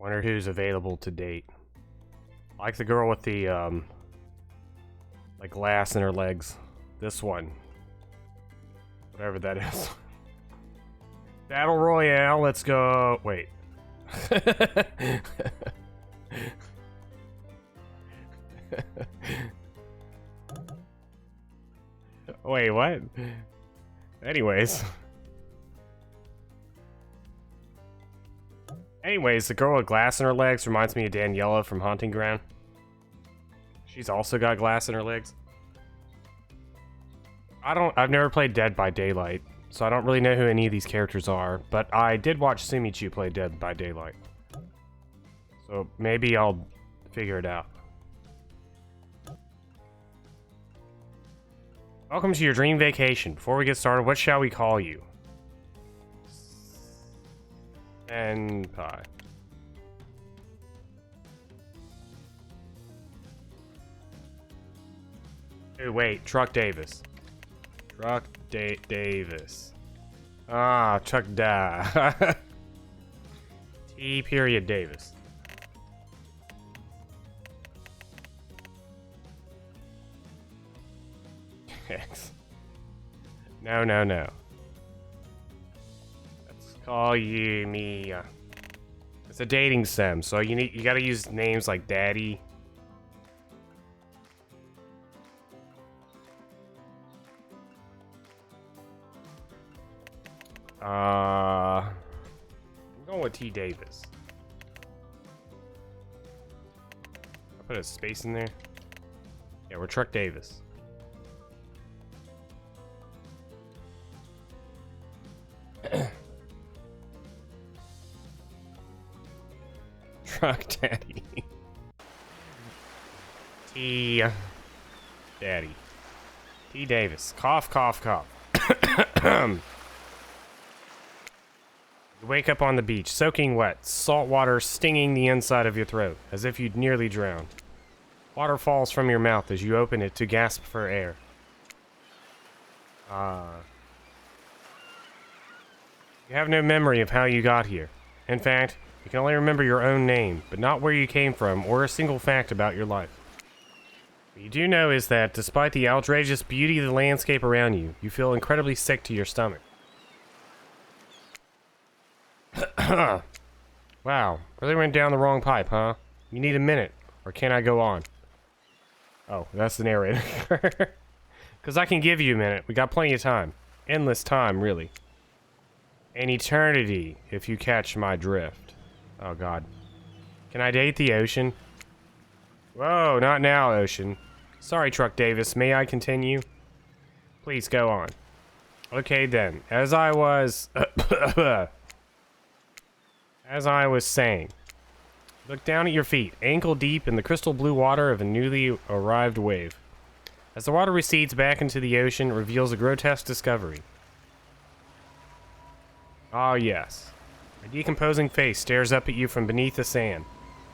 Wonder who's available to date. I like the girl with the, like glass in her legs. This one. Whatever that is. Battle Royale, let's go. Wait. Wait, what? Anyways. The girl with glass in her legs reminds me of Daniela from Haunting Ground. She's also got glass in her legs. I've never played Dead by Daylight, so I don't really know who any of these characters are, but I did watch Sumichu play Dead by Daylight. So maybe I'll figure it out. Welcome to your dream vacation. Before we get started, what shall we call you? Senpai. Hey, wait, Truck Davis. Truck Davis. Ah, Chuck Da. T period Davis. X. No. Let's call you me. It's a dating sim, so you gotta use names like Daddy. I'm going with T Davis. I'll put a space in there. Yeah, we're Truck Davis. Truck Daddy. T Daddy. T Davis. Cough. You wake up on the beach, soaking wet, salt water stinging the inside of your throat, as if you'd nearly drowned. Water falls from your mouth as you open it to gasp for air. You have no memory of how you got here. In fact, you can only remember your own name, but not where you came from or a single fact about your life. What you do know is that, despite the outrageous beauty of the landscape around you, you feel incredibly sick to your stomach. Wow, really went down the wrong pipe, huh? You need a minute, or can I go on? Oh, that's the narrator. Because I can give you a minute. We got plenty of time. Endless time, really. An eternity, if you catch my drift. Oh, God. Can I date the ocean? Whoa, not now, ocean. Sorry, Truck Davis. May I continue? Please, go on. Okay, then. As I was saying, look down at your feet, ankle deep in the crystal blue water of a newly arrived wave. As the water recedes back into the ocean, it reveals a grotesque discovery. Ah, yes. A decomposing face stares up at you from beneath the sand.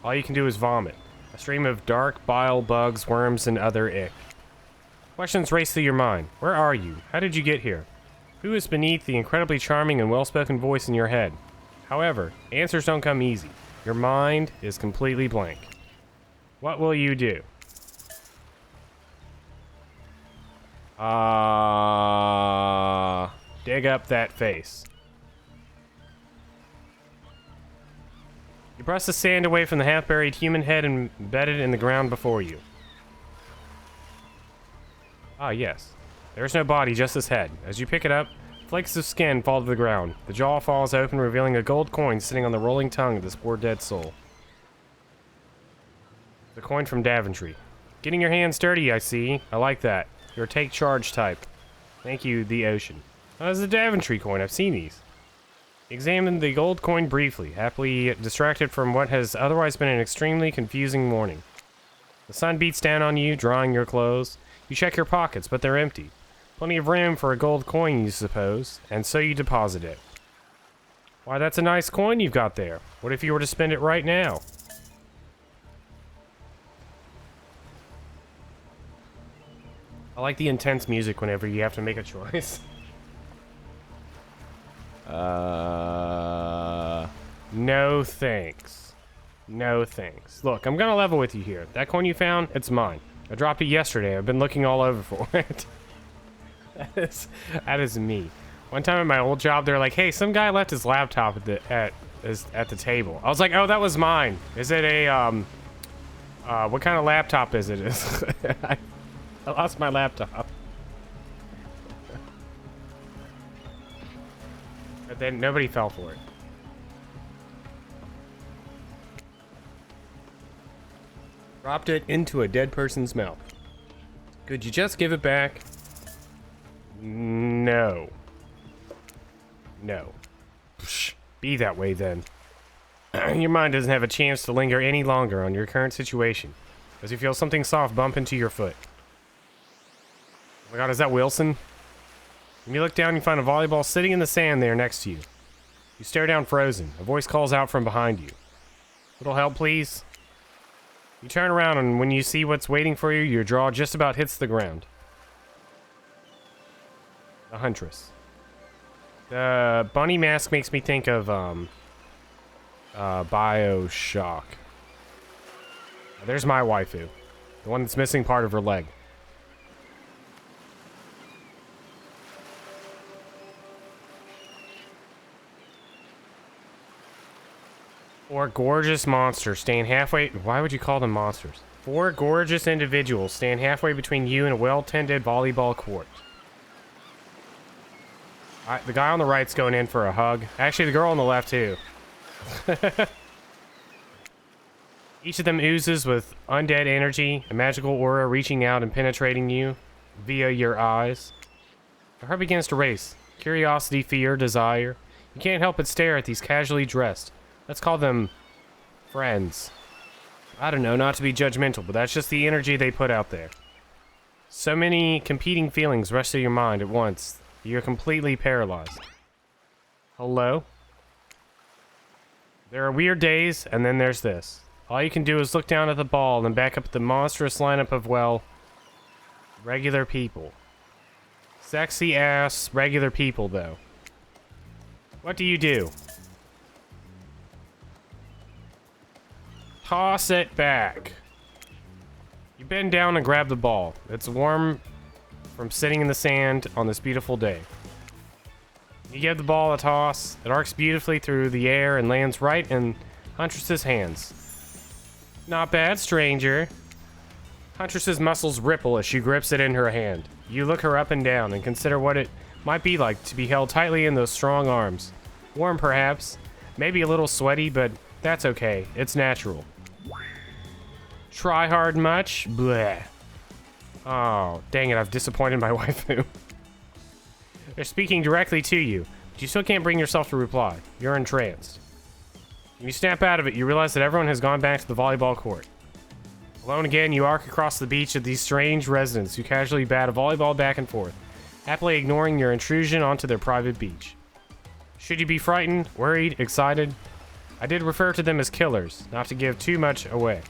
All you can do is vomit. A stream of dark bile, bugs, worms, and other ick. Questions race through your mind. Where are you? How did you get here? Who is beneath the incredibly charming and well-spoken voice in your head? However, answers don't come easy. Your mind is completely blank. What will you do? Dig up that face. You brush the sand away from the half-buried human head embedded in the ground before you. Ah, yes. There's no body, just this head. As you pick it up, flakes of skin fall to the ground. The jaw falls open, revealing a gold coin sitting on the rolling tongue of this poor dead soul. The coin from Daventry. Getting your hands dirty, I see. I like that. You're a take charge type. Thank you, the ocean. Oh, it's a Daventry coin. I've seen these. Examine the gold coin briefly, happily distracted from what has otherwise been an extremely confusing morning. The sun beats down on you, drying your clothes. You check your pockets, but they're empty. Plenty of room for a gold coin, you suppose, and so you deposit it. Why, that's a nice coin you've got there. What if you were to spend it right now? I like the intense music whenever you have to make a choice. No thanks. No thanks. Look, I'm gonna level with you here. That coin you found, it's mine. I dropped it yesterday. I've been looking all over for it. that is me. One time at my old job, they're like, "Hey, some guy left his laptop at the table." I was like, "Oh, that was mine. Is it a what kind of laptop is it?" I lost my laptop. But then nobody fell for it. Dropped it into a dead person's mouth. Could you just give it back? No. No. Psh, be that way then. Your mind doesn't have a chance to linger any longer on your current situation, as you feel something soft bump into your foot. Oh my god, is that Wilson? When you look down, you find a volleyball sitting in the sand there next to you. You stare down frozen. A voice calls out from behind you. Little help, please? You turn around, and when you see what's waiting for you, your jaw just about hits the ground. The Huntress. The bunny mask makes me think of, BioShock. There's my waifu. The one that's missing part of her leg. Four gorgeous monsters stand halfway... Why would you call them monsters? Four gorgeous individuals stand halfway between you and a well-tended volleyball court. The guy on the right's going in for a hug. Actually, the girl on the left, too. Each of them oozes with undead energy, a magical aura reaching out and penetrating you via your eyes. The heart begins to race. Curiosity, fear, desire. You can't help but stare at these casually dressed. Let's call them friends. I don't know, not to be judgmental, but that's just the energy they put out there. So many competing feelings rush through your mind at once. You're completely paralyzed. Hello? There are weird days, and then there's this. All you can do is look down at the ball and back up at the monstrous lineup of, well, regular people. Sexy ass regular people, though. What do you do? Toss it back. You bend down and grab the ball. It's warm from sitting in the sand on this beautiful day. You give the ball a toss. It arcs beautifully through the air and lands right in Huntress's hands. Not bad, stranger. Huntress's muscles ripple as she grips it in her hand. You look her up and down and consider what it might be like to be held tightly in those strong arms. Warm, perhaps. Maybe a little sweaty, but that's okay. It's natural. Try hard much? Bleh. Oh, dang it, I've disappointed my waifu. They're speaking directly to you, but you still can't bring yourself to reply. You're entranced. When you snap out of it, you realize that everyone has gone back to the volleyball court. Alone again, you arc across the beach of these strange residents who casually bat a volleyball back and forth, happily ignoring your intrusion onto their private beach. Should you be frightened, worried, excited? I did refer to them as killers, not to give too much away.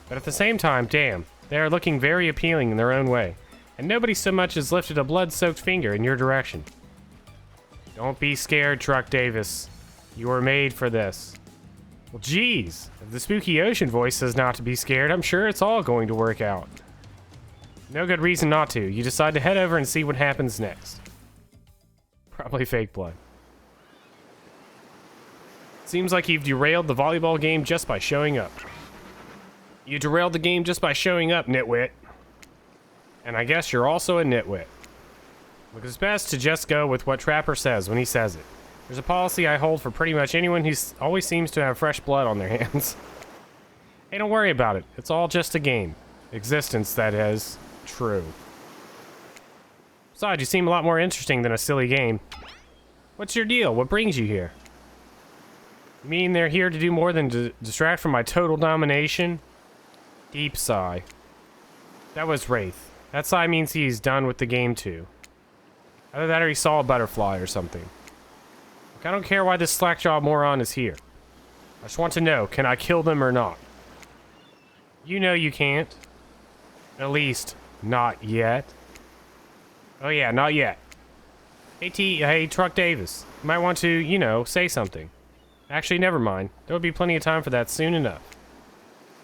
But at the same time, damn, they are looking very appealing in their own way, and nobody so much as lifted a blood-soaked finger in your direction. Don't be scared, Truck Davis. You were made for this. Well, geez, if the spooky ocean voice says not to be scared, I'm sure it's all going to work out. No good reason not to. You decide to head over and see what happens next. Probably fake blood. Seems like you've derailed the volleyball game just by showing up. You derailed the game just by showing up, nitwit. And I guess you're also a nitwit. Look, it's best to just go with what Trapper says when he says it. There's a policy I hold for pretty much anyone who always seems to have fresh blood on their hands. Hey, don't worry about it. It's all just a game. Existence, that is. True. Besides, you seem a lot more interesting than a silly game. What's your deal? What brings you here? You mean they're here to do more than distract from my total domination? Deep sigh. That was Wraith. That sigh means he's done with the game too. Either that or he saw a butterfly or something. Look, I don't care why this slackjaw moron is here. I just want to know, can I kill them or not? You know you can't. At least, not yet. Oh yeah, not yet. Hey Truck Davis. You might want to, you know, say something. Actually, never mind. There will be plenty of time for that soon enough.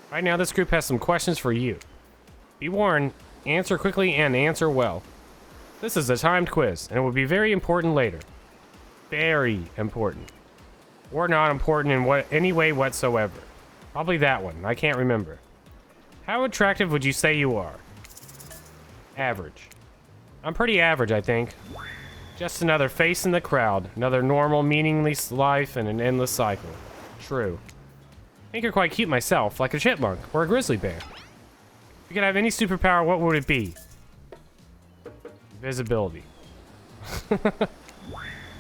Right now, this group has some questions for you. Be warned, answer quickly and answer well. This is a timed quiz, and it will be very important later. Very important. Or not important in any way whatsoever. Probably that one. I can't remember. How attractive would you say you are? Average. I'm pretty average, I think. Just another face in the crowd. Another normal, meaningless life and an endless cycle. True. I think you're quite cute myself, like a chipmunk or a grizzly bear. If you could have any superpower, what would it be? Invisibility.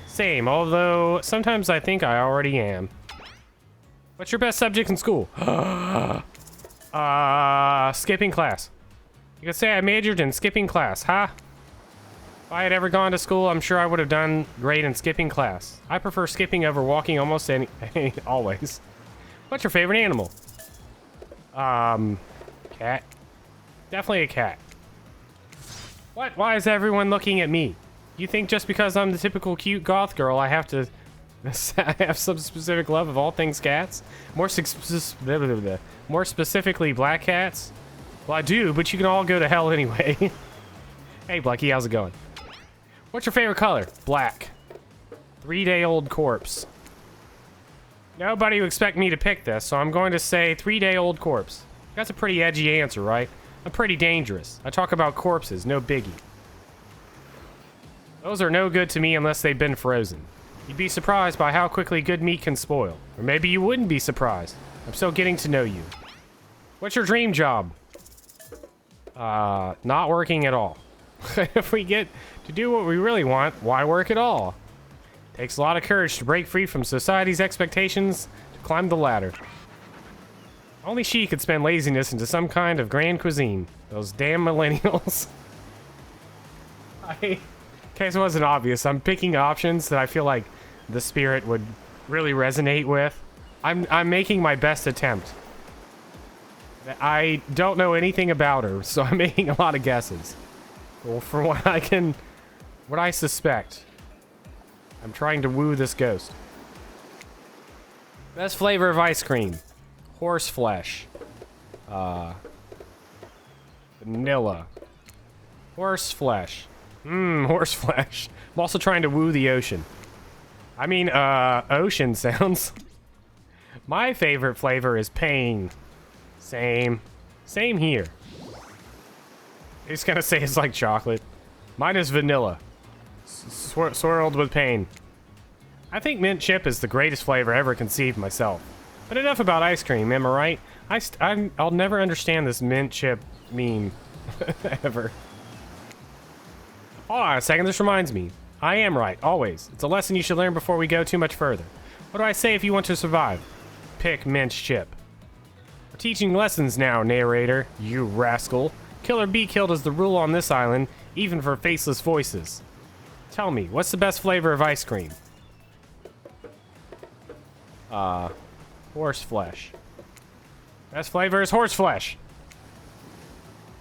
Same, although sometimes I think I already am. What's your best subject in school? Skipping class. You could say I majored in skipping class, huh? If I had ever gone to school, I'm sure I would have done great in skipping class. I prefer skipping over walking almost always. What's your favorite animal? Cat. Definitely a cat. What? Why is everyone looking at me? You think just because I'm the typical cute goth girl, I have to have some specific love of all things cats? More specifically, black cats? Well, I do, but you can all go to hell anyway. Hey, Blackie, how's it going? What's your favorite color? Black. 3-day-old corpse. Nobody would expect me to pick this, so I'm going to say 3-day-old corpse. That's a pretty edgy answer, right? I'm pretty dangerous. I talk about corpses, no biggie. Those are no good to me unless they've been frozen. You'd be surprised by how quickly good meat can spoil. Or maybe you wouldn't be surprised. I'm still getting to know you. What's your dream job? Not working at all. If we get to do what we really want, why work at all? Takes a lot of courage to break free from society's expectations to climb the ladder. Only she could spin laziness into some kind of grand cuisine. Those damn millennials. In case it wasn't obvious, I'm picking options that I feel like the spirit would really resonate with. I'm making my best attempt. I don't know anything about her, so I'm making a lot of guesses. Well, for what I suspect, I'm trying to woo this ghost. Best flavor of ice cream. Horse flesh. Vanilla. Horse flesh. Horse flesh. I'm also trying to woo the ocean. I mean, ocean sounds. My favorite flavor is pain. Same here. I just gotta say it's like chocolate. Mine is vanilla. Swirled with pain. I think mint chip is the greatest flavor ever conceived myself. But enough about ice cream, am I right? I'll never understand this mint chip meme. Ever. Hold on a second, this reminds me. I am right, always. It's a lesson you should learn before we go too much further. What do I say if you want to survive? Pick mint chip. We're teaching lessons now, narrator, you rascal. Kill or be killed is the rule on this island, even for faceless voices. Tell me, what's the best flavor of ice cream? Horse flesh. Best flavor is horse flesh.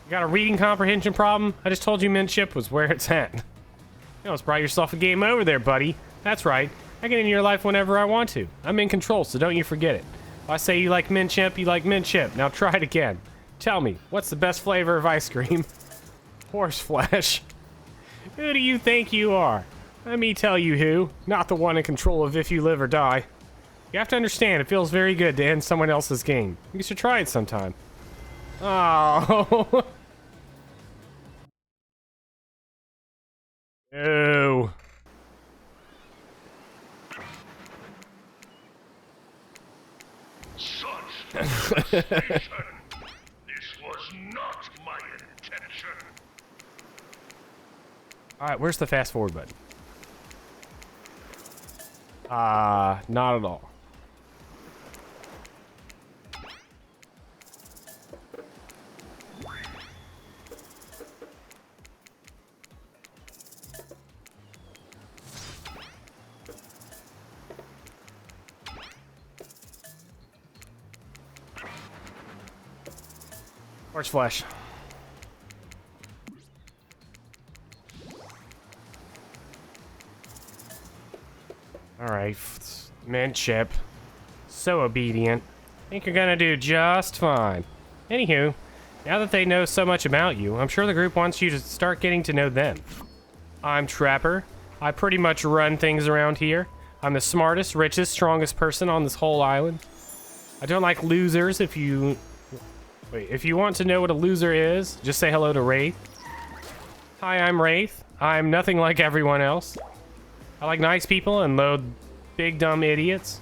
You got a reading comprehension problem? I just told you mint chip was where it's at. You almost brought yourself a game over there, buddy. That's right. I get into your life whenever I want to. I'm in control, so don't you forget it. If I say you like mint chip, you like mint chip. Now try it again. Tell me, what's the best flavor of ice cream? Horse flesh. Who do you think you are? Let me tell you who. Not the one in control of if you live or die. You have to understand, it feels very good to end someone else's game. You should try it sometime. Oh. No. Such devastation. This was not my intention. Alright, where's the fast forward button? Not at all. Horse flesh. Alright, mint chip. So obedient. Think you're gonna do just fine. Anywho, now that they know so much about you, I'm sure the group wants you to start getting to know them. I'm Trapper. I pretty much run things around here. I'm the smartest, richest, strongest person on this whole island. I don't like losers. If you want to know what a loser is, just say hello to Wraith. Hi, I'm Wraith. I'm nothing like everyone else. I like nice people and loathe big dumb idiots.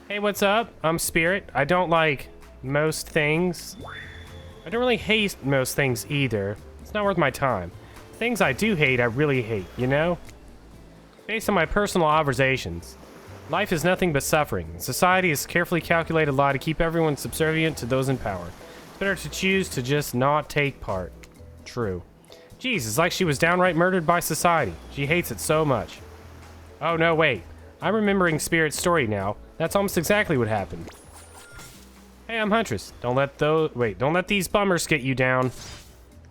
Hey, what's up? I'm Spirit. I don't like most things. I don't really hate most things either. It's not worth my time. Things I do hate, I really hate, you know? Based on my personal observations, life is nothing but suffering. Society is a carefully calculated lie to keep everyone subservient to those in power. It's better to choose to just not take part. True. Jeez, it's like she was downright murdered by society. She hates it so much. Oh, no, wait. I'm remembering Spirit's story now. That's almost exactly what happened. Hey, I'm Huntress. Don't let these bummers get you down.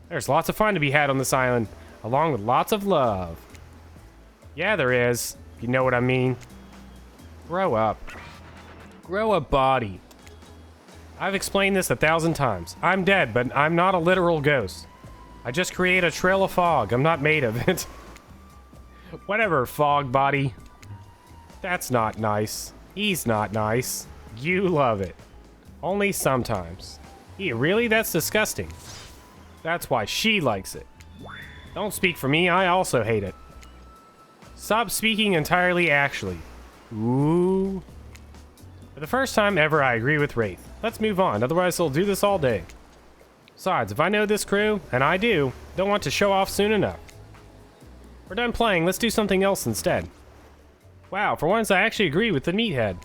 There's lots of fun to be had on this island, along with lots of love. Yeah, there is. You know what I mean. Grow up. Grow a body. I've explained this 1,000 times. I'm dead, but I'm not a literal ghost. I just create a trail of fog. I'm not made of it. Whatever, fog body. That's not nice. He's not nice. You love it. Only sometimes. Really? That's disgusting. That's why she likes it. Don't speak for me, I also hate it. Stop speaking entirely, actually. Ooh. For the first time ever, I agree with Wraith. Let's move on, otherwise they'll do this all day. Besides, if I know this crew, and I do, don't want to show off soon enough. We're done playing, let's do something else instead. Wow, for once I actually agree with the meathead.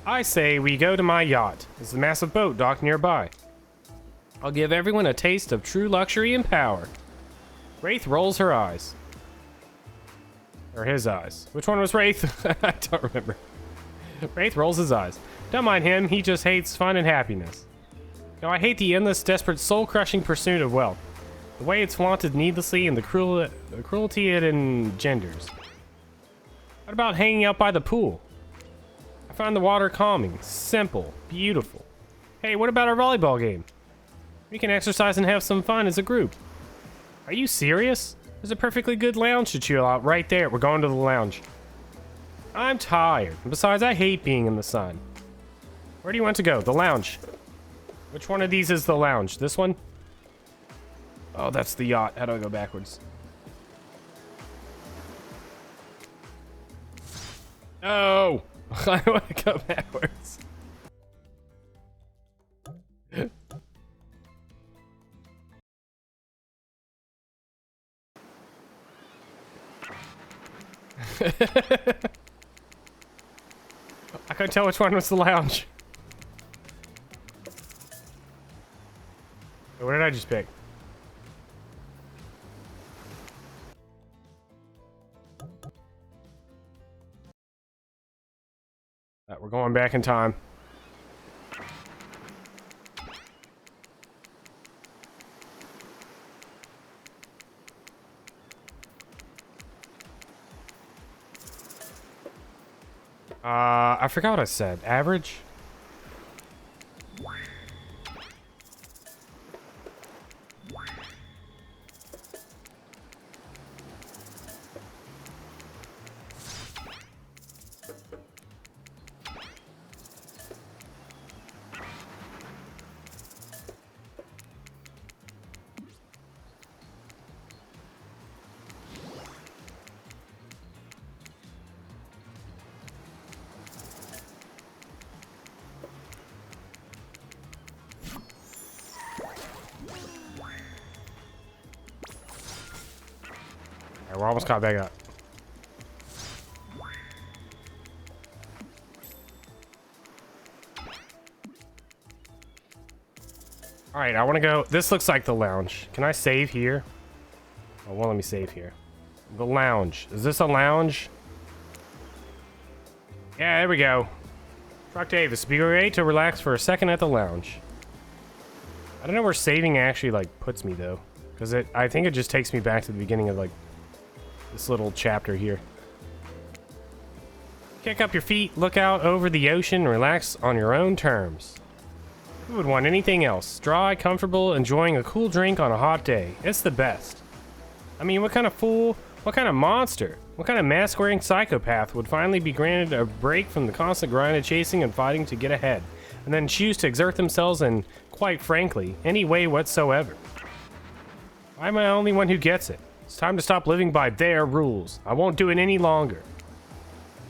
I say we go to my yacht. It's a massive boat docked nearby. I'll give everyone a taste of true luxury and power. Wraith rolls her eyes. Or his eyes. Which one was Wraith? I don't remember. Wraith rolls his eyes. Don't mind him, he just hates fun and happiness. Now I hate the endless, desperate, soul-crushing pursuit of wealth. The way it's flaunted needlessly and the cruelty it engenders. What about hanging out by the pool? I find the water calming, simple, beautiful. Hey, what about our volleyball game? We can exercise and have some fun as a group. Are you serious? There's a perfectly good lounge to chill out right there. We're going to the lounge. I'm tired. And besides, I hate being in the sun. Where do you want to go? The lounge. Which one of these is the lounge? This one? Oh, that's the yacht. How do I go backwards? Oh! I want to go backwards. I couldn't tell which one was the lounge. What did I just pick? We're going back in time. I forgot what I said. Average? We're almost caught back up. Alright, I want to go. This looks like the lounge. Can I save here? Oh, well, let me save here. The lounge. Is this a lounge? Yeah, there we go. Truck Davis, be great to relax for a second at the lounge. I don't know where saving actually, like, puts me, though. Because I think it just takes me back to the beginning of, like, this little chapter here. Kick up your feet, look out over the ocean, relax on your own terms. Who would want anything else? Dry, comfortable, enjoying a cool drink on a hot day. It's the best. I mean, what kind of fool, what kind of monster, what kind of mask-wearing psychopath would finally be granted a break from the constant grind of chasing and fighting to get ahead, and then choose to exert themselves in, quite frankly, any way whatsoever? I'm the only one who gets it. It's time to stop living by their rules. I won't do it any longer.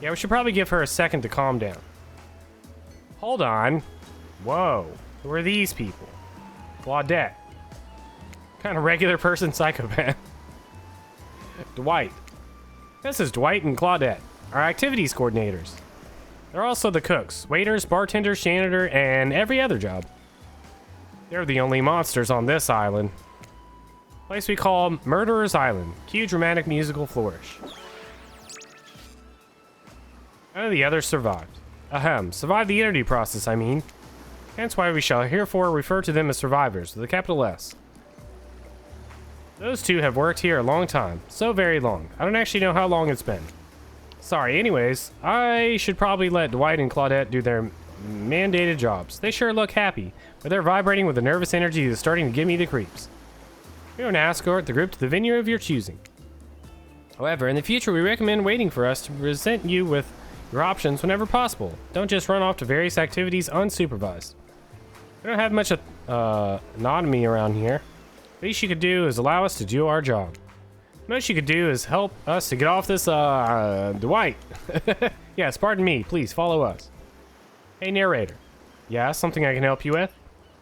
Yeah, we should probably give her a second to calm down. Hold on. Whoa. Who are these people? Claudette. Kind of regular person psychopath. Dwight. This is Dwight and Claudette, our activities coordinators. They're also the cooks, waiters, bartenders, janitor, and every other job. They're the only monsters on this island. Place we call Murderer's Island. Cue dramatic musical flourish. None of the others survived. Ahem, survived the interview process, I mean. Hence why we shall herefore refer to them as survivors, with a capital S. Those two have worked here a long time. So very long. I don't actually know how long it's been. Sorry, anyways, I should probably let Dwight and Claudette do their mandated jobs. They sure look happy, but they're vibrating with a nervous energy that's starting to give me the creeps. We're going to escort the group to the venue of your choosing. However, in the future, we recommend waiting for us to present you with your options whenever possible. Don't just run off to various activities unsupervised. We don't have much autonomy around here. The least you could do is allow us to do our job. The most you could do is help us to get off this, Dwight. Yes, pardon me. Please follow us. Hey, narrator. Yeah, something I can help you with?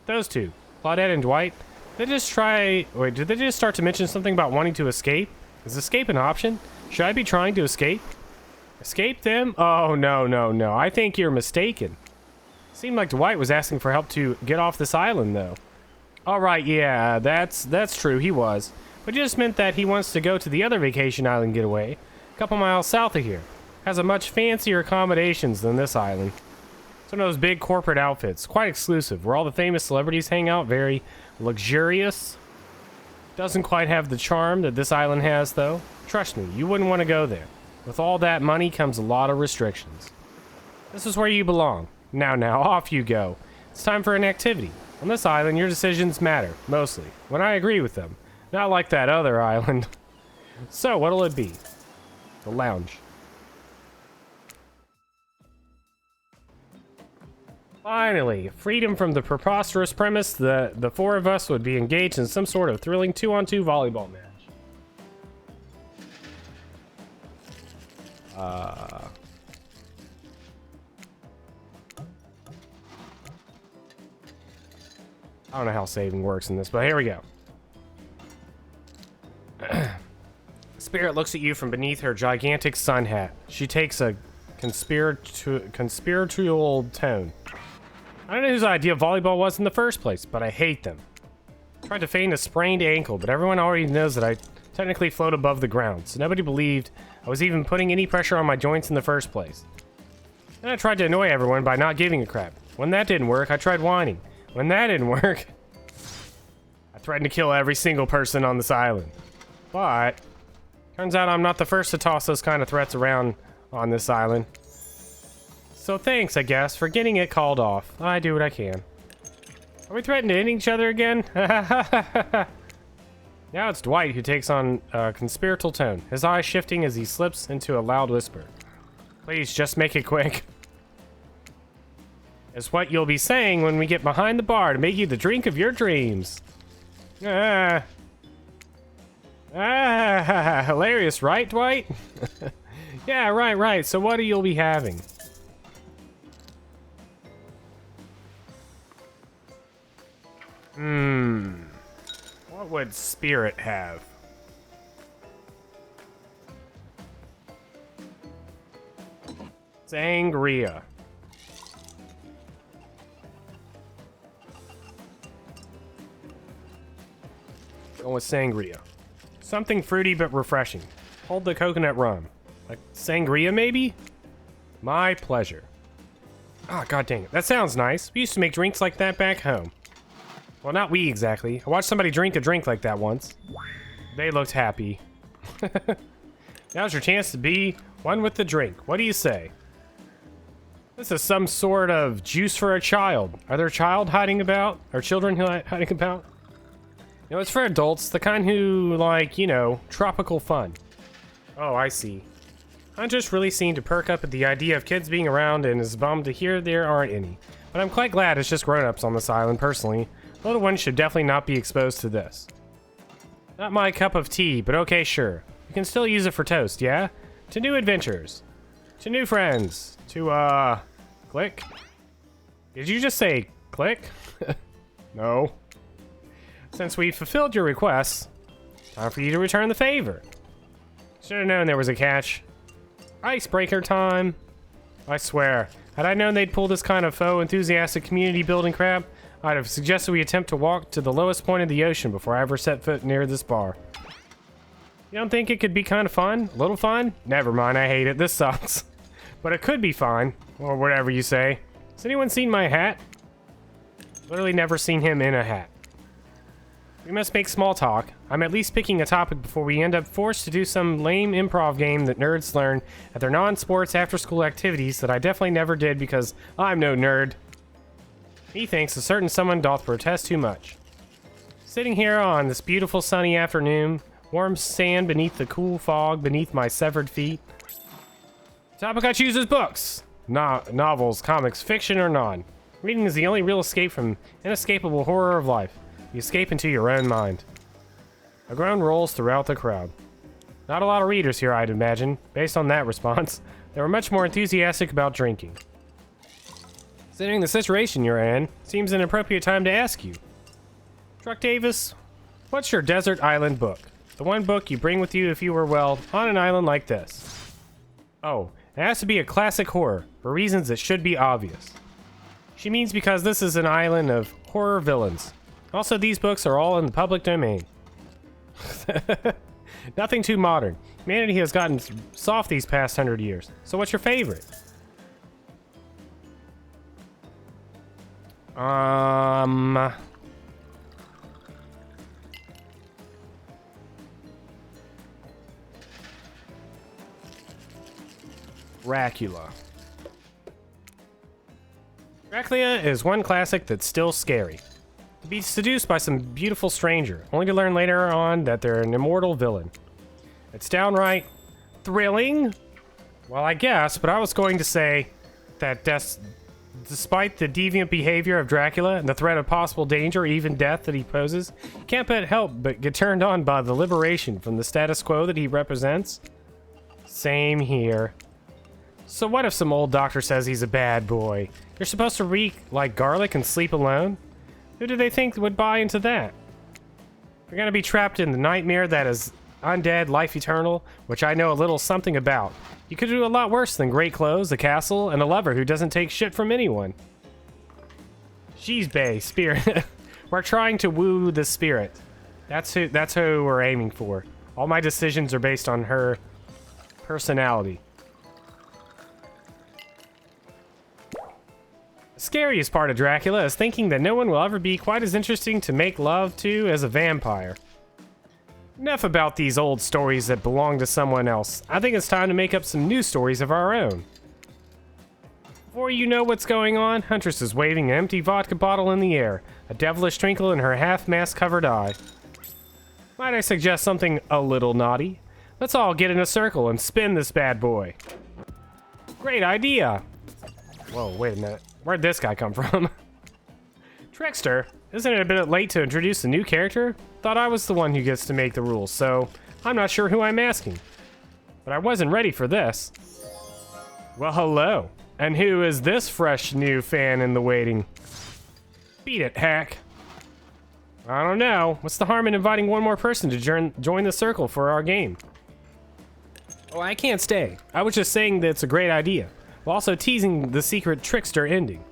Those two, Claudette and Dwight, did they just start to mention something about wanting to escape? Is escape an option? Should I be trying to escape? Escape them? Oh, no. I think you're mistaken. Seemed like Dwight was asking for help to get off this island, though. Alright, yeah, that's true, he was. But it just meant that he wants to go to the other vacation island getaway, a couple miles south of here. Has a much fancier accommodations than this island. It's one of those big corporate outfits, quite exclusive, where all the famous celebrities hang out, very luxurious. Doesn't quite have the charm that this island has, though. Trust me, you wouldn't want to go there. With all that money comes a lot of restrictions. This is where you belong. Now, off you go. It's time for an activity. On this island, your decisions matter, mostly, when I agree with them. Not like that other island. So, what'll it be? The lounge. Finally, freedom from the preposterous premise that the four of us would be engaged in some sort of thrilling 2-on-2 volleyball match. I don't know how saving works in this, but here we go. Spirit looks at you from beneath her gigantic sun hat. She takes a conspiratorial tone. I don't know whose idea volleyball was in the first place, but I hate them. Tried to feign a sprained ankle, but everyone already knows that I technically float above the ground, so nobody believed I was even putting any pressure on my joints in the first place. Then I tried to annoy everyone by not giving a crap. When that didn't work, I tried whining. When that didn't work, I threatened to kill every single person on this island. But turns out I'm not the first to toss those kind of threats around on this island. So thanks, I guess, for getting it called off. I do what I can. Are we threatening to hit each other again? Now it's Dwight who takes on a conspiratorial tone, his eyes shifting as he slips into a loud whisper. Please, just make it quick. It's what you'll be saying when we get behind the bar to make you the drink of your dreams. Hilarious, right, Dwight? Yeah, right. So what you'll be having? What would Spirit have? Sangria. Going with sangria. Something fruity but refreshing. Hold the coconut rum. Like sangria, maybe? My pleasure. Ah, god dang it. That sounds nice. We used to make drinks like that back home. Well, not we exactly. I watched somebody drink a drink like that once. They looked happy. Now's your chance to be one with the drink. What do you say? This is some sort of juice for a child. Are there child hiding about? Are children hiding about? No, it's for adults, the kind who like, you know, tropical fun. Oh, I see. Huntress really seemed to perk up at the idea of kids being around and is bummed to hear there aren't any. But I'm quite glad it's just grown-ups on this island, personally. Little ones should definitely not be exposed to this. Not my cup of tea, but okay, sure. You can still use it for toast, yeah? To new adventures. To new friends. To, click? Did you just say click? No. Since we've fulfilled your requests, time for you to return the favor. Should have known there was a catch. Icebreaker time. I swear, had I known they'd pull this kind of faux enthusiastic community building crap, I'd have suggested we attempt to walk to the lowest point of the ocean before I ever set foot near this bar. You don't think it could be kind of fun? A little fun? Never mind, I hate it. This sucks. But it could be fine. Or whatever you say. Has anyone seen my hat? Literally never seen him in a hat. We must make small talk. I'm at least picking a topic before we end up forced to do some lame improv game that nerds learn at their non-sports after-school activities that I definitely never did because I'm no nerd. Methinks a certain someone doth protest too much. Sitting here on this beautiful sunny afternoon, warm sand beneath the cool fog beneath my severed feet. The topic I choose is books. Novels, comics, fiction, or non. Reading is the only real escape from inescapable horror of life. You escape into your own mind. A groan rolls throughout the crowd. Not a lot of readers here, I'd imagine. Based on that response, they were much more enthusiastic about drinking. Considering the situation you're in, seems an appropriate time to ask you. Truck Davis, what's your desert island book? The one book you bring with you if you were, well, on an island like this. Oh, it has to be a classic horror, for reasons that should be obvious. She means because this is an island of horror villains. Also, these books are all in the public domain. Nothing too modern. Humanity has gotten soft these past 100 years. So what's your favorite? Dracula. Dracula is one classic that's still scary. To be seduced by some beautiful stranger, only to learn later on that they're an immortal villain. It's downright thrilling? Well, I guess, but I was going to say that despite the deviant behavior of Dracula and the threat of possible danger or even death that he poses, you can't help but get turned on by the liberation from the status quo that he represents. Same here. So what if some old doctor says he's a bad boy? You're supposed to reek like garlic and sleep alone? Who do they think would buy into that? You're gonna be trapped in the nightmare that is undead life eternal, which I know a little something about. You could do a lot worse than great clothes, a castle, and a lover who doesn't take shit from anyone. She's bae, spirit. We're trying to woo the spirit. That's who we're aiming for. All my decisions are based on her personality. The scariest part of Dracula is thinking that no one will ever be quite as interesting to make love to as a vampire. Enough about these old stories that belong to someone else. I think it's time to make up some new stories of our own. Before you know what's going on, Huntress is waving an empty vodka bottle in the air, a devilish twinkle in her half-mask covered eye. Might I suggest something a little naughty? Let's all get in a circle and spin this bad boy. Great idea! Whoa, wait a minute. Where'd this guy come from? Trickster, isn't it a bit late to introduce a new character? Thought I was the one who gets to make the rules, so I'm not sure who I'm asking. But I wasn't ready for this. Well, hello. And who is this fresh new fan in the waiting? Beat it, hack. I don't know. What's the harm in inviting one more person to join the circle for our game? Oh, I can't stay. I was just saying that it's a great idea, while also teasing the secret trickster ending.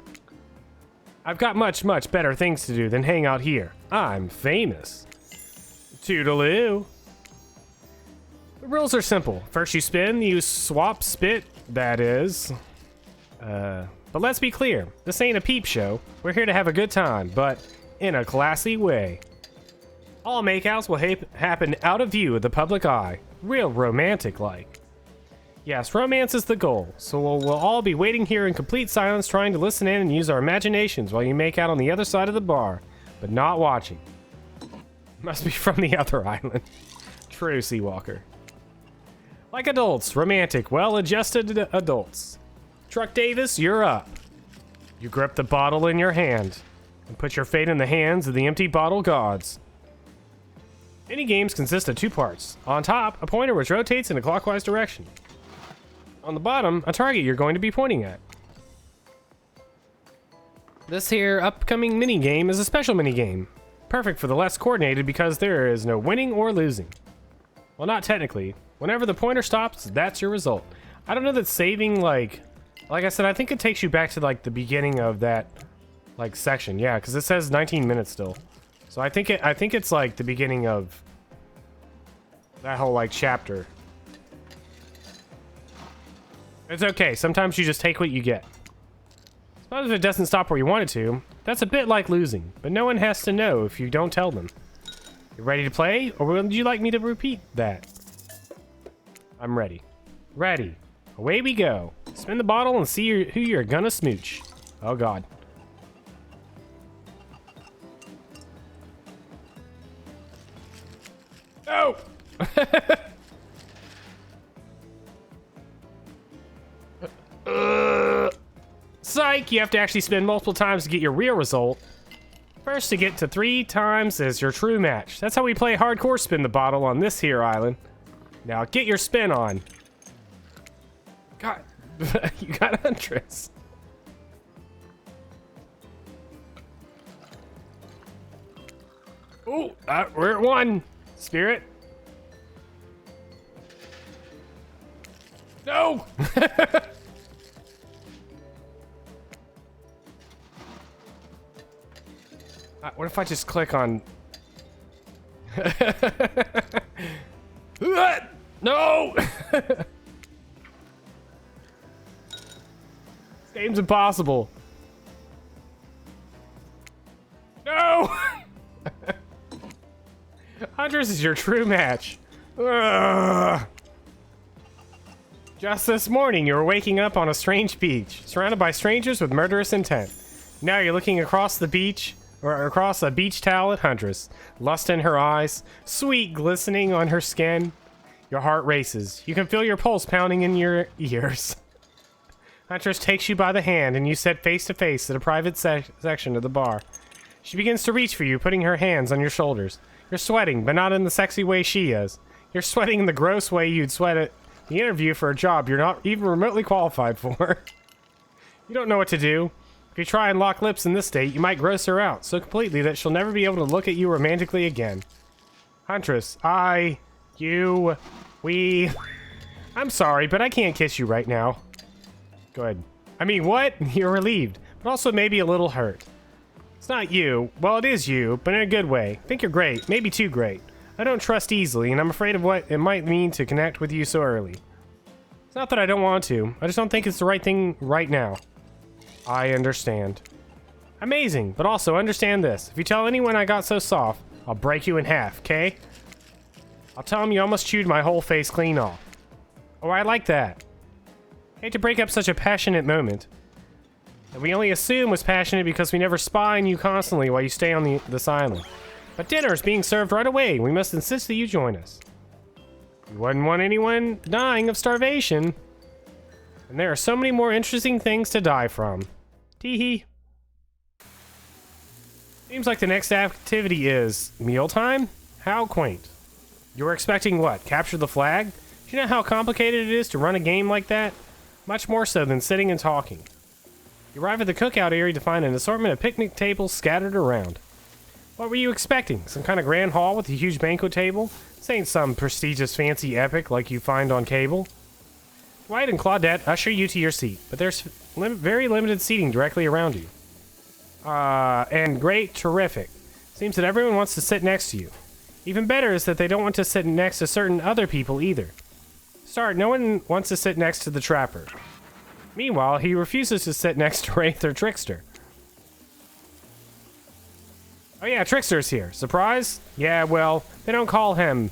I've got much, much better things to do than hang out here. I'm famous. Toodaloo. The rules are simple. First you spin, you swap, spit, that is. But let's be clear. This ain't a peep show. We're here to have a good time, but in a classy way. All makeouts will happen out of view of the public eye. Real romantic-like. Yes, romance is the goal, so we'll all be waiting here in complete silence trying to listen in and use our imaginations while you make out on the other side of the bar, but not watching. Must be from the other island. True, Seawalker. Like adults, romantic, well-adjusted adults. Truck Davis, you're up. You grip the bottle in your hand and put your fate in the hands of the empty bottle gods. Mini games consist of 2 parts. On top, a pointer which rotates in a clockwise direction. On the bottom, a target you're going to be pointing at. This here upcoming mini game is a special mini game. Perfect for the less coordinated because there is no winning or losing. Well, not technically. Whenever the pointer stops, that's your result. I don't know that saving, like I said, I think it takes you back to like the beginning of that like section. Yeah, because it says 19 minutes still. So I think it's like the beginning of that whole like chapter. It's okay. Sometimes you just take what you get. Suppose if it doesn't stop where you want it to, that's a bit like losing, but no one has to know if you don't tell them. You ready to play, or would you like me to repeat that? I'm ready. Ready. Away we go. Spin the bottle and see who you're gonna smooch. Oh god. No! Psych, you have to actually spin multiple times to get your real result. First to get to 3 times is your true match. That's how we play hardcore spin the bottle on this here island. Now get your spin on. God, you got Huntress. Ooh, we're at 1. Spirit. No! What if I just click on... No! This game's impossible. No! Huntress is your true match. Ugh. Just this morning, you were waking up on a strange beach, surrounded by strangers with murderous intent. Now you're looking across the beach, or across a beach towel at Huntress, lust in her eyes, sweet glistening on her skin. Your heart races. You can feel your pulse pounding in your ears. Huntress takes you by the hand, and you sit face to face at a private section of the bar. She begins to reach for you, putting her hands on your shoulders. You're sweating, but not in the sexy way she is. You're sweating in the gross way you'd sweat at the interview for a job you're not even remotely qualified for. You don't know what to do. If you try and lock lips in this state, you might gross her out so completely that she'll never be able to look at you romantically again. Huntress, I'm sorry, but I can't kiss you right now. Go ahead. I mean, what? You're relieved, but also maybe a little hurt. It's not you. Well, it is you, but in a good way. I think you're great, maybe too great. I don't trust easily, and I'm afraid of what it might mean to connect with you so early. It's not that I don't want to. I just don't think it's the right thing right now. I understand. Amazing, but also understand this. If you tell anyone I got so soft, I'll break you in half, okay? I'll tell them you almost chewed my whole face clean off. Oh, I like that. Hate to break up such a passionate moment. That we only assume was passionate because we never spy on you constantly while you stay on this island. But dinner is being served right away. We must insist that you join us. You wouldn't want anyone dying of starvation. And there are so many more interesting things to die from. Teehee. Seems like the next activity is mealtime? How quaint. You were expecting what? Capture the flag? Do you know how complicated it is to run a game like that? Much more so than sitting and talking. You arrive at the cookout area to find an assortment of picnic tables scattered around. What were you expecting? Some kind of grand hall with a huge banquet table? This ain't some prestigious fancy epic like you find on cable. Dwight and Claudette usher you to your seat, but there's very limited seating directly around you. And great, terrific. Seems that everyone wants to sit next to you. Even better is that they don't want to sit next to certain other people either. Start, no one wants to sit next to the Trapper. Meanwhile, he refuses to sit next to Wraith or Trickster. Oh yeah, Trickster's here. Surprise? Yeah, well, they don't call him,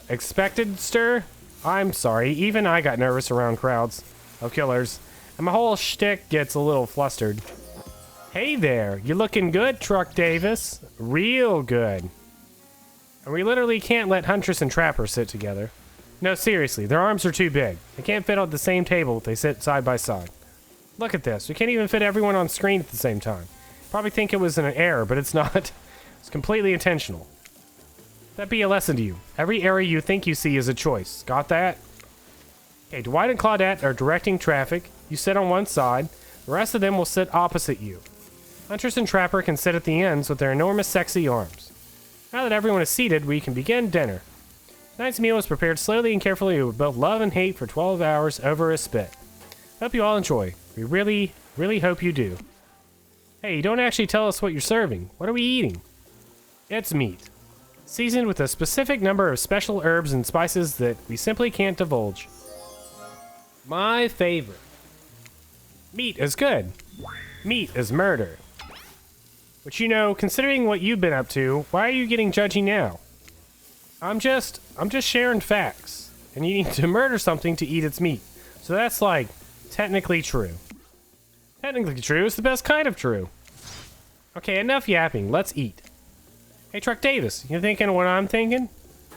Expected Stir? I'm sorry, even I got nervous around crowds of killers, and my whole shtick gets a little flustered. Hey there, you looking good, Truck Davis? Real good. And we literally can't let Huntress and Trapper sit together. No, seriously, their arms are too big. They can't fit on the same table if they sit side by side. Look at this, we can't even fit everyone on screen at the same time. Probably think it was an error, but it's not. It's completely intentional. That be a lesson to you. Every area you think you see is a choice. Got that? Okay, Dwight and Claudette are directing traffic. You sit on one side. The rest of them will sit opposite you. Huntress and Trapper can sit at the ends with their enormous sexy arms. Now that everyone is seated, we can begin dinner. Tonight's meal is prepared slowly and carefully with both love and hate for 12 hours over a spit. Hope you all enjoy. We really, really hope you do. Hey, you don't actually tell us what you're serving. What are we eating? It's meat. Seasoned with a specific number of special herbs and spices that we simply can't divulge. My favorite. Meat is good. Meat is murder. But you know, considering what you've been up to, why are you getting judgy now? I'm just sharing facts. And you need to murder something to eat its meat. So that's like, technically true. Technically true is the best kind of true. Okay, enough yapping. Let's eat. Hey, Truck Davis, you thinking what I'm thinking?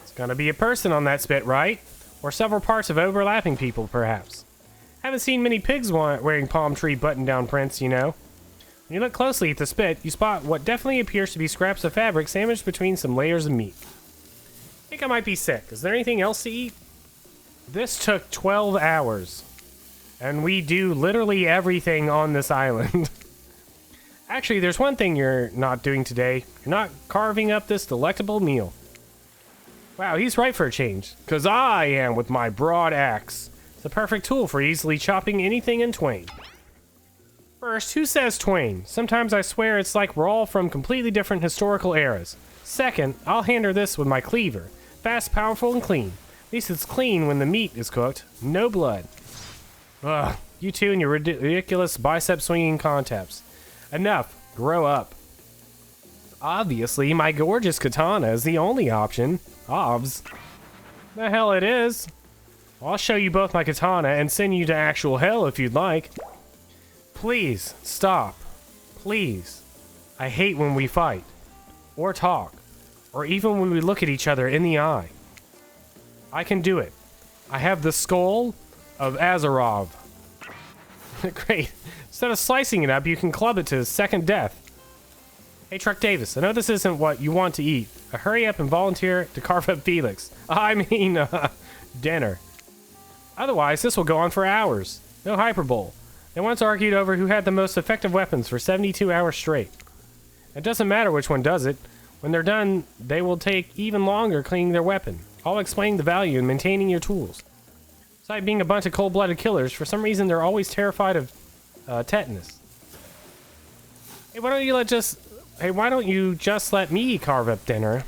It's gonna be a person on that spit, right? Or several parts of overlapping people, perhaps. Haven't seen many pigs wearing palm tree button-down prints, you know. When you look closely at the spit, you spot what definitely appears to be scraps of fabric sandwiched between some layers of meat. I think I might be sick. Is there anything else to eat? This took 12 hours. And we do literally everything on this island. Actually, there's one thing you're not doing today. You're not carving up this delectable meal. Wow, he's right for a change. 'Cause I am with my broad axe. It's the perfect tool for easily chopping anything in twain. First, who says twain? Sometimes I swear it's like we're all from completely different historical eras. Second, I'll handle this with my cleaver. Fast, powerful, and clean. At least it's clean when the meat is cooked. No blood. Ugh, you two and your ridiculous bicep-swinging concepts. Enough. Grow up. Obviously, my gorgeous katana is the only option. Obvs. The hell it is. I'll show you both my katana and send you to actual hell if you'd like. Please, stop. Please. I hate when we fight. Or talk. Or even when we look at each other in the eye. I can do it. I have the skull of Azarov. Great. Instead of slicing it up, you can club it to second death. Hey, Truck Davis, I know this isn't what you want to eat. But hurry up and volunteer to carve up Felix. I mean, dinner. Otherwise, this will go on for hours. No hyperbole. They once argued over who had the most effective weapons for 72 hours straight. It doesn't matter which one does it. When they're done, they will take even longer cleaning their weapon. I'll explain the value in maintaining your tools. Besides being a bunch of cold-blooded killers, for some reason they're always terrified of tetanus. Hey, why don't you just let me carve up dinner?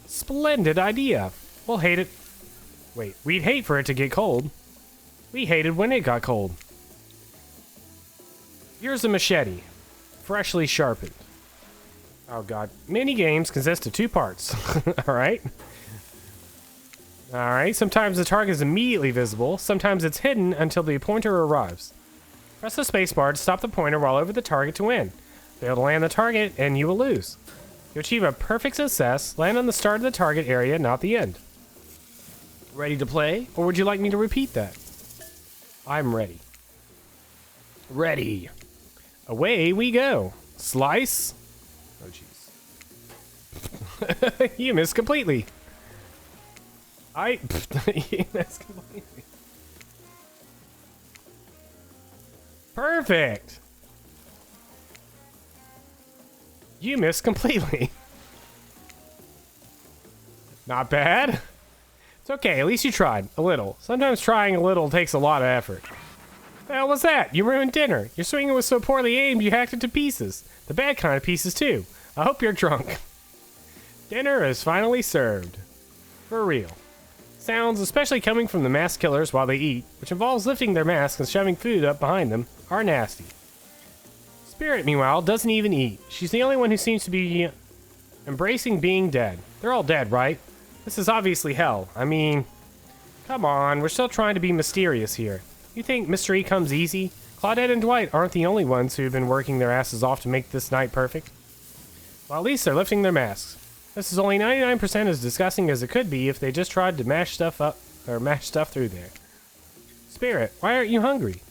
Splendid idea. We'll hate it. Wait, we'd hate for it to get cold. We hated when it got cold. Here's a machete, freshly sharpened. Oh god. Mini games consist of 2 parts. Alright. Alright, sometimes the target is immediately visible, sometimes it's hidden until the pointer arrives. Press the spacebar to stop the pointer while over the target to win. Fail to land the target, and you will lose. You achieve a perfect success, land on the start of the target area, not the end. Ready to play? Or would you like me to repeat that? I'm ready. Ready. Away we go. Slice. Oh, jeez. You missed completely. You missed completely. Perfect. You missed completely. Not bad. It's okay, at least you tried. A little. Sometimes trying a little takes a lot of effort. The hell was that? You ruined dinner. Your swinging was so poorly aimed you hacked it to pieces. The bad kind of pieces, too. I hope you're drunk. Dinner is finally served. For real. Sounds, especially coming from the masked killers while they eat, which involves lifting their masks and shoving food up behind them, are nasty. Spirit, meanwhile, doesn't even eat. She's the only one who seems to be embracing being dead. They're all dead, right? This is obviously hell. I mean, Come on, we're still trying to be mysterious here. You think mystery comes easy? Claudette and Dwight aren't the only ones who've been working their asses off to make this night perfect. Well, at least they're lifting their masks. This is only 99% as disgusting as it could be if they just tried to mash stuff through there. Spirit, why aren't you hungry?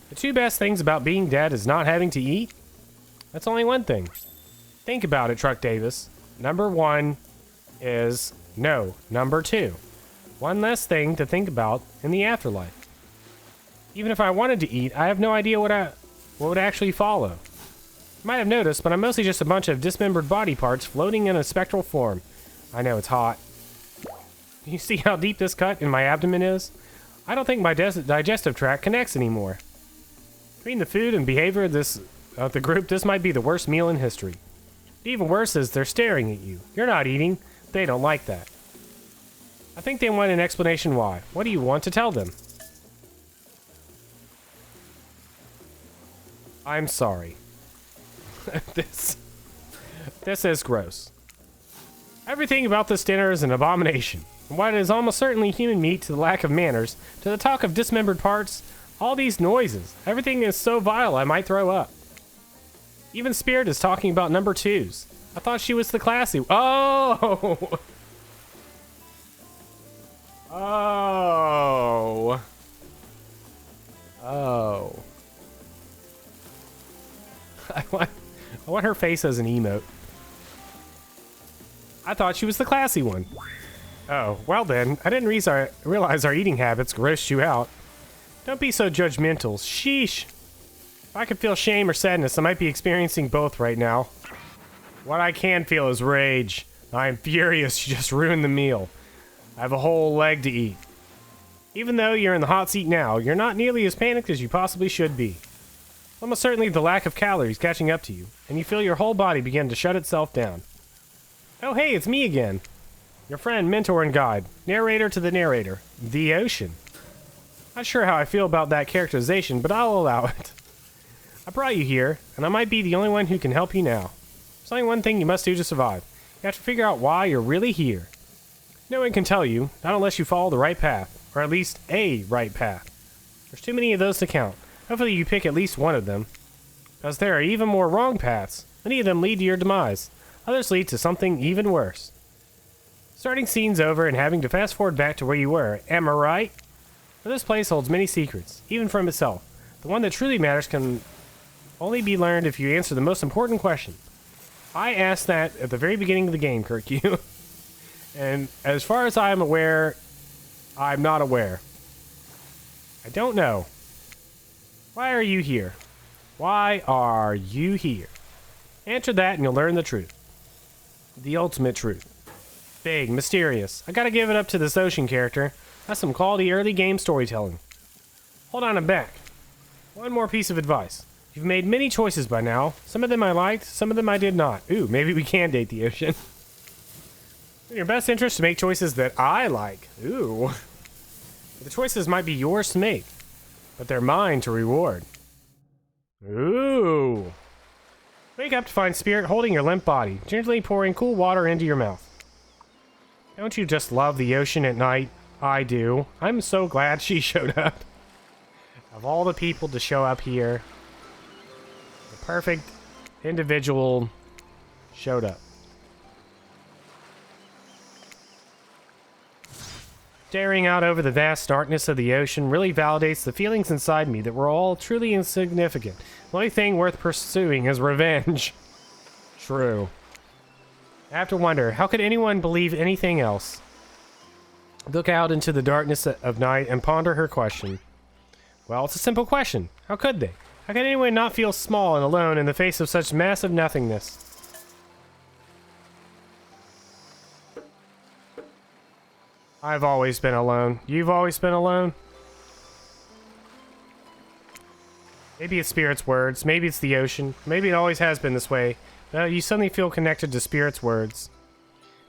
The two best things about being dead is not having to eat? That's only one thing. Think about it, Truck Davis. Number one is no. Number two, one less thing to think about in the afterlife. Even if I wanted to eat, I have no idea what would actually follow. You might have noticed, but I'm mostly just a bunch of dismembered body parts floating in a spectral form. I know, it's hot. You see how deep this cut in my abdomen is? I don't think my digestive tract connects anymore. Between the food and behavior of the group, this might be the worst meal in history. Even worse is they're staring at you. You're not eating. They don't like that. I think they want an explanation why. What do you want to tell them? I'm sorry. This is gross. Everything about this dinner is an abomination. From what is almost certainly human meat to the lack of manners, to the talk of dismembered parts, all these noises. Everything is so vile I might throw up. Even Spirit is talking about number twos. I thought she was the classy. Oh! Oh. Oh. I want her face as an emote. I thought she was the classy one. Oh, well then, I didn't realize our eating habits grossed you out. Don't be so judgmental. Sheesh. If I could feel shame or sadness, I might be experiencing both right now. What I can feel is rage. I am furious you just ruined the meal. I have a whole leg to eat. Even though you're in the hot seat now, you're not nearly as panicked as you possibly should be. Almost certainly the lack of calories catching up to you, and you feel your whole body begin to shut itself down. Oh hey, it's me again. Your friend, mentor, and guide. Narrator to the narrator. The Ocean. Not sure how I feel about that characterization, but I'll allow it. I brought you here, and I might be the only one who can help you now. There's only one thing you must do to survive. You have to figure out why you're really here. No one can tell you, not unless you follow the right path, or at least a right path. There's too many of those to count. Hopefully you pick at least one of them. Because there are even more wrong paths. Many of them lead to your demise. Others lead to something even worse. Starting scenes over and having to fast forward back to where you were, am I right? But this place holds many secrets, even from itself. The one that truly matters can only be learned if you answer the most important question. I asked that at the very beginning of the game, Kirkyu. And as far as I'm aware, I'm not aware. I don't know. Why are you here? Why are you here? Answer that and you'll learn the truth. The ultimate truth. Big, mysterious. I gotta give it up to this Ocean character. That's some quality early game storytelling. Hold on, I'm back. One more piece of advice. You've made many choices by now. Some of them I liked, some of them I did not. Ooh, maybe we can date the Ocean. In your best interest to make choices that I like. Ooh. The choices might be yours to make, but they're mine to reward. Ooh. Wake up to find Spirit holding your limp body, gently pouring cool water into your mouth. Don't you just love the Ocean at night? I do. I'm so glad she showed up. Of all the people to show up here, the perfect individual showed up. Staring out over the vast darkness of the ocean really validates the feelings inside me that we're all truly insignificant. The only thing worth pursuing is revenge. True. I have to wonder, how could anyone believe anything else? Look out into the darkness of night and ponder her question. Well, it's a simple question. How could they? How could anyone not feel small and alone in the face of such massive nothingness? I've always been alone. You've always been alone? Maybe it's Spirit's words. Maybe it's the Ocean. Maybe it always has been this way. But you suddenly feel connected to Spirit's words.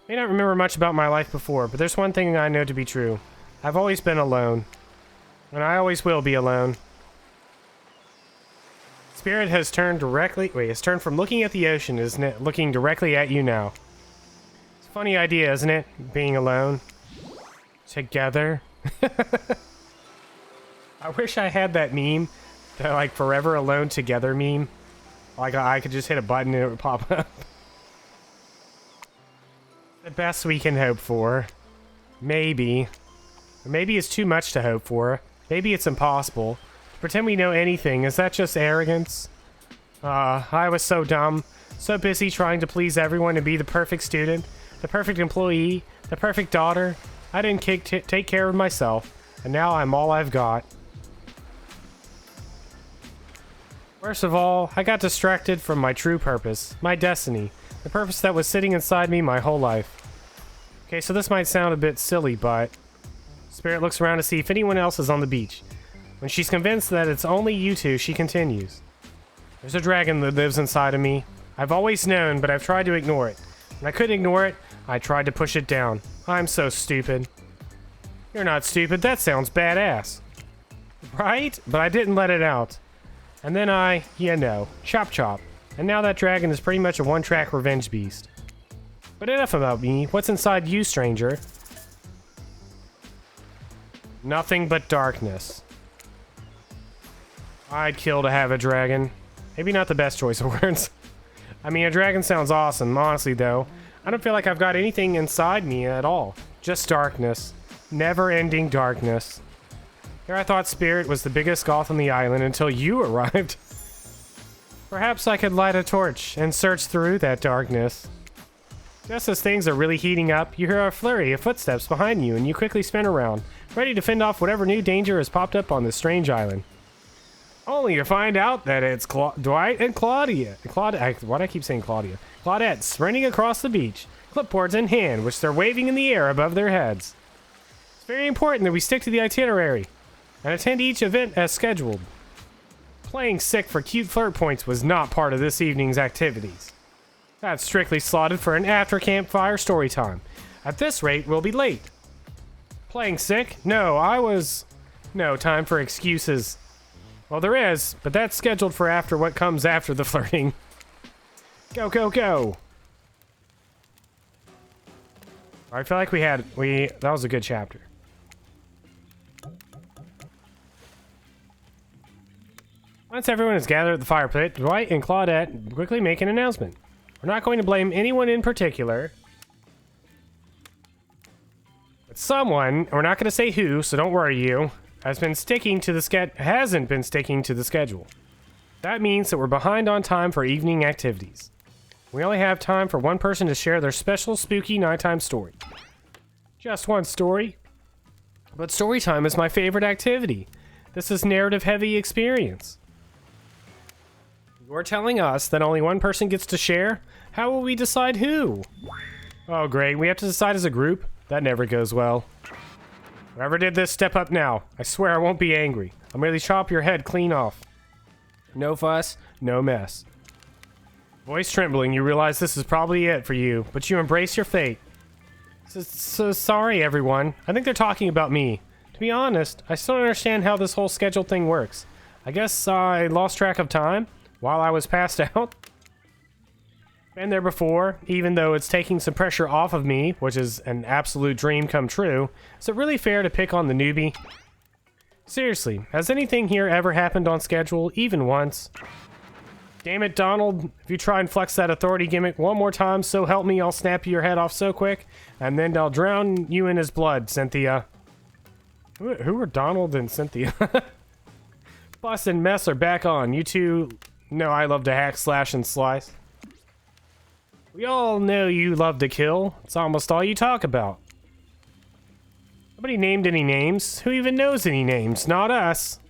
May not remember much about my life before, but there's one thing I know to be true. I've always been alone. And I always will be alone. Spirit has turned from looking at the ocean, isn't it? Looking directly at you now. It's a funny idea, isn't it? Being alone. Together. I wish I had that meme, that like Forever Alone Together meme. Like I could just hit a button and it would pop up. The best we can hope for. Maybe. Or maybe it's too much to hope for. Maybe it's impossible. To pretend we know anything, is that just arrogance? I was so dumb. So busy trying to please everyone and be the perfect student, the perfect employee, the perfect daughter. I didn't take care of myself, and now I'm all I've got. Worst of all, I got distracted from my true purpose, my destiny, the purpose that was sitting inside me my whole life. Okay, so this might sound a bit silly, but Spirit looks around to see if anyone else is on the beach. When she's convinced that it's only you two, she continues. There's a dragon that lives inside of me. I've always known, but I've tried to ignore it. When I couldn't ignore it, I tried to push it down. I'm so stupid. You're not stupid, that sounds badass. Right? But I didn't let it out. And then chop chop. And now that dragon is pretty much a one-track revenge beast. But enough about me. What's inside you, stranger? Nothing but darkness. I'd kill to have a dragon. Maybe not the best choice of words. I mean, a dragon sounds awesome, honestly, though. I don't feel like I've got anything inside me at all. Just darkness. Never-ending darkness. Here I thought Spirit was the biggest goth on the island until you arrived. Perhaps I could light a torch and search through that darkness. Just as things are really heating up, you hear a flurry of footsteps behind you and you quickly spin around, ready to fend off whatever new danger has popped up on this strange island. Only to find out that it's Dwight and Claudia. Why do I keep saying Claudia? Claudette sprinting across the beach, clipboards in hand, which they're waving in the air above their heads. It's very important that we stick to the itinerary and attend each event as scheduled. Playing sick for cute flirt points was not part of this evening's activities. That's strictly slotted for an after-campfire story time. At this rate, we'll be late. Playing sick? No, No, time for excuses. Well, there is, but that's scheduled for after what comes after the flirting. Go, go, go! I feel like that was a good chapter. Once everyone is gathered at the fire pit, Dwight and Claudette quickly make an announcement. We're not going to blame anyone in particular. But someone, we're not going to say who, so don't worry you, hasn't been sticking to the schedule. That means that we're behind on time for evening activities. We only have time for one person to share their special spooky nighttime story. Just one story. But story time is my favorite activity. This is narrative-heavy experience. You're telling us that only one person gets to share? How will we decide who? Oh great, we have to decide as a group? That never goes well. Whoever did this, step up now. I swear I won't be angry. I'll merely chop your head clean off. No fuss, no mess. Voice trembling, you realize this is probably it for you, but you embrace your fate. So sorry, everyone. I think they're talking about me. To be honest, I still don't understand how this whole schedule thing works. I guess I lost track of time while I was passed out. Been there before, even though it's taking some pressure off of me, which is an absolute dream come true. Is it really fair to pick on the newbie? Seriously, has anything here ever happened on schedule, even once? Damn it, Donald, if you try and flex that authority gimmick one more time, so help me, I'll snap your head off so quick, and then I'll drown you in his blood, Cynthia. Who are Donald and Cynthia? Bus and Mess are back on. You two know I love to hack, slash, and slice. We all know you love to kill. It's almost all you talk about. Nobody named any names. Who even knows any names? Not us.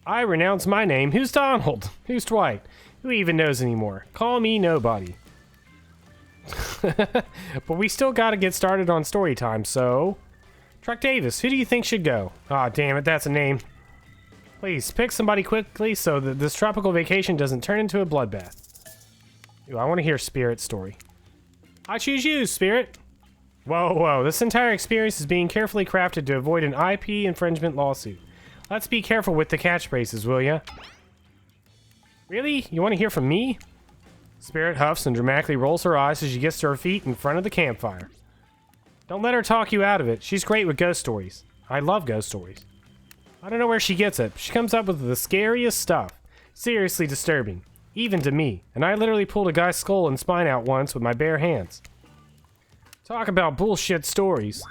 I renounce my name. Who's Donald? Who's Dwight? Who even knows anymore? Call me nobody. But we still gotta get started on story time, so... Truck Davis, who do you think should go? Aw, damn it, that's a name. Please, pick somebody quickly so that this tropical vacation doesn't turn into a bloodbath. Ooh, I want to hear Spirit's story. I choose you, Spirit. Whoa, this entire experience is being carefully crafted to avoid an IP infringement lawsuit. Let's be careful with the catchphrases, will ya? Really? You want to hear from me? Spirit huffs and dramatically rolls her eyes as she gets to her feet in front of the campfire. Don't let her talk you out of it. She's great with ghost stories. I love ghost stories. I don't know where she gets it, but she comes up with the scariest stuff. Seriously disturbing, even to me, and I literally pulled a guy's skull and spine out once with my bare hands. Talk about bullshit stories.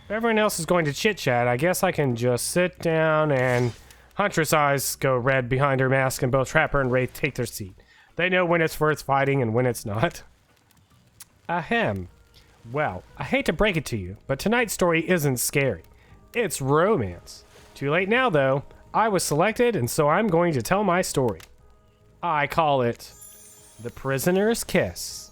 If everyone else is going to chit-chat, I guess I can just sit down and... Huntress' eyes go red behind her mask and both Trapper and Wraith take their seat. They know when it's worth fighting and when it's not. Ahem. Well, I hate to break it to you, but tonight's story isn't scary. It's romance. Too late now, though. I was selected, and so I'm going to tell my story. I call it The Prisoner's Kiss.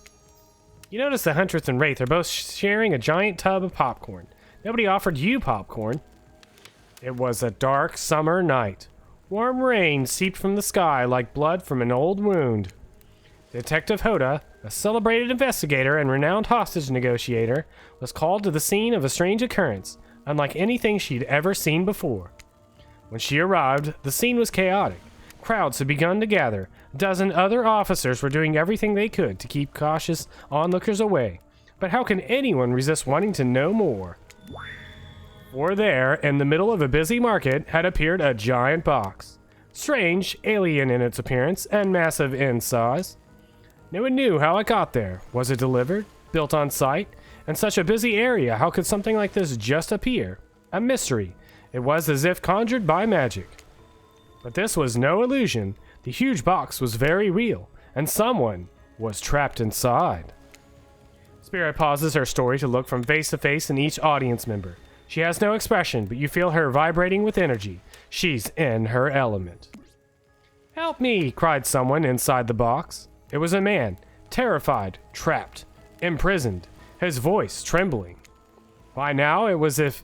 You notice that Huntress and Wraith are both sharing a giant tub of popcorn. Nobody offered you popcorn. It was a dark summer night. Warm rain seeped from the sky like blood from an old wound. Detective Hoda, a celebrated investigator and renowned hostage negotiator, was called to the scene of a strange occurrence, unlike anything she'd ever seen before. When she arrived, the scene was chaotic. Crowds had begun to gather. A dozen other officers were doing everything they could to keep cautious onlookers away. But how can anyone resist wanting to know more? For there, in the middle of a busy market, had appeared a giant box. Strange, alien in its appearance, and massive in size. No one knew how it got there. Was it delivered? Built on site? In such a busy area, how could something like this just appear? A mystery. It was as if conjured by magic. But this was no illusion. The huge box was very real, and someone was trapped inside. Spirit pauses her story to look from face to face in each audience member. She has no expression, but you feel her vibrating with energy. She's in her element. "Help me!" cried someone inside the box. It was a man, terrified, trapped, imprisoned, his voice trembling. By now, it was if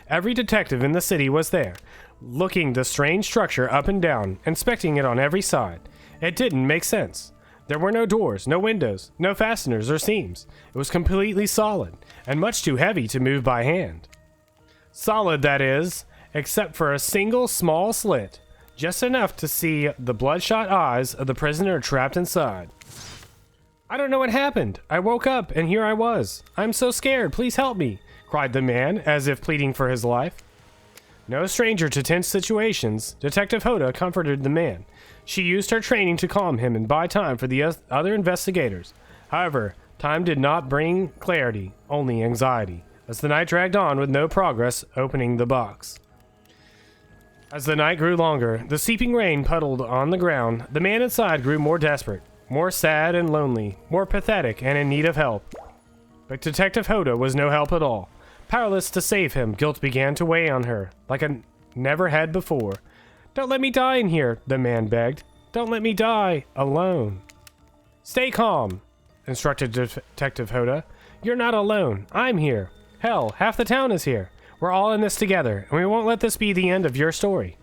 every detective in the city was there, looking the strange structure up and down, inspecting it on every side. It didn't make sense. There were no doors, no windows, no fasteners or seams. It was completely solid, and much too heavy to move by hand. Solid, that is, except for a single small slit, just enough to see the bloodshot eyes of the prisoner trapped inside. "I don't know what happened. I woke up, and here I was. I'm so scared, please help me," cried the man, as if pleading for his life. No stranger to tense situations, Detective Hoda comforted the man. She used her training to calm him and buy time for the other investigators. However, time did not bring clarity, only anxiety, as the night dragged on with no progress opening the box. As the night grew longer, the seeping rain puddled on the ground. The man inside grew more desperate, more sad and lonely, more pathetic and in need of help. But Detective Hoda was no help at all. Powerless to save him, guilt began to weigh on her, like it never had before. "Don't let me die in here," the man begged. "Don't let me die alone." "Stay calm," instructed Detective Hoda. "You're not alone. I'm here. Hell, half the town is here. We're all in this together, and we won't let this be the end of your story."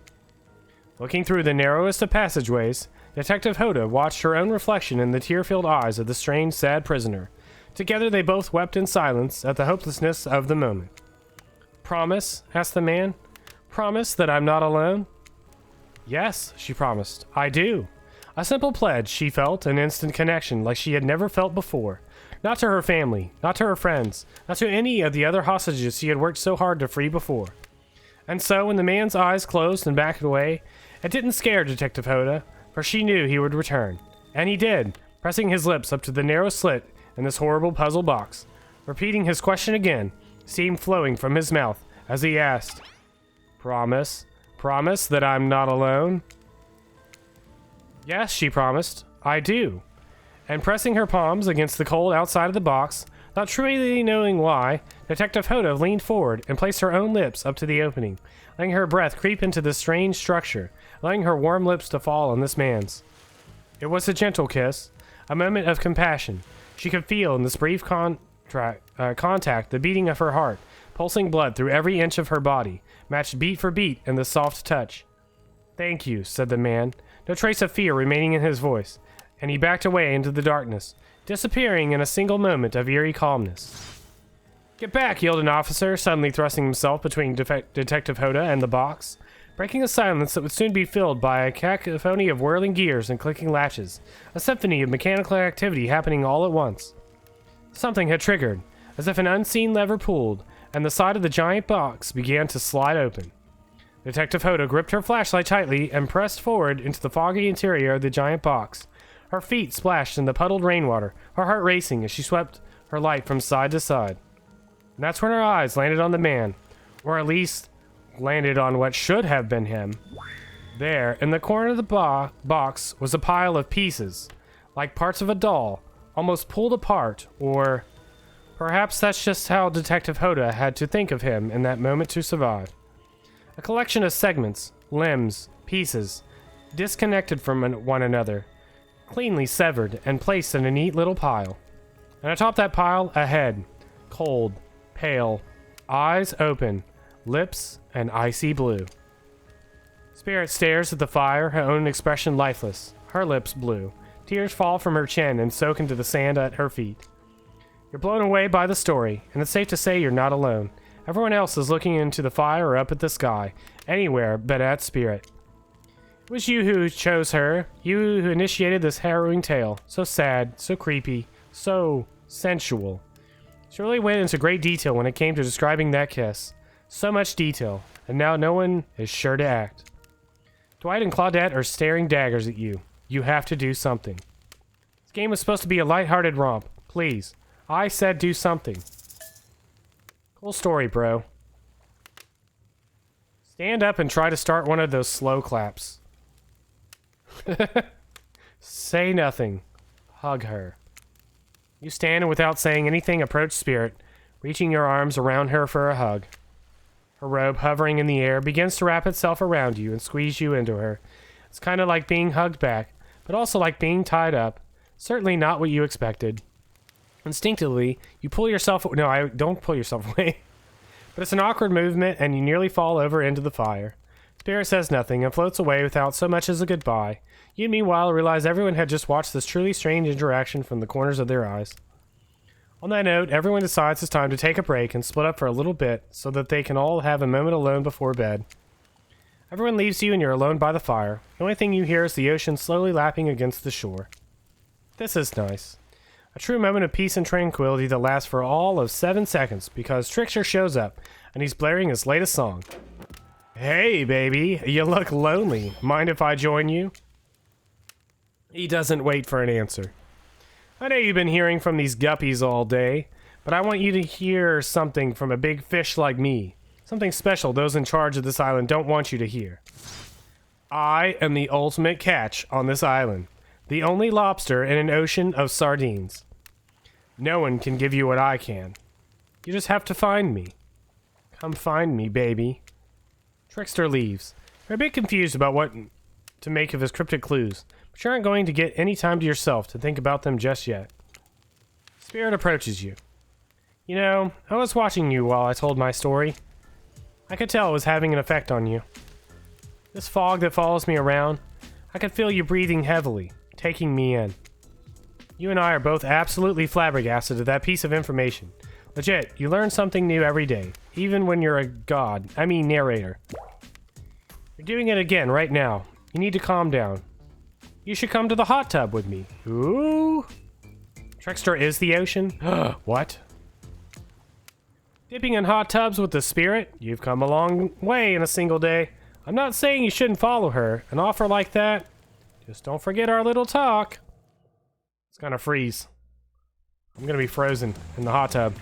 Looking through the narrowest of passageways, Detective Hoda watched her own reflection in the tear-filled eyes of the strange, sad prisoner. Together they both wept in silence at the hopelessness of the moment. "Promise?" asked the man. "Promise that I'm not alone?" "Yes," she promised. "I do." A simple pledge, she felt an instant connection like she had never felt before. Not to her family, not to her friends, not to any of the other hostages she had worked so hard to free before. And so, when the man's eyes closed and backed away, it didn't scare Detective Hoda, for she knew he would return. And he did, pressing his lips up to the narrow slit in this horrible puzzle box. Repeating his question again, steam flowing from his mouth as he asked, "Promise? Promise that I'm not alone?" "Yes," she promised. "I do." And pressing her palms against the cold outside of the box, not truly knowing why, Detective Hoda leaned forward and placed her own lips up to the opening, letting her breath creep into the strange structure, allowing her warm lips to fall on this man's. It was a gentle kiss, a moment of compassion. She could feel in this brief contact the beating of her heart, pulsing blood through every inch of her body, matched beat for beat in the soft touch. "Thank you," said the man, no trace of fear remaining in his voice, and he backed away into the darkness, disappearing in a single moment of eerie calmness. "Get back!" yelled an officer, suddenly thrusting himself between Detective Hoda and the box, breaking a silence that would soon be filled by a cacophony of whirling gears and clicking latches, a symphony of mechanical activity happening all at once. Something had triggered. as if an unseen lever pulled, and the side of the giant box began to slide open. Detective Hoda gripped her flashlight tightly and pressed forward into the foggy interior of the giant box. Her feet splashed in the puddled rainwater, her heart racing as she swept her light from side to side. And that's when her eyes landed on the man, or at least landed on what should have been him. There, in the corner of the box, was a pile of pieces, like parts of a doll, almost pulled apart, or perhaps that's just how Detective Hoda had to think of him in that moment to survive. A collection of segments, limbs, pieces, disconnected from one another, cleanly severed and placed in a neat little pile. And atop that pile, a head, cold, pale, eyes open, lips an icy blue. Spirit stares at the fire, her own expression lifeless, her lips blue. Tears fall from her chin and soak into the sand at her feet. You're blown away by the story, and it's safe to say you're not alone. Everyone else is looking into the fire or up at the sky, anywhere but at Spirit. It was you who chose her, you who initiated this harrowing tale. So sad, so creepy, so sensual. She really went into great detail when it came to describing that kiss. So much detail, and now no one is sure to act. Dwight and Claudette are staring daggers at you. You have to do something. This game was supposed to be a lighthearted romp. Please. I said do something. Cool story, bro. Stand up and try to start one of those slow claps. Say nothing. Hug her. You stand and without saying anything approach Spirit, reaching your arms around her for a hug. Her robe hovering in the air begins to wrap itself around you and squeeze you into her. It's kind of like being hugged back, but also like being tied up. Certainly not what you expected. Instinctively, you pull yourself... No, don't pull yourself away. But it's an awkward movement, and you nearly fall over into the fire. Spirit says nothing and floats away without so much as a goodbye. You, meanwhile, realize everyone had just watched this truly strange interaction from the corners of their eyes. On that note, everyone decides it's time to take a break and split up for a little bit so that they can all have a moment alone before bed. Everyone leaves you and you're alone by the fire. The only thing you hear is the ocean slowly lapping against the shore. This is nice. A true moment of peace and tranquility that lasts for all of 7 seconds because Trickster shows up and he's blaring his latest song. Hey, baby, you look lonely. Mind if I join you? He doesn't wait for an answer. I know you've been hearing from these guppies all day, but I want you to hear something from a big fish like me. Something special those in charge of this island don't want you to hear. I am the ultimate catch on this island. The only lobster in an ocean of sardines. No one can give you what I can. You just have to find me. Come find me, baby. Trickster leaves. You're a bit confused about what to make of his cryptic clues, but you aren't going to get any time to yourself to think about them just yet. Spirit approaches you. You know, I was watching you while I told my story. I could tell it was having an effect on you. This fog that follows me around, I could feel you breathing heavily, taking me in. You and I are both absolutely flabbergasted at that piece of information. Legit, you learn something new every day, even when you're a narrator. You're doing it again right now. You need to calm down. You should come to the hot tub with me. Ooh. Trickster is the ocean? What? Dipping in hot tubs with the Spirit? You've come a long way in a single day. I'm not saying you shouldn't follow her. An offer like that, just don't forget our little talk. It's gonna freeze. I'm gonna be frozen in the hot tub.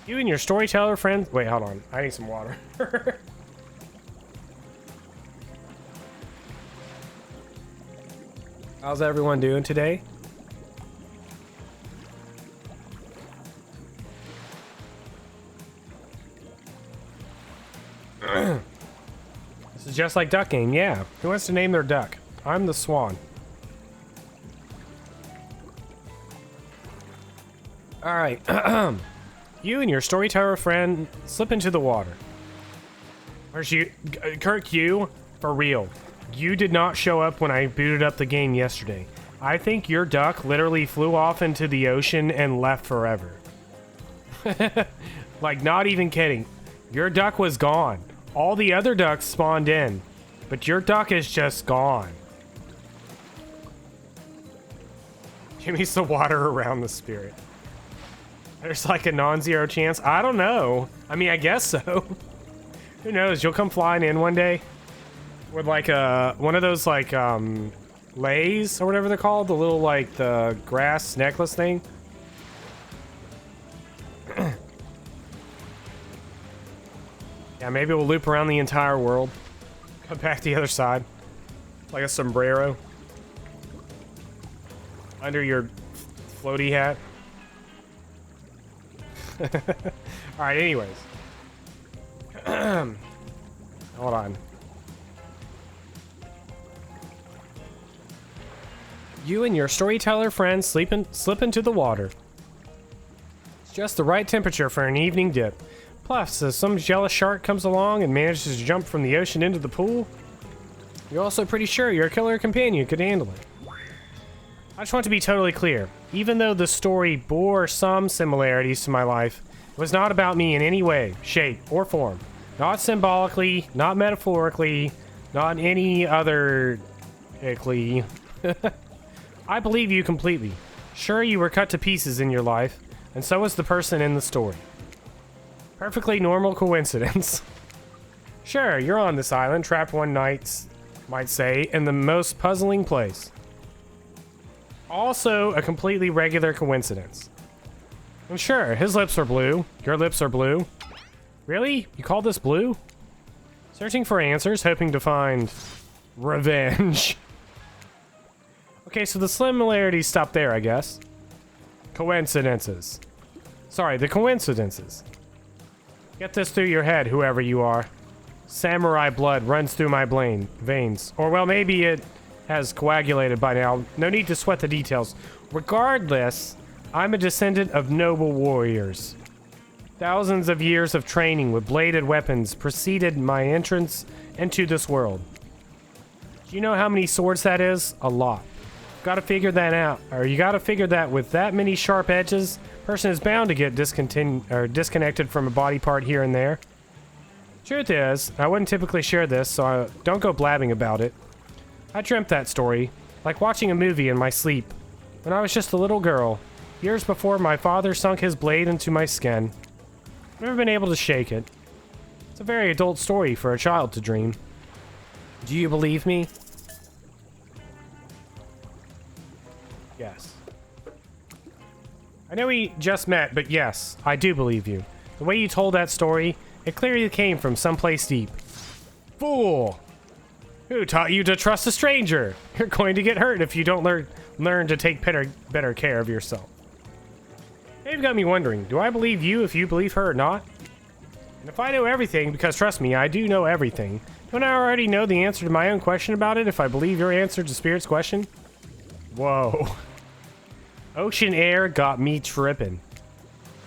You and your storyteller friends... Wait, hold on. I need some water. How's everyone doing today? This is just like Duck Game, yeah. Who wants to name their duck? I'm the Swan. Alright. You and your storyteller friend slip into the water. Where's you? Kirk, you? For real. You did not show up when I booted up the game yesterday. I think your duck literally flew off into the ocean and left forever. Like, not even kidding. Your duck was gone. All the other ducks spawned in, but your duck is just gone. Give me some water around the spirit. There's like a non-zero chance. I don't know. I mean, I guess so. Who knows? You'll come flying in one day with like one of those like lays or whatever they're called, the little like the grass necklace thing. Yeah, maybe we'll loop around the entire world. Come back to the other side. Like a sombrero. Under your floaty hat. Alright, anyways. Hold on. You and your storyteller friend slip into the water. It's just the right temperature for an evening dip. Plus, if some jealous shark comes along and manages to jump from the ocean into the pool, you're also pretty sure your killer companion could handle it. I just want to be totally clear. Even though the story bore some similarities to my life, it was not about me in any way, shape, or form. Not symbolically, not metaphorically, not any other... I believe you completely. Sure, you were cut to pieces in your life, and so was the person in the story. Perfectly normal coincidence. Sure, you're on this island, trapped one night, might say, in the most puzzling place. Also, a completely regular coincidence. And sure, his lips are blue. Your lips are blue. Really? You call this blue? Searching for answers, hoping to find... revenge. Okay, so the similarities stop there, I guess. Coincidences. Sorry, the coincidences. Get this through your head, whoever you are. Samurai blood runs through my veins. Or, well, maybe it has coagulated by now. No need to sweat the details. Regardless, I'm a descendant of noble warriors. Thousands of years of training with bladed weapons preceded my entrance into this world. Do you know how many swords that is? A lot. Gotta figure that out. Or you gotta figure that with that many sharp edges, person is bound to get disconnected from a body part here and there. Truth is, I wouldn't typically share this, so I don't go blabbing about it. I dreamt that story, like watching a movie in my sleep, when I was just a little girl, years before my father sunk his blade into my skin. Never been able to shake it. It's a very adult story for a child to dream. Do you believe me? Yes. I know we just met, but yes, I do believe you. The way you told that story, it clearly came from someplace deep. Fool! Who taught you to trust a stranger? You're going to get hurt if you don't learn to take better care of yourself. You've got me wondering, do I believe you if you believe her or not? And if I know everything, because trust me, I do know everything, don't I already know the answer to my own question about it if I believe your answer to Spirit's question? Whoa. Ocean air got me tripping.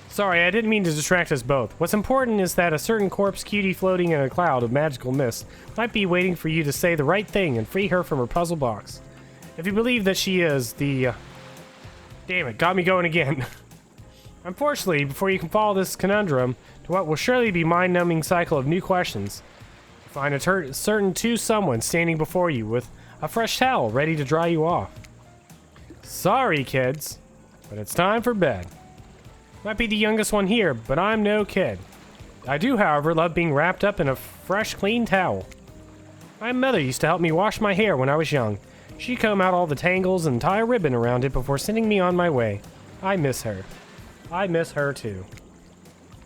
Sorry, I didn't mean to distract us both. What's important is that a certain corpse cutie floating in a cloud of magical mist might be waiting for you to say the right thing and free her from her puzzle box. If you believe that she is the... Damn it, got me going again. Unfortunately, before you can follow this conundrum to what will surely be mind-numbing cycle of new questions, you find a certain to someone standing before you with a fresh towel ready to dry you off. Sorry, kids, but it's time for bed. Might be the youngest one here, but I'm no kid. I do, however, love being wrapped up in a fresh, clean towel. My mother used to help me wash my hair when I was young. She'd comb out all the tangles and tie a ribbon around it before sending me on my way. I miss her. I miss her too.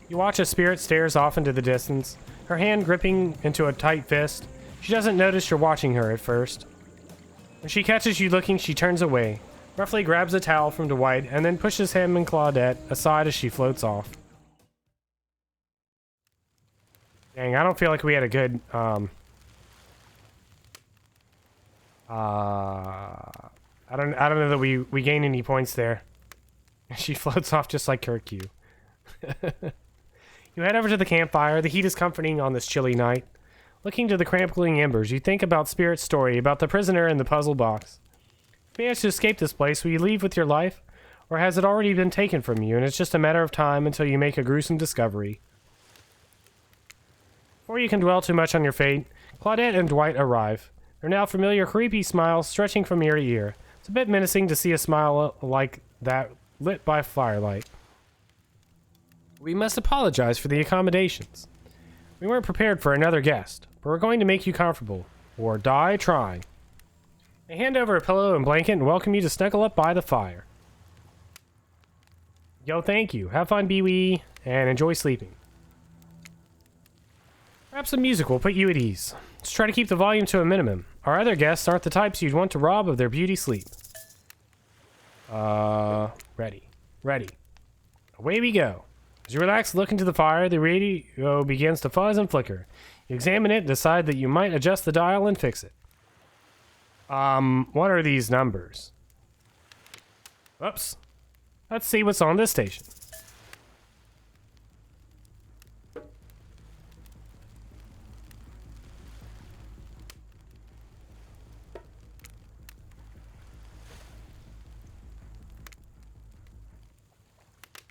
You watch as Spirit stares off into the distance, her hand gripping into a tight fist. She doesn't notice you're watching her at first. When she catches you looking, she turns away, roughly grabs a towel from Dwight, and then pushes him and Claudette aside as she floats off. Dang, I don't feel like we had a good, I don't know that we gain any points there. She floats off just like Kirkyu. You head over to the campfire. The heat is comforting on this chilly night. Looking to the crampling embers, you think about Spirit's story, about the prisoner in the puzzle box. If you manage to escape this place, will you leave with your life? Or has it already been taken from you, and it's just a matter of time until you make a gruesome discovery? Before you can dwell too much on your fate, Claudette and Dwight arrive. Their now familiar creepy smiles stretching from ear to ear. It's a bit menacing to see a smile like that lit by firelight. We must apologize for the accommodations. We weren't prepared for another guest, but we're going to make you comfortable, or die trying. I hand over a pillow and blanket and welcome you to snuggle up by the fire. Yo, thank you. Have fun, Pee-wee, and enjoy sleeping. Perhaps some music will put you at ease. Let's try to keep the volume to a minimum. Our other guests aren't the types you'd want to rob of their beauty sleep. Ready. Ready. Away we go. As you relax, look into the fire, the radio begins to fuzz and flicker. You examine it and decide that you might adjust the dial and fix it. What are these numbers? Oops. Let's see what's on this station.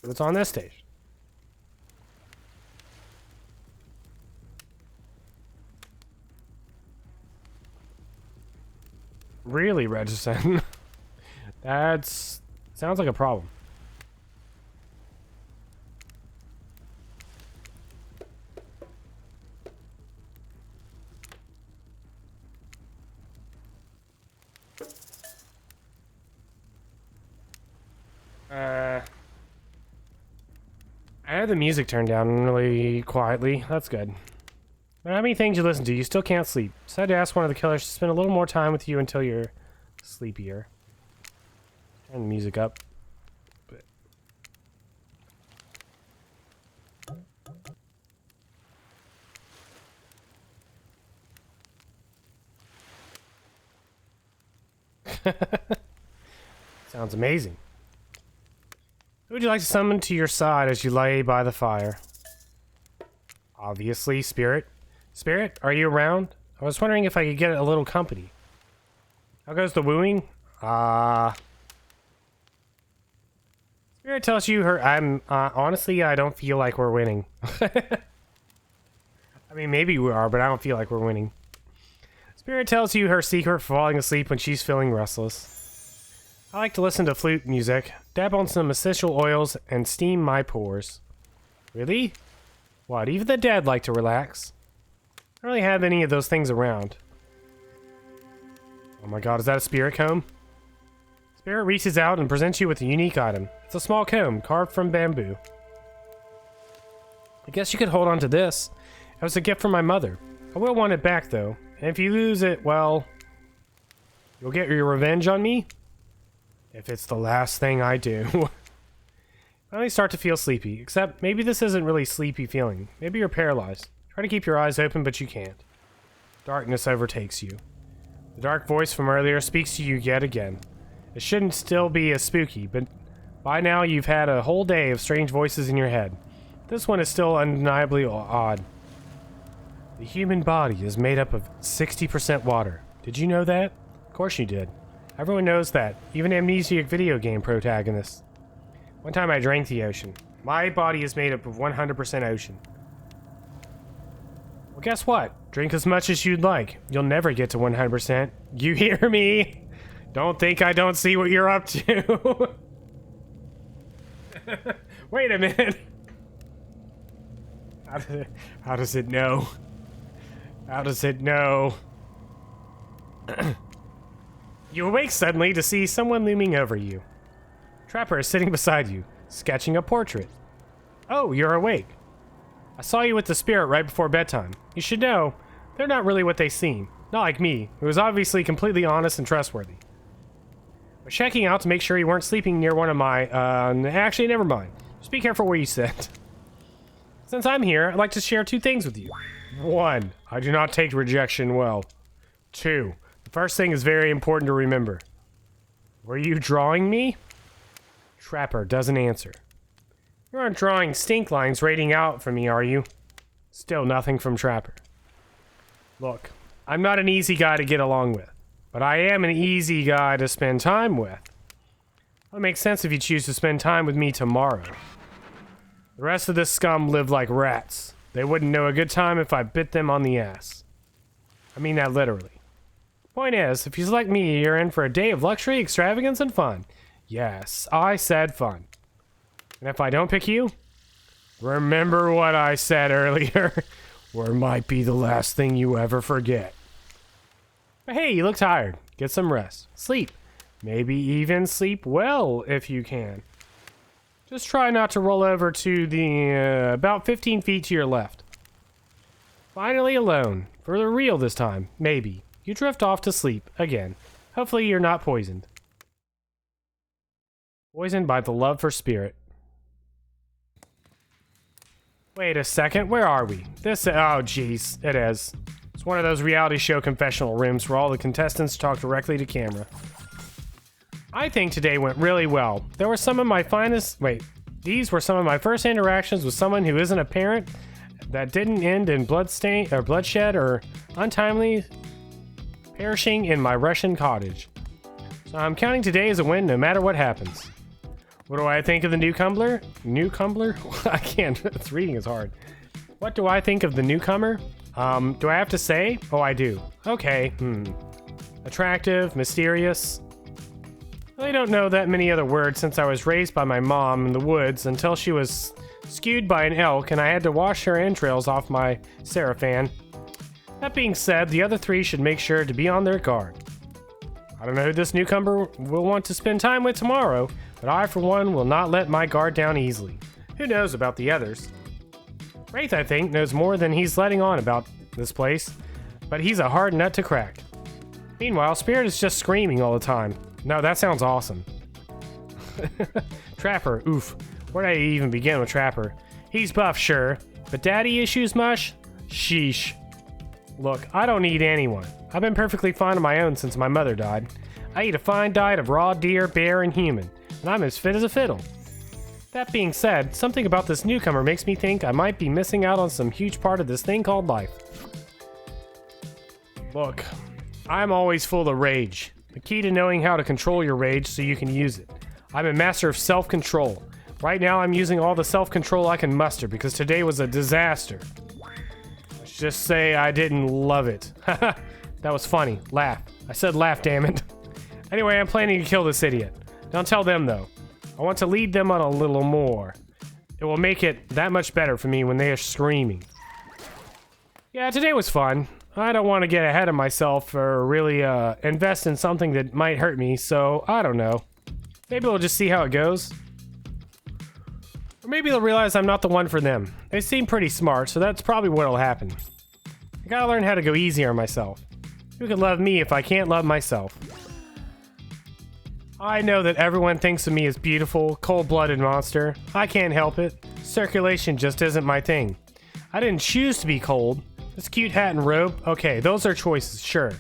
What's on this station? Really, Regison? That's... sounds like a problem. I had the music turned down really quietly. That's good. But how many things you listen to, you still can't sleep. Decided to ask one of the killers to spend a little more time with you until you're sleepier. Turn the music up. Sounds amazing. Who would you like to summon to your side as you lay by the fire? Obviously, Spirit. Spirit, are you around? I was wondering if I could get a little company. How goes the wooing? Spirit tells you honestly, I don't feel like we're winning. I mean, maybe we are, but I don't feel like we're winning. Spirit tells you her secret for falling asleep when she's feeling restless. I like to listen to flute music, dab on some essential oils, and steam my pores. Really? What, even the dead like to relax? I don't really have any of those things around. Oh my god, is that a spirit comb? Spirit reaches out and presents you with a unique item. It's a small comb, carved from bamboo. I guess you could hold on to this. It was a gift from my mother. I will want it back, though. And if you lose it, well... you'll get your revenge on me? If it's the last thing I do. I only start to feel sleepy, except maybe this isn't really sleepy feeling. Maybe you're paralyzed. Try to keep your eyes open, but you can't. Darkness overtakes you. The dark voice from earlier speaks to you yet again. It shouldn't still be as spooky, but by now you've had a whole day of strange voices in your head. This one is still undeniably odd. The human body is made up of 60% water. Did you know that? Of course you did. Everyone knows that, even amnesiac video game protagonists. One time I drank the ocean. My body is made up of 100% ocean. Well, guess what? Drink as much as you'd like. You'll never get to 100%. You hear me? Don't think I don't see what you're up to. Wait a minute. How does it know? How does it know? You awake suddenly to see someone looming over you. Trapper is sitting beside you, sketching a portrait. Oh, you're awake. I saw you with the spirit right before bedtime. You should know, they're not really what they seem. Not like me, who was obviously completely honest and trustworthy. I was checking out to make sure you weren't sleeping near one of my, actually, never mind. Just be careful where you sit. Since I'm here, I'd like to share 2 things with you. 1, I do not take rejection well. 2, the first thing is very important to remember. Were you drawing me? Trapper doesn't answer. You aren't drawing stink lines rating out for me, are you? Still nothing from Trapper. Look, I'm not an easy guy to get along with, but I am an easy guy to spend time with. It makes sense if you choose to spend time with me tomorrow. The rest of this scum live like rats. They wouldn't know a good time if I bit them on the ass. I mean that literally. Point is, if you select me, you're in for a day of luxury, extravagance, and fun. Yes, I said fun. And if I don't pick you, remember what I said earlier, or it might be the last thing you ever forget. But hey, you look tired. Get some rest. Sleep. Maybe even sleep well if you can. Just try not to roll over to the about 15 feet to your left. Finally alone. For the real this time. Maybe. You drift off to sleep again. Hopefully you're not poisoned. Poisoned by the love for spirit. Wait a second, where are we? This, oh jeez, it is. It's one of those reality show confessional rooms where all the contestants talk directly to camera. I think today went really well. There were some of my finest, these were some of my first interactions with someone who isn't a parent that didn't end in bloodshed or untimely perishing in my Russian cottage. So I'm counting today as a win no matter what happens. What do I think of the newcomer? Newcomer? I can't. Reading is hard. What do I think of the newcomer? Do I have to say? Oh, I do. Okay. Attractive, mysterious. I really don't know that many other words since I was raised by my mom in the woods until she was skewed by an elk and I had to wash her entrails off my Sarafan. That being said, the other three should make sure to be on their guard. I don't know who this newcomer will want to spend time with tomorrow, but I, for one, will not let my guard down easily. Who knows about the others? Wraith, I think, knows more than he's letting on about this place, but he's a hard nut to crack. Meanwhile, Spirit is just screaming all the time. No, that sounds awesome. Trapper, oof. Where did I even begin with Trapper? He's buff, sure, but daddy issues much? Sheesh. Look, I don't need anyone. I've been perfectly fine on my own since my mother died. I eat a fine diet of raw deer, bear, and human, and I'm as fit as a fiddle. That being said, something about this newcomer makes me think I might be missing out on some huge part of this thing called life. Look, I'm always full of rage. The key to knowing how to control your rage so you can use it. I'm a master of self-control. Right now I'm using all the self-control I can muster because today was a disaster. Let's just say I didn't love it. Haha, that was funny. Laugh. I said laugh, damn it. Anyway, I'm planning to kill this idiot. Don't tell them though. I want to lead them on a little more. It will make it that much better for me when they are screaming. Yeah, today was fun. I don't want to get ahead of myself or really invest in something that might hurt me, so I don't know. Maybe we'll just see how it goes. Or maybe they'll realize I'm not the one for them. They seem pretty smart, so that's probably what'll happen. I gotta learn how to go easy on myself. Who can love me if I can't love myself? I know that everyone thinks of me as beautiful, cold-blooded monster. I can't help it. Circulation just isn't my thing. I didn't choose to be cold. This cute hat and robe, okay, those are choices, sure.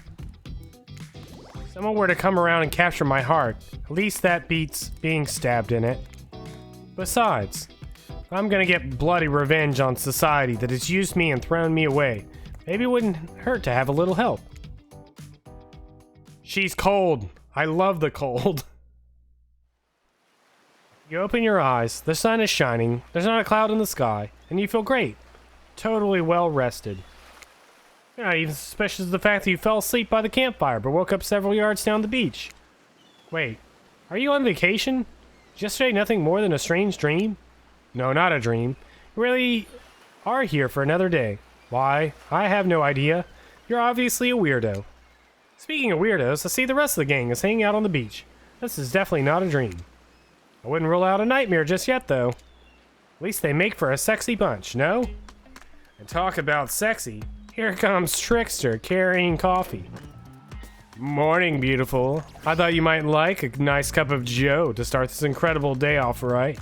If someone were to come around and capture my heart, at least that beats being stabbed in it. Besides, I'm gonna get bloody revenge on society that has used me and thrown me away. Maybe it wouldn't hurt to have a little help. She's cold. I love the cold. You open your eyes, the sun is shining, there's not a cloud in the sky, and you feel great. Totally well rested. You're not even suspicious of the fact that you fell asleep by the campfire but woke up several yards down the beach. Wait, are you on vacation? Yesterday nothing more than a strange dream? No, not a dream. You really are here for another day. Why? I have no idea. You're obviously a weirdo. Speaking of weirdos, I see the rest of the gang is hanging out on the beach. This is definitely not a dream. I wouldn't rule out a nightmare just yet, though. At least they make for a sexy bunch, no? And talk about sexy, here comes Trickster carrying coffee. Morning, beautiful. I thought you might like a nice cup of joe to start this incredible day off, right?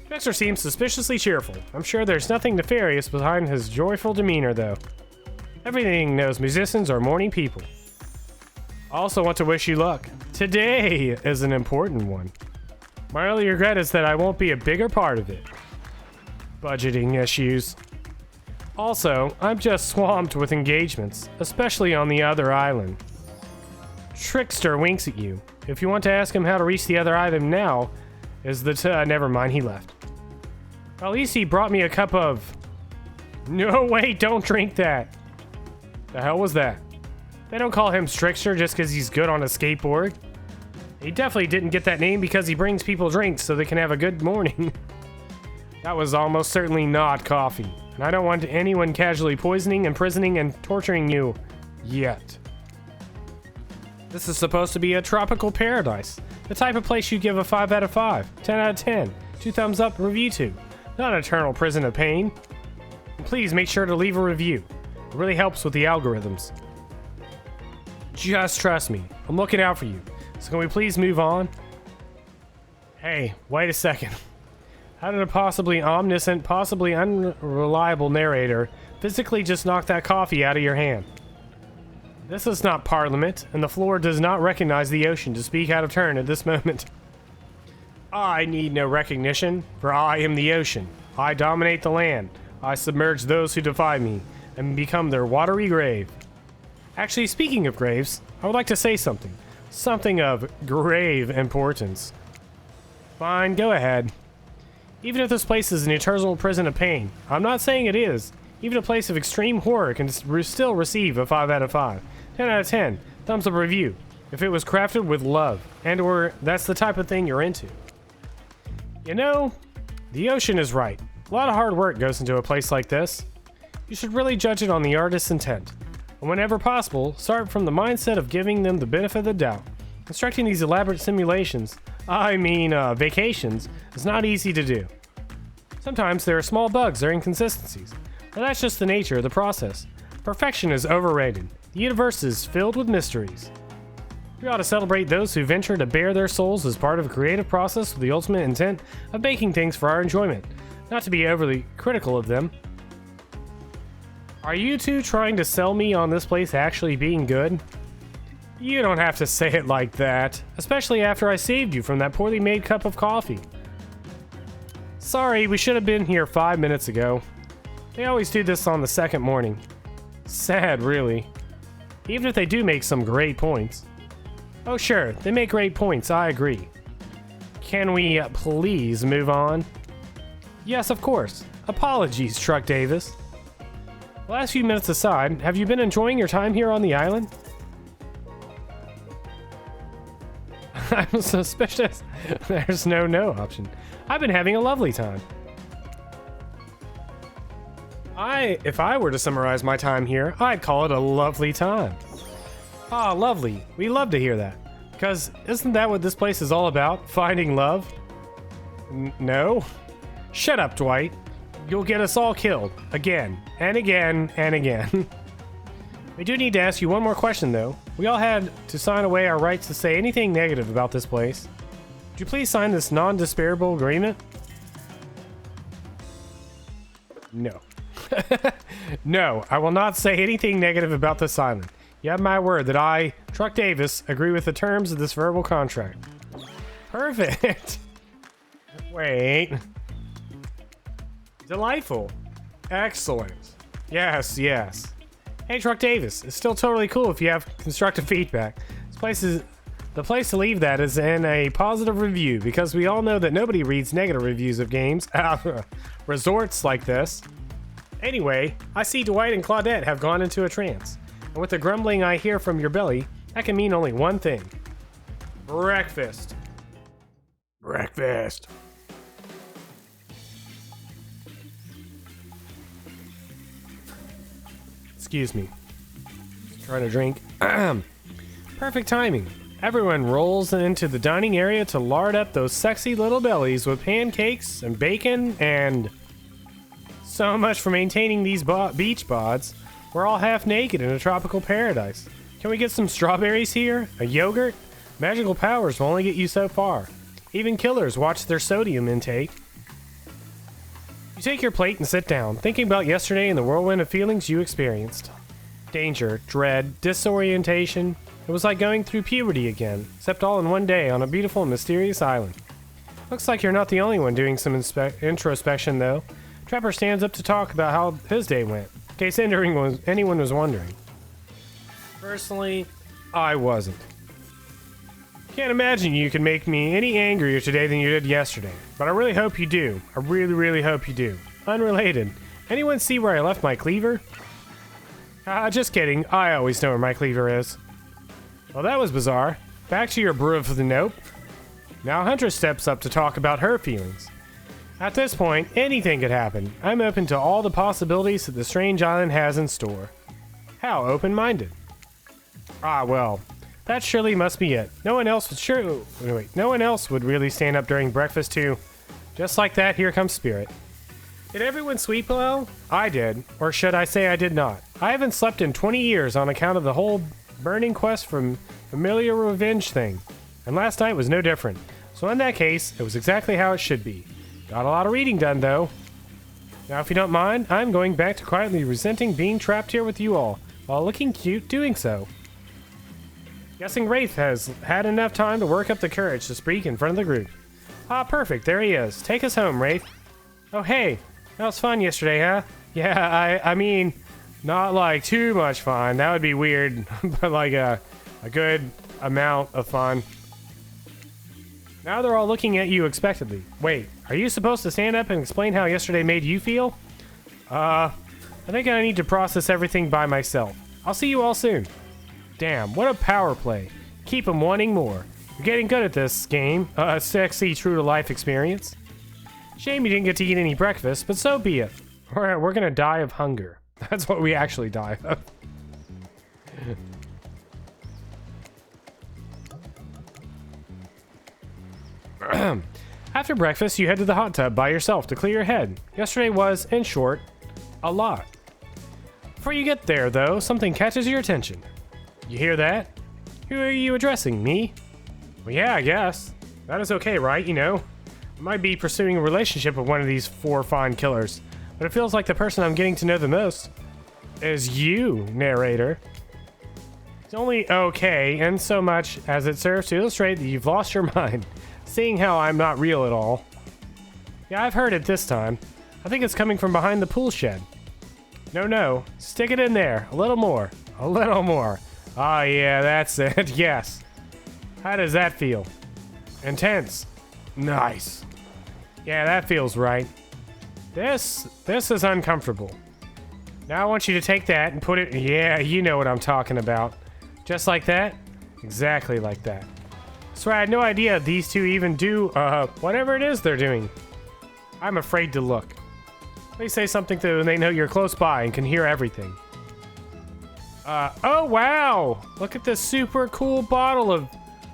Trickster seems suspiciously cheerful. I'm sure there's nothing nefarious behind his joyful demeanor, though. Everything knows musicians are morning people. I also want to wish you luck. Today is an important one. My only regret is that I won't be a bigger part of it. Budgeting issues. Also, I'm just swamped with engagements, especially on the other island. Trickster winks at you. If you want to ask him how to reach the other island now, is the never mind, he left. At least he brought me a cup of... No, wait, don't drink that. The hell was that? They don't call him Strixer just because he's good on a skateboard. He definitely didn't get that name because he brings people drinks so they can have a good morning. That was almost certainly not coffee. And I don't want anyone casually poisoning, imprisoning, and torturing you. Yet. This is supposed to be a tropical paradise. The type of place you give a 5 out of 5, 10 out of 10, 2 thumbs up review to. Not an eternal prison of pain. And please make sure to leave a review. It really helps with the algorithms. Just trust me. I'm looking out for you. So can we please move on? Hey, wait a second. How did a possibly omniscient, possibly unreliable narrator physically just knock that coffee out of your hand? This is not Parliament, and the floor does not recognize the ocean to speak out of turn at this moment. I need no recognition, for I am the ocean. I dominate the land. I submerge those who defy me, and become their watery grave. Actually, speaking of graves, I would like to say something. Something of grave importance. Fine, go ahead. Even if this place is an eternal prison of pain, I'm not saying it is. Even a place of extreme horror can still receive a 5 out of 5, 10 out of 10, thumbs up review, if it was crafted with love, and or that's the type of thing you're into. You know, the ocean is right. A lot of hard work goes into a place like this. You should really judge it on the artist's intent. And whenever possible, start from the mindset of giving them the benefit of the doubt. Constructing these elaborate simulations, vacations, is not easy to do. Sometimes there are small bugs or inconsistencies, but that's just the nature of the process. Perfection is overrated. The universe is filled with mysteries. We ought to celebrate those who venture to bare their souls as part of a creative process with the ultimate intent of making things for our enjoyment, not to be overly critical of them. Are you two trying to sell me on this place actually being good? You don't have to say it like that, especially after I saved you from that poorly made cup of coffee. Sorry, we should have been here 5 minutes ago. They always do this on the second morning. Sad, really. Even if they do make some great points. Oh sure, they make great points, I agree. Can we please move on? Yes, of course. Apologies, Truck Davis. Last few minutes aside, have you been enjoying your time here on the island? I'm suspicious. There's no option. I've been having a lovely time. If I were to summarize my time here, I'd call it a lovely time. Ah, lovely. We love to hear that. Because isn't that what this place is all about? Finding love? No? Shut up, Dwight. You'll get us all killed. Again, and again, and again. We do need to ask you one more question, though. We all had to sign away our rights to say anything negative about this place. Would you please sign this non-disparable agreement? No. No, I will not say anything negative about this island. You have my word that I, Truck Davis, agree with the terms of this verbal contract. Perfect. Wait. Delightful. Excellent. Yes. Hey, Truck Davis, it's still totally cool if you have constructive feedback. The place to leave that is in a positive review, because we all know that nobody reads negative reviews of games, resorts like this. Anyway, I see Dwight and Claudette have gone into a trance, and with the grumbling I hear from your belly, that can mean only one thing. Breakfast. Breakfast. Excuse me. Just trying to drink. Perfect timing. Everyone rolls into the dining area to lard up those sexy little bellies with pancakes and bacon and... So much for maintaining these beach bods. We're all half naked in a tropical paradise. Can we get some strawberries here? A yogurt? Magical powers will only get you so far. Even killers watch their sodium intake. You take your plate and sit down, thinking about yesterday and the whirlwind of feelings you experienced. Danger, dread, disorientation. It was like going through puberty again, except all in one day on a beautiful and mysterious island. Looks like you're not the only one doing some introspection, though. Trapper stands up to talk about how his day went, in case anyone was wondering. Personally, I wasn't. Can't imagine you can make me any angrier today than you did yesterday, but I really hope you do. I really hope you do. Unrelated. Anyone see where I left my cleaver? Just kidding. I always know where my cleaver is. Well, that was bizarre. Back to your brew of the nope. Now Huntress steps up to talk about her feelings. At this point, anything could happen. I'm open to all the possibilities that the strange island has in store. How open-minded. Ah, well, that surely must be it. No one else would no one else would really stand up during breakfast too. Just like that, here comes Spirit. Did everyone sleep well? I did. Or should I say I did not. I haven't slept in 20 years on account of the whole burning quest from familiar revenge thing. And last night was no different. So in that case, it was exactly how it should be. Got a lot of reading done, though. Now, if you don't mind, I'm going back to quietly resenting being trapped here with you all, while looking cute doing so. Guessing Wraith has had enough time to work up the courage to speak in front of the group. Ah, perfect. There he is. Take us home, Wraith. Oh, hey. That was fun yesterday, huh? Yeah, I mean, not like too much fun. That would be weird, but like a good amount of fun. Now they're all looking at you expectantly. Wait, are you supposed to stand up and explain how yesterday made you feel? I think I need to process everything by myself. I'll see you all soon. Damn, what a power play. Keep them wanting more. You're getting good at this game. A sexy, true-to-life experience. Shame you didn't get to eat any breakfast, but so be it. We're gonna die of hunger. That's what we actually die of. After breakfast, you head to the hot tub by yourself to clear your head. Yesterday was, in short, a lot. Before you get there, though, something catches your attention. You hear that? Who are you addressing, me? Well, yeah, I guess. That is okay, right? You know, I might be pursuing a relationship with one of these 4 fine killers, but it feels like the person I'm getting to know the most is you, narrator. It's only okay, in so much as it serves to illustrate that you've lost your mind, seeing how I'm not real at all. Yeah, I've heard it this time. I think it's coming from behind the pool shed. No, stick it in there. A little more. A little more. Ah, yeah, that's it. Yes. How does that feel? Intense. Nice. Yeah, that feels right. This is uncomfortable. Now I want you to take that and put it... Yeah, you know what I'm talking about. Just like that? Exactly like that. So I had no idea these two even do, whatever it is they're doing. I'm afraid to look. Please say something so they know you're close by and can hear everything. Oh wow! Look at this super cool bottle of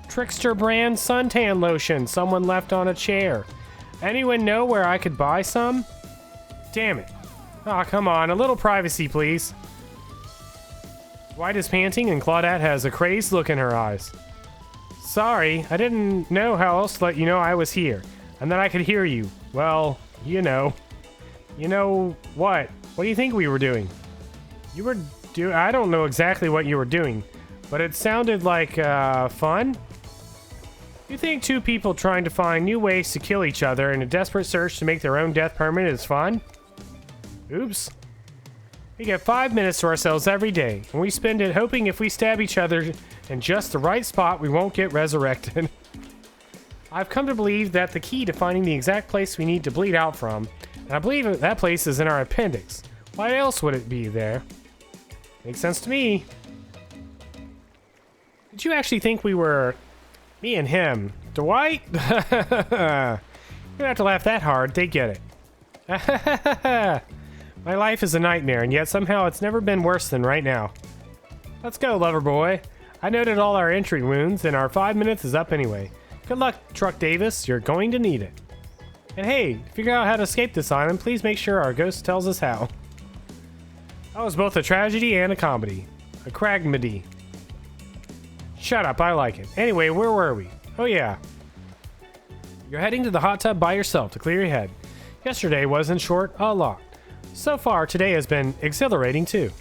Trickster brand suntan lotion someone left on a chair. Anyone know where I could buy some? Damn it. Aw, come on, a little privacy, please. White is panting and Claudette has a crazed look in her eyes. Sorry, I didn't know how else to let you know I was here, and that I could hear you. Well, you know. You know what? What do you think we were doing? You were I don't know exactly what you were doing, but it sounded like, fun? You think 2 people trying to find new ways to kill each other in a desperate search to make their own death permanent is fun? Oops. We get 5 minutes to ourselves every day, and we spend it hoping if we stab each other in just the right spot, we won't get resurrected. I've come to believe that the key to finding the exact place we need to bleed out from, and I believe that place is in our appendix. Why else would it be there? Makes sense to me. Did you actually think we were... me and him? Dwight? You don't have to laugh that hard, they get it. My life is a nightmare, and yet somehow it's never been worse than right now. Let's go, lover boy. I noted all our entry wounds, and our 5 minutes is up anyway. Good luck, Truck Davis. You're going to need it. And hey, to figure out how to escape this island, please make sure our ghost tells us how. That was both a tragedy and a comedy. A cragmedy. Shut up, I like it. Anyway, where were we? Oh yeah. You're heading to the hot tub by yourself to clear your head. Yesterday was, in short, a lot. So far, today has been exhilarating too.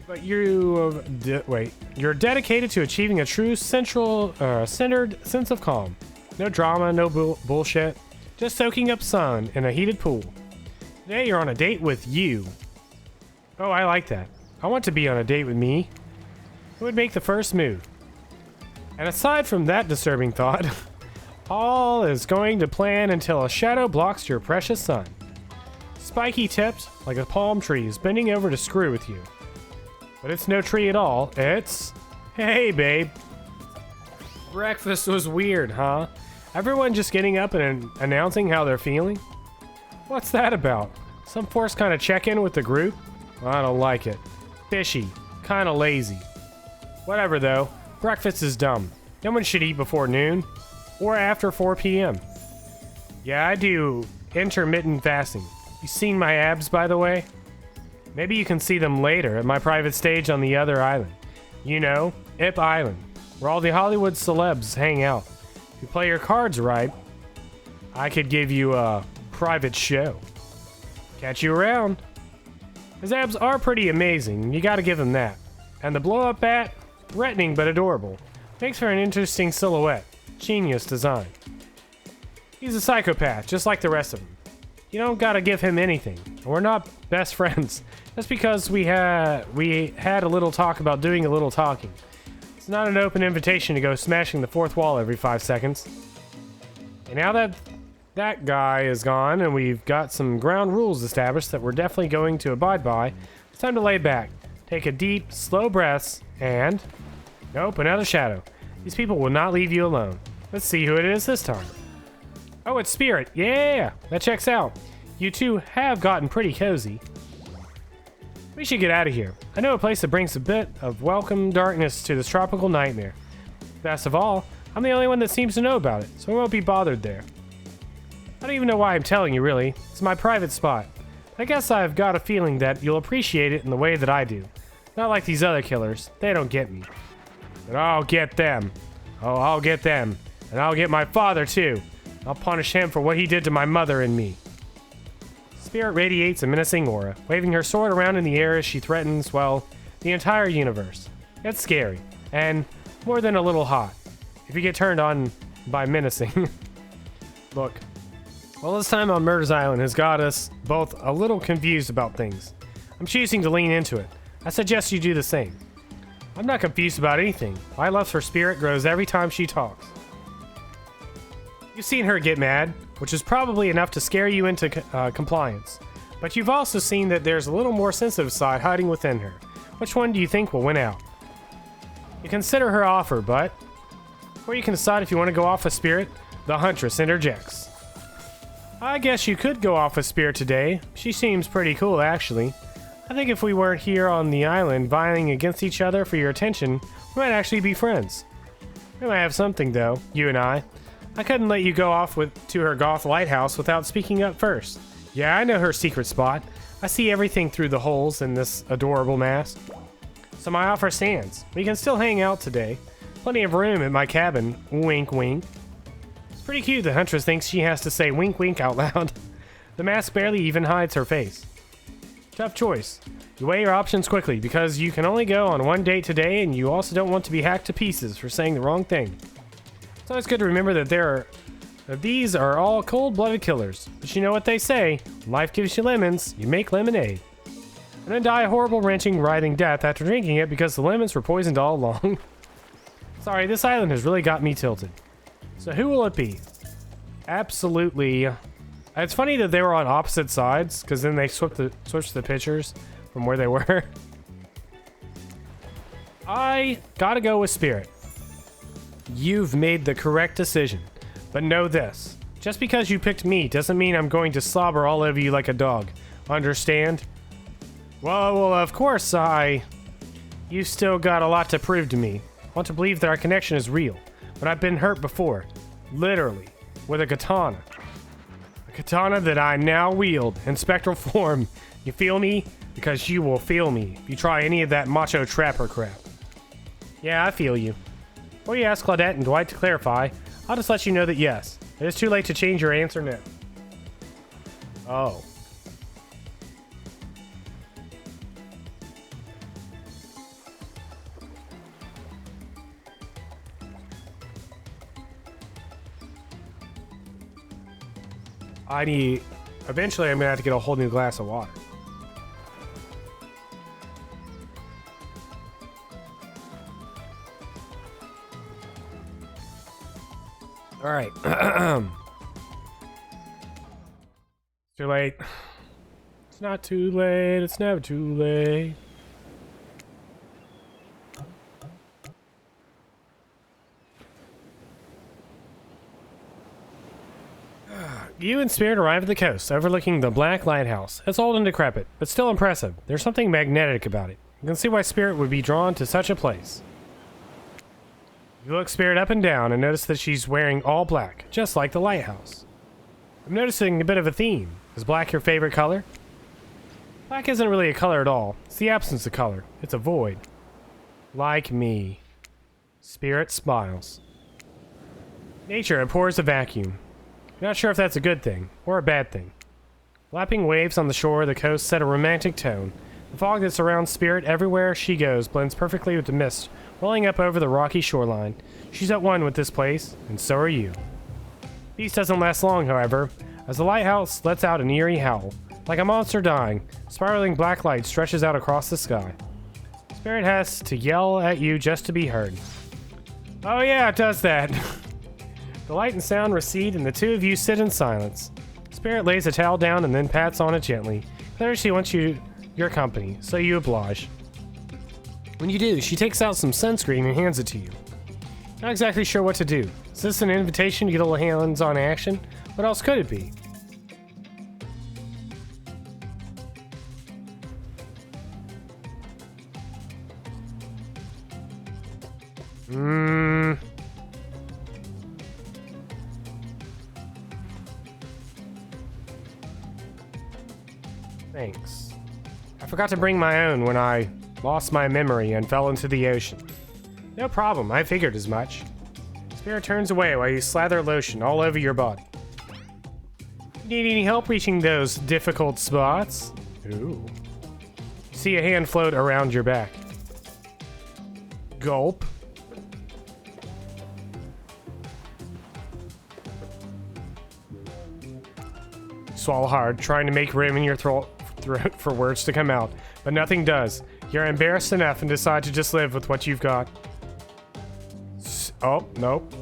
But you're dedicated to achieving a true centered sense of calm. No drama, no bullshit. Just soaking up sun in a heated pool. Today you're on a date with you. Oh, I like that. I want to be on a date with me. Who would make the first move? And aside from that disturbing thought, all is going to plan until a shadow blocks your precious sun. spiky tipped like a palm tree is bending over to screw with you. But it's no tree at all. It's... Hey, babe. Breakfast was weird, huh? Everyone just getting up and announcing how they're feeling? What's that about? Some forced kind of check-in with the group? I don't like it. Fishy. Kind of lazy. Whatever, though. Breakfast is dumb. No one should eat before noon. Or after 4 p.m. Yeah, I do intermittent fasting. You seen my abs, by the way? Maybe you can see them later at my private stage on the other island. You know, Ip Island, where all the Hollywood celebs hang out. If you play your cards right, I could give you a private show. Catch you around. His abs are pretty amazing, you gotta give him that. And the blow-up bat, threatening but adorable. Makes for an interesting silhouette. Genius design. He's a psychopath, just like the rest of them. You don't gotta give him anything. We're not best friends. Just because we had a little talk about doing a little talking. It's not an open invitation to go smashing the fourth wall every 5 seconds. And now that that guy is gone and we've got some ground rules established that we're definitely going to abide by, it's time to lay back. Take a deep, slow breath, and... Nope, another shadow. These people will not leave you alone. Let's see who it is this time. Oh, it's Spirit. Yeah, that checks out. You two have gotten pretty cozy. We should get out of here. I know a place that brings a bit of welcome darkness to this tropical nightmare. Best of all, I'm the only one that seems to know about it, so I won't be bothered there. I don't even know why I'm telling you, really. It's my private spot. I guess I've got a feeling that you'll appreciate it in the way that I do. Not like these other killers. They don't get me. But I'll get them. Oh, I'll get them. And I'll get my father, too. I'll punish him for what he did to my mother and me. Spirit radiates a menacing aura, waving her sword around in the air as she threatens, well, the entire universe. It's scary, and more than a little hot, if you get turned on by menacing. Look, well, this time on Murder's Island has got us both a little confused about things. I'm choosing to lean into it. I suggest you do the same. I'm not confused about anything. My love for Spirit grows every time she talks. You've seen her get mad, which is probably enough to scare you into compliance. But you've also seen that there's a little more sensitive side hiding within her. Which one do you think will win out? You consider her offer, but... Before you can decide if you want to go off with Spirit, the Huntress interjects. I guess you could go off with Spirit today. She seems pretty cool, actually. I think if we weren't here on the island vying against each other for your attention, we might actually be friends. We might have something, though, you and I. I couldn't let you go off to her goth lighthouse without speaking up first. Yeah, I know her secret spot. I see everything through the holes in this adorable mask. So my offer stands. We can still hang out today. Plenty of room at my cabin. Wink, wink. It's pretty cute the Huntress thinks she has to say wink, wink out loud. The mask barely even hides her face. Tough choice. You weigh your options quickly because you can only go on one date today and you also don't want to be hacked to pieces for saying the wrong thing. It's always good to remember that these are all cold-blooded killers. But you know what they say, when life gives you lemons, you make lemonade. And then die a horrible, wrenching, writhing death after drinking it because the lemons were poisoned all along. Sorry, this island has really got me tilted. So who will it be? Absolutely. It's funny that they were on opposite sides, because then they switched the pictures from where they were. I gotta go with Spirit. You've made the correct decision. But know this. Just because you picked me doesn't mean I'm going to slobber all over you like a dog. Understand? Well, of course You've still got a lot to prove to me. I want to believe that our connection is real. But I've been hurt before. Literally. With a katana. A katana that I now wield in spectral form. You feel me? Because you will feel me if you try any of that macho trapper crap. Yeah, I feel you. Before you ask Claudette and Dwight to clarify, I'll just let you know that yes, it is too late to change your answer now. Oh. Eventually I'm gonna have to get a whole new glass of water. All right. Too late. It's not too late, it's never too late. You and Spirit arrive at the coast, overlooking the Black Lighthouse. It's old and decrepit, but still impressive. There's something magnetic about it. You can see why Spirit would be drawn to such a place. You look Spirit up and down and notice that she's wearing all black, just like the lighthouse. I'm noticing a bit of a theme. Is black your favorite color? Black isn't really a color at all. It's the absence of color. It's a void. Like me. Spirit smiles. Nature abhors a vacuum. Not sure if that's a good thing, or a bad thing. Lapping waves on the shore of the coast set a romantic tone. The fog that surrounds Spirit everywhere she goes blends perfectly with the mist rolling up over the rocky shoreline. She's at one with this place, and so are you. Peace doesn't last long, however, as the lighthouse lets out an eerie howl. Like a monster dying, spiraling black light stretches out across the sky. Spirit has to yell at you just to be heard. Oh yeah, it does that. The light and sound recede, and the two of you sit in silence. Spirit lays a towel down and then pats on it gently. Clearly she wants your company, so you oblige. When you do, she takes out some sunscreen and hands it to you. Not exactly sure what to do. Is this an invitation to get a little hands-on action? What else could it be? Thanks. I forgot to bring my own when I lost my memory and fell into the ocean. No problem, I figured as much. Spirit turns away while you slather lotion all over your body. Need any help reaching those difficult spots? Ooh. You see a hand float around your back. Gulp. Swallow hard, trying to make room in your throat for words to come out, but nothing does. You're embarrassed enough and decide to just live with what you've got. Oh, nope.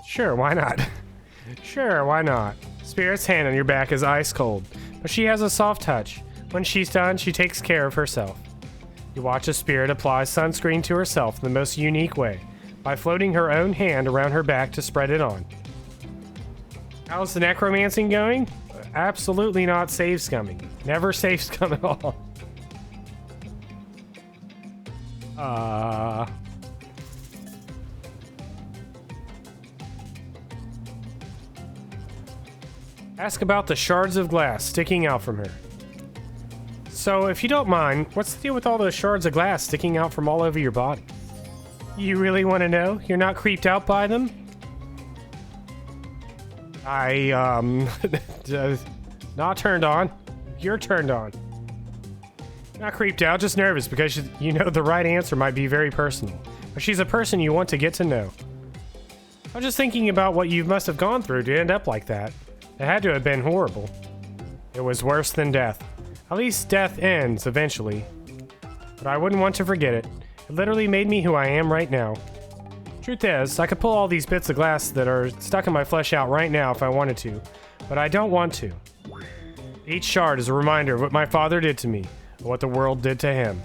Sure, why not? Sure, why not? Spirit's hand on your back is ice cold, but she has a soft touch. When she's done, she takes care of herself. You watch as Spirit applies sunscreen to herself in the most unique way, by floating her own hand around her back to spread it on. How's the necromancing going? Absolutely not save scumming. Never save scum at all. Ask about the shards of glass sticking out from her. So, if you don't mind, what's the deal with all those shards of glass sticking out from all over your body? You really want to know? You're not creeped out by them? Not turned on. You're turned on. Not creeped out, just nervous because you know the right answer might be very personal. But she's a person you want to get to know. I'm just thinking about what you must have gone through to end up like that. It had to have been horrible. It was worse than death. At least death ends eventually. But I wouldn't want to forget it. It literally made me who I am right now. Truth is, I could pull all these bits of glass that are stuck in my flesh out right now if I wanted to, but I don't want to. Each shard is a reminder of what my father did to me, and what the world did to him.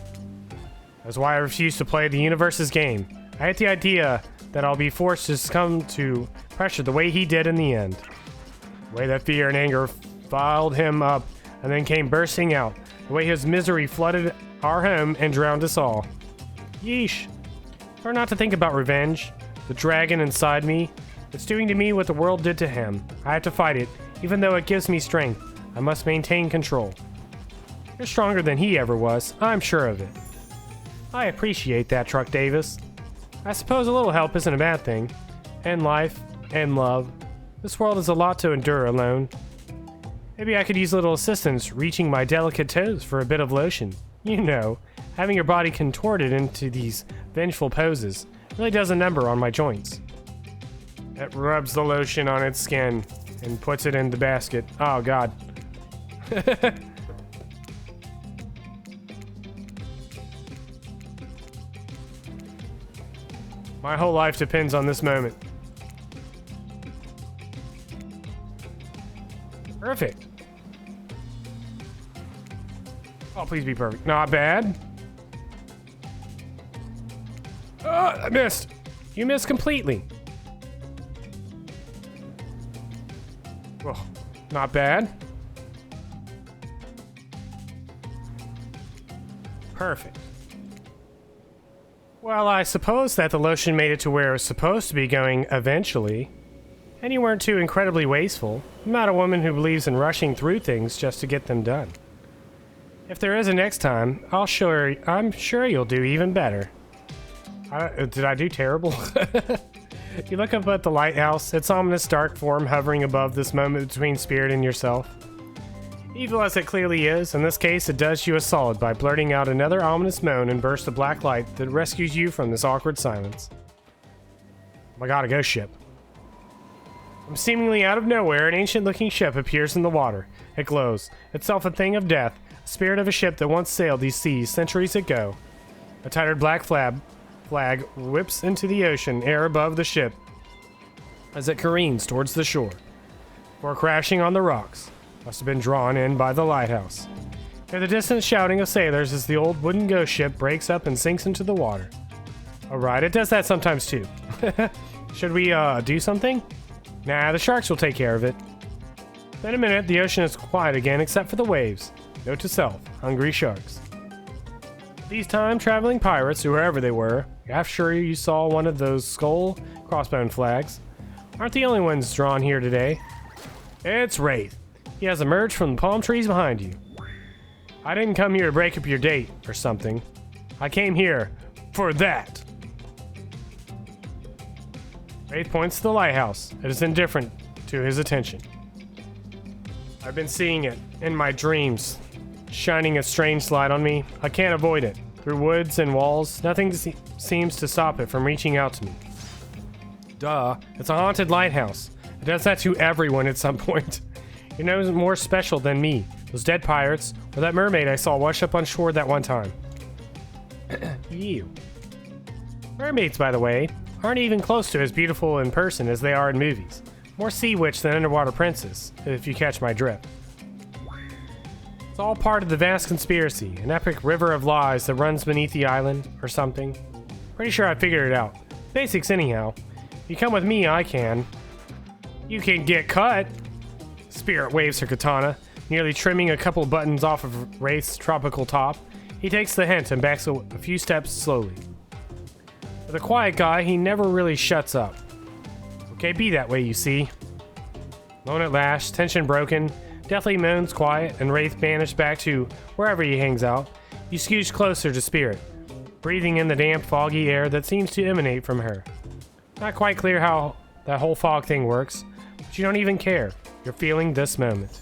That's why I refuse to play the universe's game. I hate the idea that I'll be forced to succumb to pressure the way he did in the end. The way that fear and anger filed him up and then came bursting out. The way his misery flooded our home and drowned us all. Yeesh. Try not to think about revenge. The dragon inside me. It's doing to me what the world did to him. I have to fight it. Even though it gives me strength, I must maintain control. You're stronger than he ever was. I'm sure of it. I appreciate that, Truck Davis. I suppose a little help isn't a bad thing. And life. And love. This world is a lot to endure alone. Maybe I could use a little assistance reaching my delicate toes for a bit of lotion. You know, having your body contorted into these vengeful poses really does a number on my joints. It rubs the lotion on its skin and puts it in the basket. Oh, God. My whole life depends on this moment. Perfect. Oh, please be perfect. Not bad. Oh, I missed. You missed completely. Oh, not bad. Perfect. Well, I suppose that the lotion made it to where it was supposed to be going eventually. And you weren't too incredibly wasteful. I'm not a woman who believes in rushing through things just to get them done. If there is a next time, I'm sure you'll do even better. Did I do terrible? You look up at the lighthouse, its ominous dark form hovering above this moment between Spirit and yourself. Evil as it clearly is, in this case it does you a solid by blurting out another ominous moan and burst of black light that rescues you from this awkward silence. Oh my god, a ghost ship. From seemingly out of nowhere, an ancient-looking ship appears in the water. It glows, itself a thing of death, a spirit of a ship that once sailed these seas centuries ago. A tattered black flag whips into the ocean air above the ship as it careens towards the shore, before crashing on the rocks. Must have been drawn in by the lighthouse. Hear the distant shouting of sailors as the old wooden ghost ship breaks up and sinks into the water. Alright, it does that sometimes too. Should we, do something? Nah, the sharks will take care of it. In a minute, the ocean is quiet again except for the waves. Note to self, hungry sharks. These time-traveling pirates, whoever they were, half sure you saw one of those skull crossbone flags, aren't the only ones drawn here today. It's Wraith. He has emerged from the palm trees behind you. I didn't come here to break up your date or something. I came here for that. Wraith points to the lighthouse. It is indifferent to his attention. I've been seeing it in my dreams, shining a strange light on me. I can't avoid it. Through woods and walls, nothing seems to stop it from reaching out to me. Duh, it's a haunted lighthouse. It does that to everyone at some point. You're no more special than me, those dead pirates, or that mermaid I saw wash up on shore that one time. You. Mermaids, by the way, aren't even close to as beautiful in person as they are in movies. More sea witch than underwater princess, if you catch my drift. It's all part of the vast conspiracy, an epic river of lies that runs beneath the island, or something. Pretty sure I figured it out. Basics anyhow. If you come with me, I can. You can get cut! Spirit waves her katana, nearly trimming a couple buttons off of Wraith's tropical top. He takes the hint and backs a few steps slowly. For the quiet guy, he never really shuts up. Okay, be that way, you see. Moan at last, tension broken. Deathly moans quiet, and Wraith banished back to wherever he hangs out. You scooch closer to Spirit, breathing in the damp, foggy air that seems to emanate from her. Not quite clear how that whole fog thing works, but you don't even care. You're feeling this moment.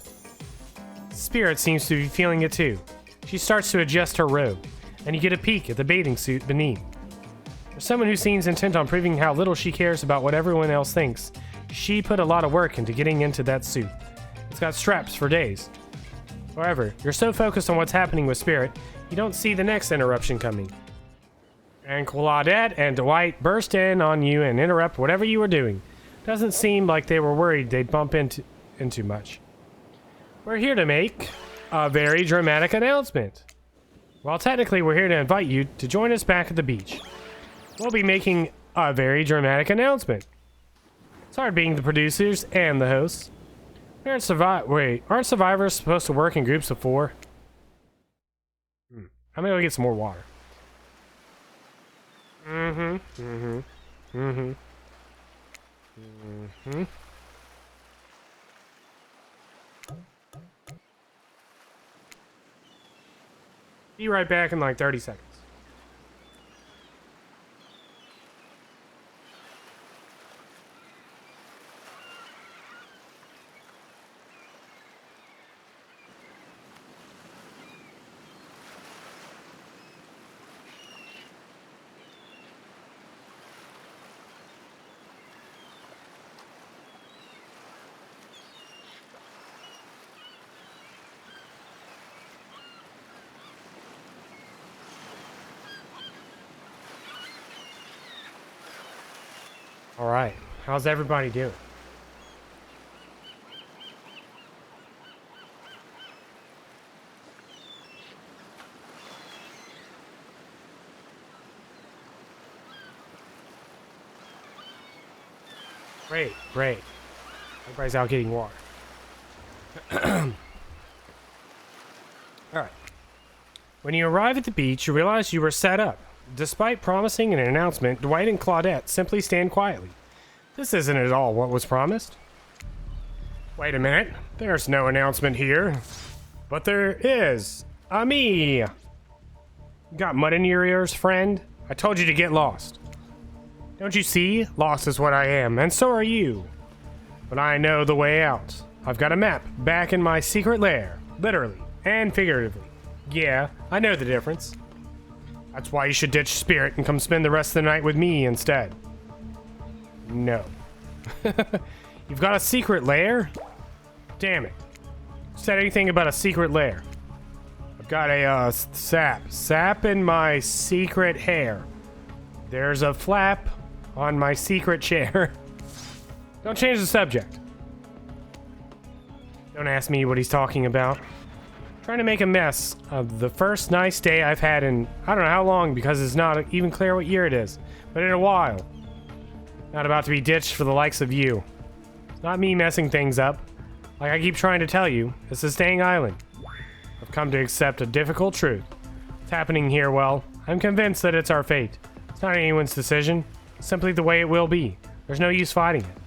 Spirit seems to be feeling it too. She starts to adjust her robe, and you get a peek at the bathing suit beneath. For someone who seems intent on proving how little she cares about what everyone else thinks, she put a lot of work into getting into that suit. It's got straps for days. However, you're so focused on what's happening with Spirit, you don't see the next interruption coming. And Claudette and Dwight burst in on you and interrupt whatever you were doing. Doesn't seem like they were worried they'd bump into much. We're here to make a very dramatic announcement. Well, technically, we're here to invite you to join us back at the beach. We'll be making a very dramatic announcement. It's hard being the producers and the hosts. Aren't survivors supposed to work in groups of 4? I'm gonna go get some more water. Be right back in like 30 seconds. Alright, how's everybody doing? Great, great. Everybody's out getting water. Alright. When you arrive at the beach, you realize you were set up. Despite promising an announcement, Dwight and Claudette simply stand quietly. This isn't at all what was promised. Wait a minute. There's no announcement here. But there is. Me. Got mud in your ears, friend? I told you to get lost. Don't you see? Lost is what I am, and so are you. But I know the way out. I've got a map back in my secret lair. Literally and figuratively. Yeah, I know the difference. That's why you should ditch Spirit and come spend the rest of the night with me instead. No. You've got a secret lair? Damn it. Said anything about a secret lair? I've got a sap in my secret hair. There's a flap on my secret chair. Don't change the subject. Don't ask me what he's talking about. Trying to make a mess of the first nice day I've had in I don't know how long, because it's not even clear what year it is, but in a while. Not about to be ditched for the likes of you. It's not me messing things up. Like I keep trying to tell you, it's a staying island. I've come to accept a difficult truth. What's happening here, well, I'm convinced that it's our fate. It's not anyone's decision. It's simply the way it will be. There's no use fighting it.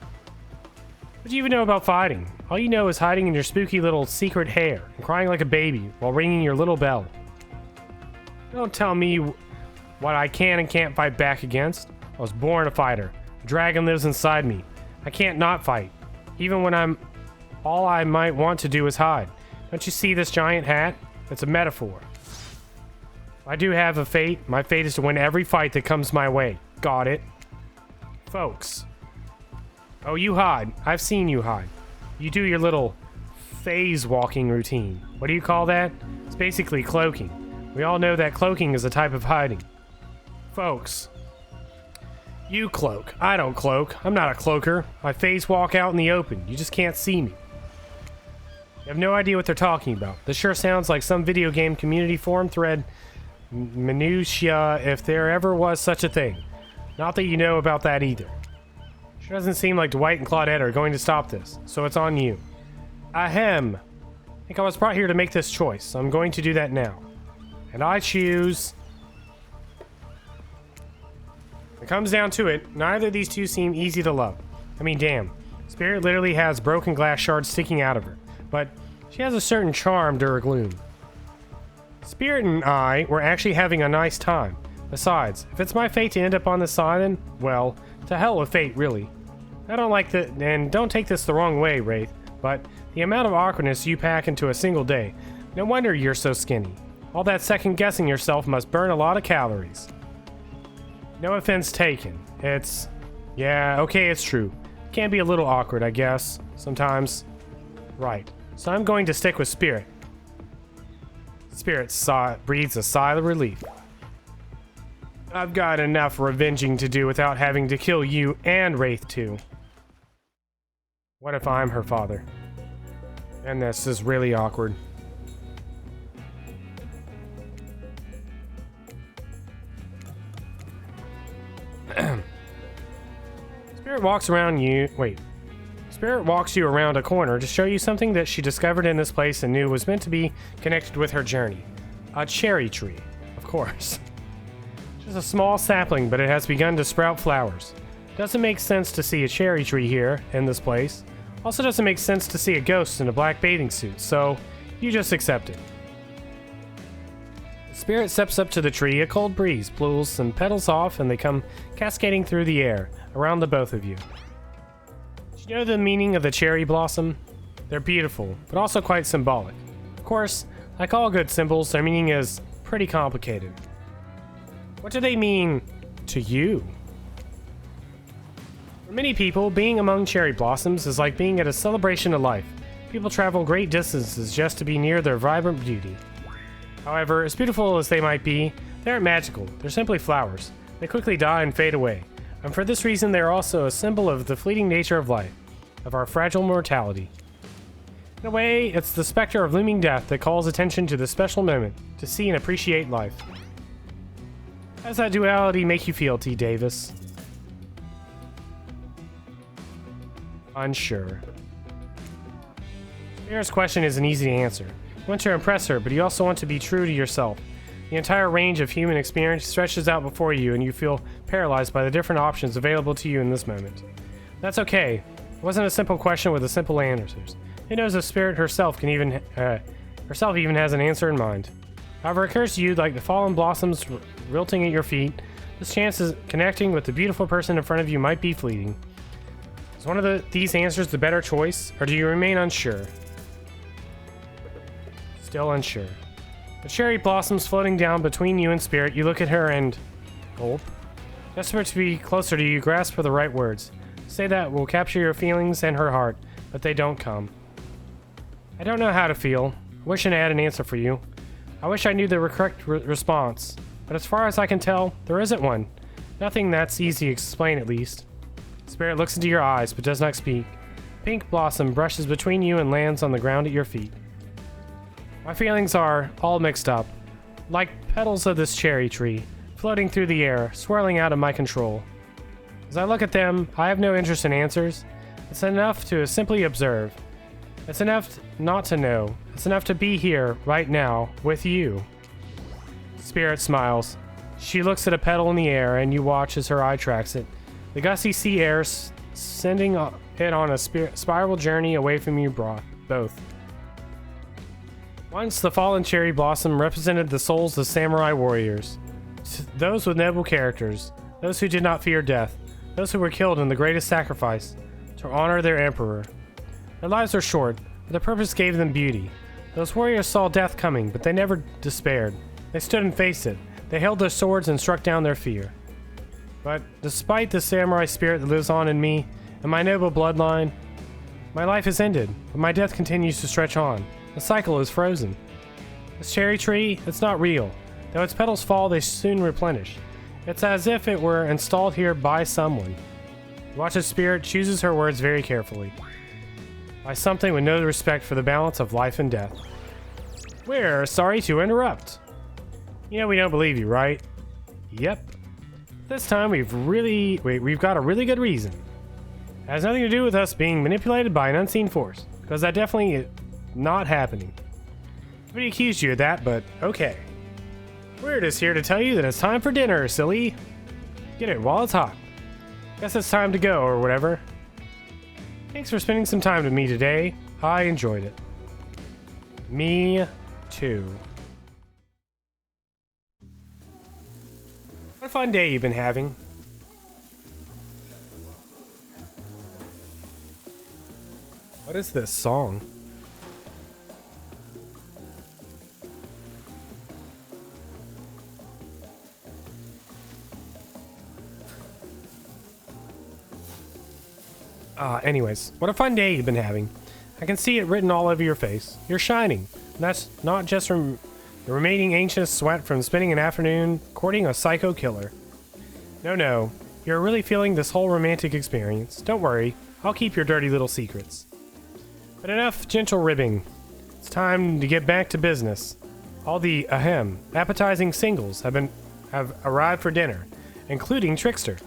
What do you even know about fighting? All you know is hiding in your spooky little secret hair and crying like a baby while ringing your little bell. Don't tell me what I can and can't fight back against. I was born a fighter. A dragon lives inside me. I can't not fight. Even when all I might want to do is hide. Don't you see this giant hat? It's a metaphor. I do have a fate. My fate is to win every fight that comes my way. Got it? Folks. Oh, you hide. I've seen you hide. You do your little phase walking routine. What do you call that? It's basically cloaking. We all know that cloaking is a type of hiding. Folks. You cloak. I don't cloak. I'm not a cloaker. My phase walk out in the open. You just can't see me. You have no idea what they're talking about. This sure sounds like some video game community forum thread minutia, if there ever was such a thing. Not that you know about that either. Sure doesn't seem like Dwight and Claudette are going to stop this, so it's on you. Ahem. I think I was brought here to make this choice, so I'm going to do that now. And I choose... When it comes down to it, neither of these two seem easy to love. I mean, damn. Spirit literally has broken glass shards sticking out of her, but she has a certain charm to her gloom. Spirit and I were actually having a nice time. Besides, if it's my fate to end up on this island, well, to hell with fate, really. I don't like the... and don't take this the wrong way, Wraith, but the amount of awkwardness you pack into a single day, no wonder you're so skinny. All that second-guessing yourself must burn a lot of calories. No offense taken. It's... yeah, okay, it's true. Can be a little awkward, I guess. Sometimes. Right. So I'm going to stick with Spirit. Spirit breathes a sigh of relief. I've got enough revenging to do without having to kill you and Wraith too. What if I'm her father? And this is really awkward. Spirit walks you around a corner to show you something that she discovered in this place and knew was meant to be connected with her journey. A cherry tree, of course. Just a small sapling, but it has begun to sprout flowers. Doesn't make sense to see a cherry tree here, in this place. Also doesn't make sense to see a ghost in a black bathing suit, so you just accept it. Spirit steps up to the tree, a cold breeze pulls some petals off, and they come cascading through the air, around the both of you. Do you know the meaning of the cherry blossom? They're beautiful, but also quite symbolic. Of course, like all good symbols, their meaning is pretty complicated. What do they mean to you? For many people, being among cherry blossoms is like being at a celebration of life. People travel great distances just to be near their vibrant beauty. However, as beautiful as they might be, they aren't magical. They're simply flowers. They quickly die and fade away. And for this reason, they are also a symbol of the fleeting nature of life, of our fragile mortality. In a way, it's the specter of looming death that calls attention to the special moment to see and appreciate life. How does that duality make you feel, T. Davis? Unsure. Spirit's question isn't easy to answer. You want to impress her, but you also want to be true to yourself. The entire range of human experience stretches out before you, and you feel paralyzed by the different options available to you in this moment. That's okay. It wasn't a simple question with a simple answers. Who knows if Spirit herself even has an answer in mind. However, it occurs to you like the fallen blossoms wilting at your feet, this chance of connecting with the beautiful person in front of you might be fleeting. Is one of these answers the better choice, or do you remain unsure? Still unsure. The cherry blossoms floating down between you and Spirit, you look at her and... gulp. Desperate to be closer to you, grasp for the right words. Say that will capture your feelings and her heart, but they don't come. I don't know how to feel. I wish I had an answer for you. I wish I knew the correct response. But as far as I can tell, there isn't one. Nothing that's easy to explain, at least. Spirit looks into your eyes, but does not speak. Pink blossom brushes between you and lands on the ground at your feet. My feelings are all mixed up. Like petals of this cherry tree, floating through the air, swirling out of my control. As I look at them, I have no interest in answers. It's enough to simply observe. It's enough not to know. It's enough to be here, right now, with you. Spirit smiles. She looks at a petal in the air, and you watch as her eye tracks it. The gusty sea air sending it on a spiral journey away from you both. Once the fallen cherry blossom represented the souls of samurai warriors. Those with noble characters. Those who did not fear death. Those who were killed in the greatest sacrifice to honor their emperor. Their lives were short, but their purpose gave them beauty. Those warriors saw death coming, but they never despaired. They stood and faced it. They held their swords and struck down their fear. But despite the samurai spirit that lives on in me and my noble bloodline, my life has ended, but my death continues to stretch on. The cycle is frozen. This cherry tree, it's not real. Though its petals fall, they soon replenish. It's as if it were installed here by someone. Watch as Spirit chooses her words very carefully. By something with no respect for the balance of life and death. We're sorry to interrupt. You know we don't believe you, right? Yep. This time we've got a really good reason. It has nothing to do with us being manipulated by an unseen force, because that definitely is not happening. Nobody accused you of that, but okay. We're just here to tell you that it's time for dinner, silly. Get it while it's hot. Guess it's time to go, or whatever. Thanks for spending some time with me today. I enjoyed it. Me too. What a fun day you've been having. What is this song? Anyways, what a fun day you've been having. I can see it written all over your face. You're shining. And that's not just from the remaining ancient sweat from spending an afternoon courting a psycho killer. No. You're really feeling this whole romantic experience. Don't worry. I'll keep your dirty little secrets. But enough gentle ribbing. It's time to get back to business. All the appetizing singles have arrived for dinner, including Trickster.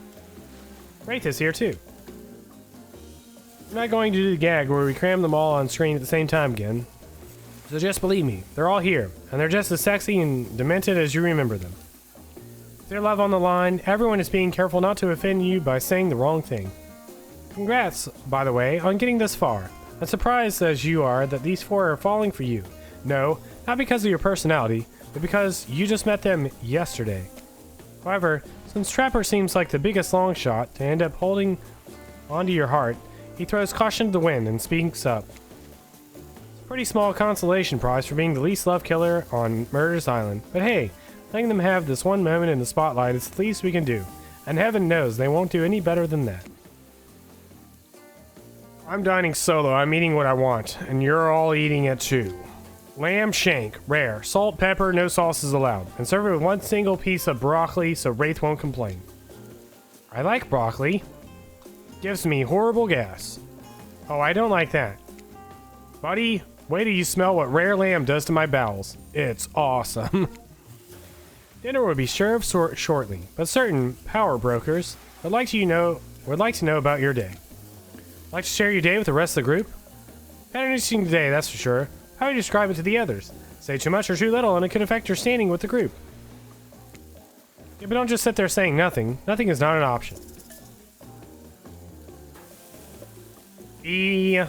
Wraith is here too. I'm not going to do the gag where we cram them all on screen at the same time again. So just believe me, they're all here, and they're just as sexy and demented as you remember them. With their love on the line, everyone is being careful not to offend you by saying the wrong thing. Congrats, by the way, on getting this far. I'm surprised as you are that these four are falling for you. No, not because of your personality, but because you just met them yesterday. However, since Trapper seems like the biggest long shot to end up holding onto your heart, he throws caution to the wind and speaks up. It's a pretty small consolation prize for being the least loved killer on Murder's Island. But hey, letting them have this one moment in the spotlight is the least we can do. And heaven knows they won't do any better than that. I'm dining solo, I'm eating what I want, and you're all eating it too. Lamb shank, rare, salt, pepper, no sauces allowed, and serve it with one single piece of broccoli so Wraith won't complain. I I like broccoli. Gives me horrible gas. Oh, I don't like that. Buddy, wait till you smell what rare lamb does to my bowels. It's awesome. Dinner will be served shortly, but certain power brokers would like to know about your day. Like to share your day with the rest of the group? Had an interesting day, that's for sure. How do you describe it to the others? Say too much or too little, and it could affect your standing with the group. Yeah, but don't just sit there saying nothing. Nothing is not an option. E.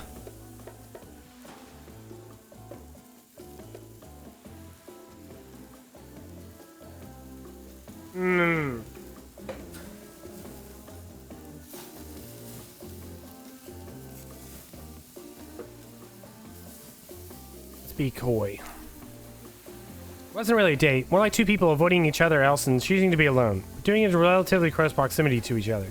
Let's be coy. Wasn't really a date, more like two people avoiding each other else and choosing to be alone, doing it in relatively close proximity to each other.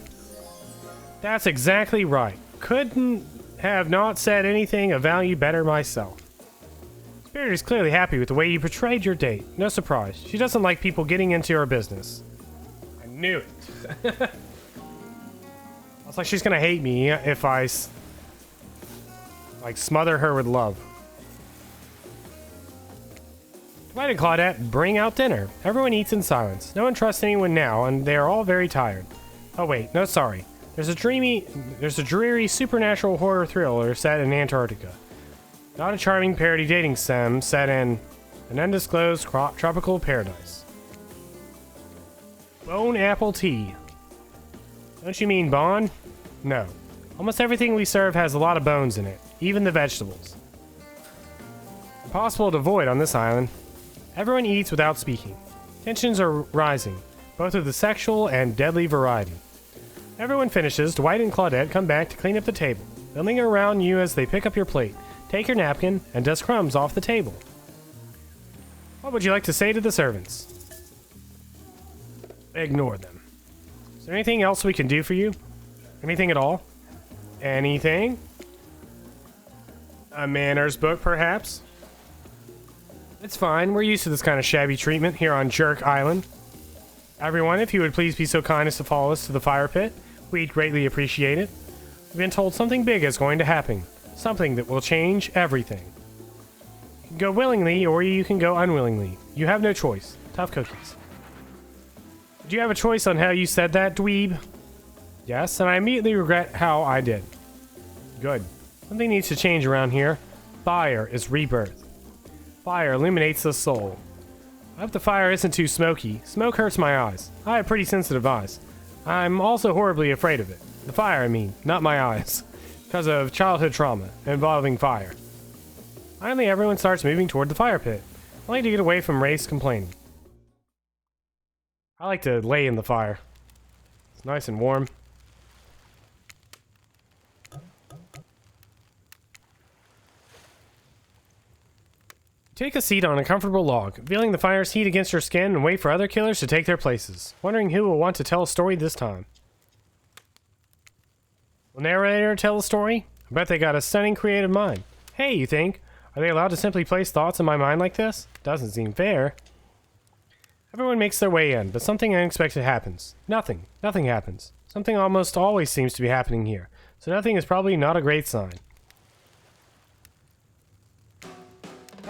That's exactly right. Couldn't have not said anything of value better myself. Spirit is clearly happy with the way you portrayed your date. No surprise. She doesn't like people getting into her business. I knew it. It's like she's gonna hate me if I smother her with love. Clyde and Claudette bring out dinner. Everyone eats in silence. No one trusts anyone now, and they are all very tired. Oh wait, no, sorry. There's a dreary supernatural horror thriller set in Antarctica. Not a charming parody dating sim set in an undisclosed tropical paradise. Bone apple tea. Don't you mean Bond? No. Almost everything we serve has a lot of bones in it, even the vegetables. Impossible to avoid on this island. Everyone eats without speaking. Tensions are rising, both of the sexual and deadly variety. Everyone finishes. Dwight and Claudette come back to clean up the table. They linger around you as they pick up your plate, take your napkin, and dust crumbs off the table. What would you like to say to the servants? Ignore them. Is there anything else we can do for you? Anything at all? Anything? A manners book, perhaps? It's fine. We're used to this kind of shabby treatment here on Jerk Island. Everyone, if you would please be so kind as to follow us to the fire pit, we'd greatly appreciate it. We've been told something big is going to happen. Something that will change everything. You can go willingly, or you can go unwillingly. You have no choice. Tough cookies. Did you have a choice on how you said that, dweeb? Yes, and I immediately regret how I did. Good. Something needs to change around here. Fire is rebirth. Fire illuminates the soul. I hope the fire isn't too smoky. Smoke hurts my eyes. I have pretty sensitive eyes. I'm also horribly afraid of it. The fire, I mean, not my eyes. Because of childhood trauma involving fire. Finally, everyone starts moving toward the fire pit, only to get away from Race complaining. I like to lay in the fire. It's nice and warm. Take a seat on a comfortable log, feeling the fire's heat against your skin, and wait for other killers to take their places, wondering who will want to tell a story this time. Will narrator tell a story? I bet they got a stunning creative mind. Hey, you think? Are they allowed to simply place thoughts in my mind like this? Doesn't seem fair. Everyone makes their way in, but something unexpected happens. Nothing happens. Something almost always seems to be happening here, so nothing is probably not a great sign.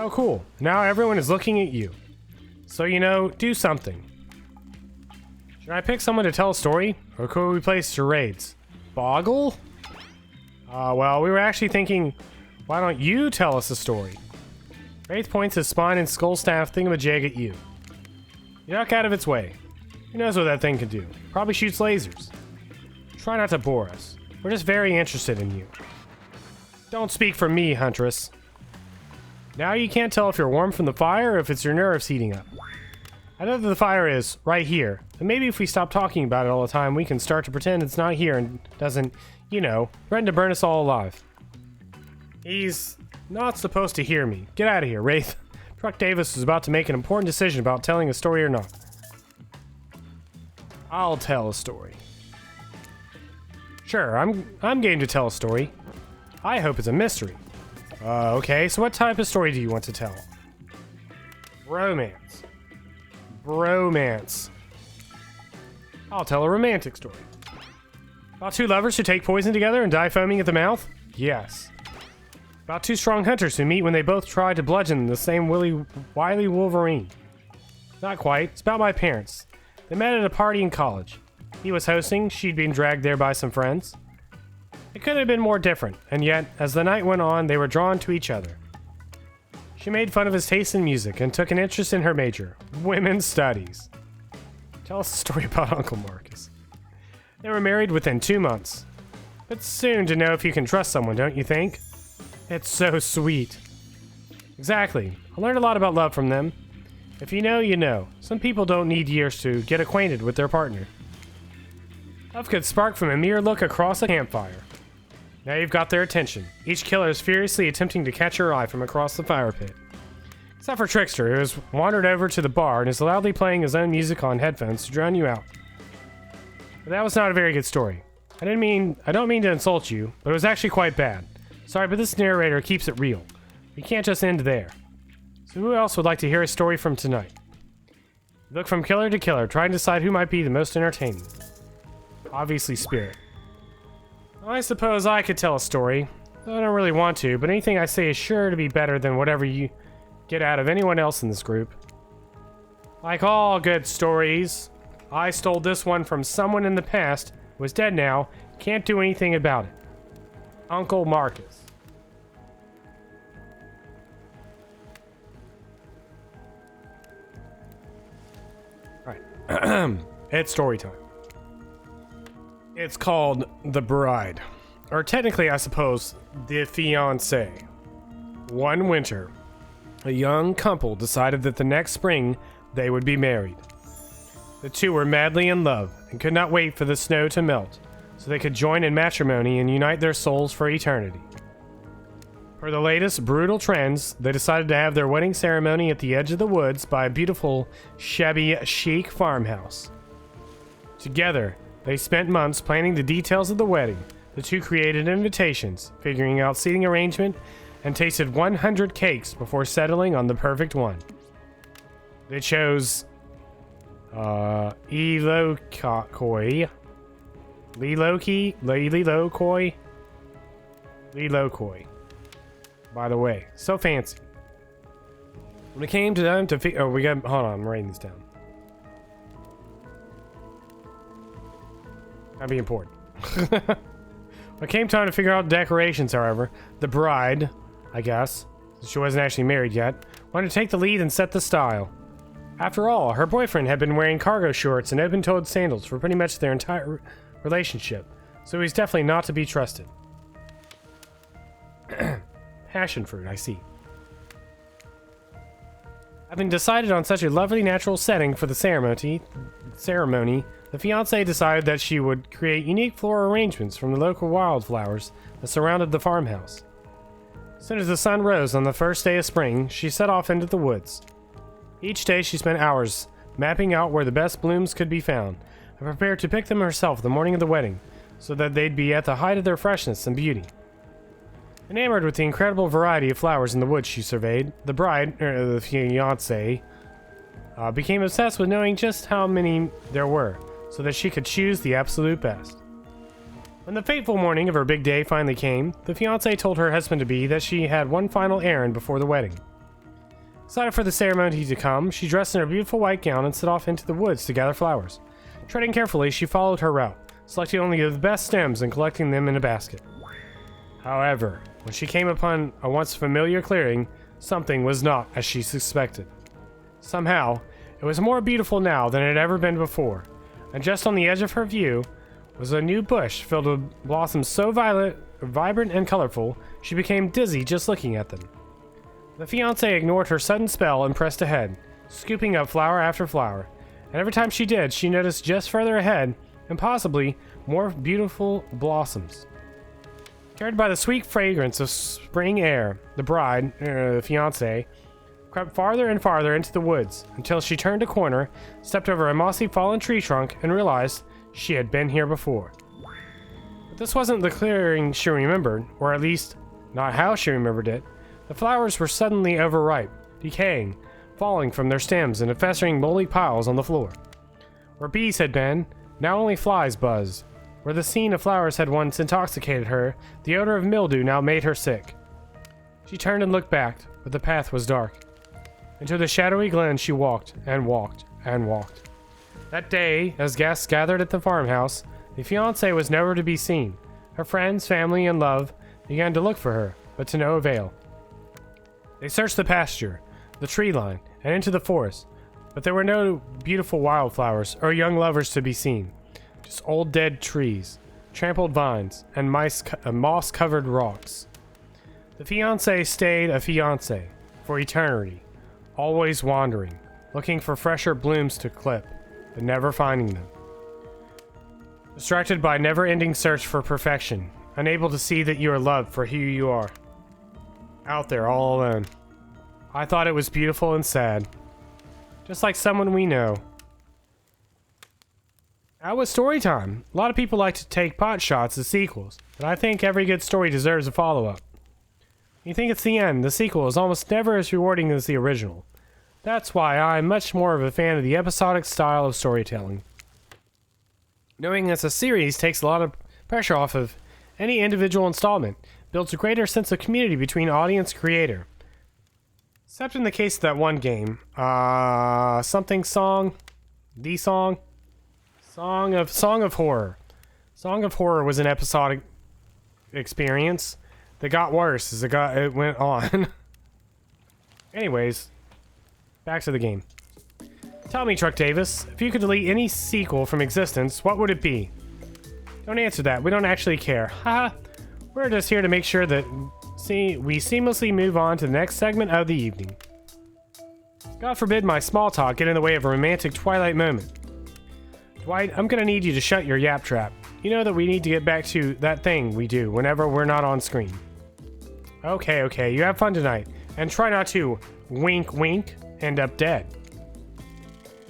Oh, cool. Now everyone is looking at you. So, you know, do something. Should I pick someone to tell a story? Or could we play charades? Boggle? Well, we were actually thinking, why don't you tell us a story? Wraith points his spine and skull staff thingamajig at you. You duck out of its way. Who knows what that thing can do? Probably shoots lasers. Try not to bore us. We're just very interested in you. Don't speak for me, Huntress. Now you can't tell if you're warm from the fire or if it's your nerves heating up. I know that the fire is right here, and maybe if we stop talking about it all the time, we can start to pretend it's not here and doesn't, you know, threaten to burn us all alive. He's not supposed to hear me. Get out of here, Wraith. Truck Davis is about to make an important decision about telling a story or not. I'll tell a story. Sure, I'm game to tell a story. I hope it's a mystery. Okay, so what type of story do you want to tell? Romance. Bromance. I'll tell a romantic story. About two lovers who take poison together and die foaming at the mouth? Yes. About two strong hunters who meet when they both try to bludgeon the same wily Wolverine. Not quite. It's about my parents. They met at a party in college. He was hosting, she'd been dragged there by some friends. It couldn't have been more different, and yet, as the night went on, they were drawn to each other. She made fun of his taste in music and took an interest in her major, women's studies. Tell us a story about Uncle Marcus. They were married within 2 months. It's soon to know if you can trust someone, don't you think? It's so sweet. Exactly. I learned a lot about love from them. If you know, you know. Some people don't need years to get acquainted with their partner. Love could spark from a mere look across a campfire. Now you've got their attention. Each killer is furiously attempting to catch your eye from across the fire pit. Except for Trickster, who has wandered over to the bar and is loudly playing his own music on headphones to drown you out. But that was not a very good story. I don't mean to insult you, but it was actually quite bad. Sorry, but this narrator keeps it real. We can't just end there. So who else would like to hear a story from tonight? Look from killer to killer, try and decide who might be the most entertaining. Obviously, Spirit. I suppose I could tell a story. I don't really want to, but anything I say is sure to be better than whatever you get out of anyone else in this group. Like all good stories, I stole this one from someone in the past, who is dead now, can't do anything about it. Uncle Marcus. Alright. It's story time. It's called The Bride. Or technically, I suppose, The Fiancé. One winter, a young couple decided that the next spring they would be married. The two were madly in love and could not wait for the snow to melt so they could join in matrimony and unite their souls for eternity. For the latest brutal trends, they decided to have their wedding ceremony at the edge of the woods by a beautiful, shabby, chic farmhouse. Together, they spent months planning the details of the wedding. The two created invitations, figuring out seating arrangement, and tasted 100 cakes before settling on the perfect one. They chose Lilokoi. By the way, so fancy. When it came to them to hold on, I'm writing this down. That'd be important. When it came time to figure out decorations, however, the bride, I guess, since she wasn't actually married yet, wanted to take the lead and set the style. After all, her boyfriend had been wearing cargo shorts and open-toed sandals for pretty much their entire relationship, so he's definitely not to be trusted. Passion fruit, I see. Having decided on such a lovely natural setting for the ceremony, the fiancée decided that she would create unique floral arrangements from the local wildflowers that surrounded the farmhouse. As soon as the sun rose on the first day of spring, she set off into the woods. Each day she spent hours mapping out where the best blooms could be found, and prepared to pick them herself the morning of the wedding, so that they'd be at the height of their freshness and beauty. Enamored with the incredible variety of flowers in the woods she surveyed, the bride, the fiancée, became obsessed with knowing just how many there were, so that she could choose the absolute best. When the fateful morning of her big day finally came, the fiancée told her husband-to-be that she had one final errand before the wedding. Excited for the ceremony to come, she dressed in her beautiful white gown and set off into the woods to gather flowers. Treading carefully, she followed her route, selecting only the best stems and collecting them in a basket. However, when she came upon a once familiar clearing, something was not as she suspected. Somehow, it was more beautiful now than it had ever been before, and just on the edge of her view was a new bush filled with blossoms so vibrant and colorful, she became dizzy just looking at them. The fiancée ignored her sudden spell and pressed ahead, scooping up flower after flower, and every time she did, she noticed just further ahead, and possibly, more beautiful blossoms. Carried by the sweet fragrance of spring air, the bride, the fiancée, crept farther and farther into the woods until she turned a corner, stepped over a mossy fallen tree trunk, and realized she had been here before. But this wasn't the clearing she remembered, or at least, not how she remembered it. The flowers were suddenly overripe, decaying, falling from their stems and festering moldy piles on the floor. Where bees had been, now only flies buzzed. Where the scene of flowers had once intoxicated her, the odor of mildew now made her sick. She turned and looked back, but the path was dark. Into the shadowy glen she walked, and walked, and walked. That day, as guests gathered at the farmhouse, the fiancée was nowhere to be seen. Her friends, family, and love began to look for her, but to no avail. They searched the pasture, the tree line, and into the forest, but there were no beautiful wildflowers or young lovers to be seen. Just old dead trees, trampled vines, and moss-covered rocks. The fiancé stayed a fiancé for eternity, always wandering, looking for fresher blooms to clip, but never finding them. Distracted by never-ending search for perfection, unable to see that you are loved for who you are. Out there all alone. I thought it was beautiful and sad. Just like someone we know. That was story time. A lot of people like to take pot shots as sequels, but I think every good story deserves a follow-up. You think it's the end, the sequel is almost never as rewarding as the original. That's why I'm much more of a fan of the episodic style of storytelling. Knowing it's a series takes a lot of pressure off of any individual installment, builds a greater sense of community between audience and creator. Except in the case of that one game. Something song? The song? Song of Horror. Song of Horror was an episodic experience that got worse as it went on. Anyways, back to the game. Tell me, Truck Davis, if you could delete any sequel from existence, what would it be? Don't answer that. We don't actually care. Haha. We're just here to make sure that we seamlessly move on to the next segment of the evening. God forbid my small talk get in the way of a romantic twilight moment. Dwight, I'm gonna need you to shut your yap trap. You know that we need to get back to that thing we do whenever we're not on screen. Okay, you have fun tonight. And try not to wink wink, end up dead.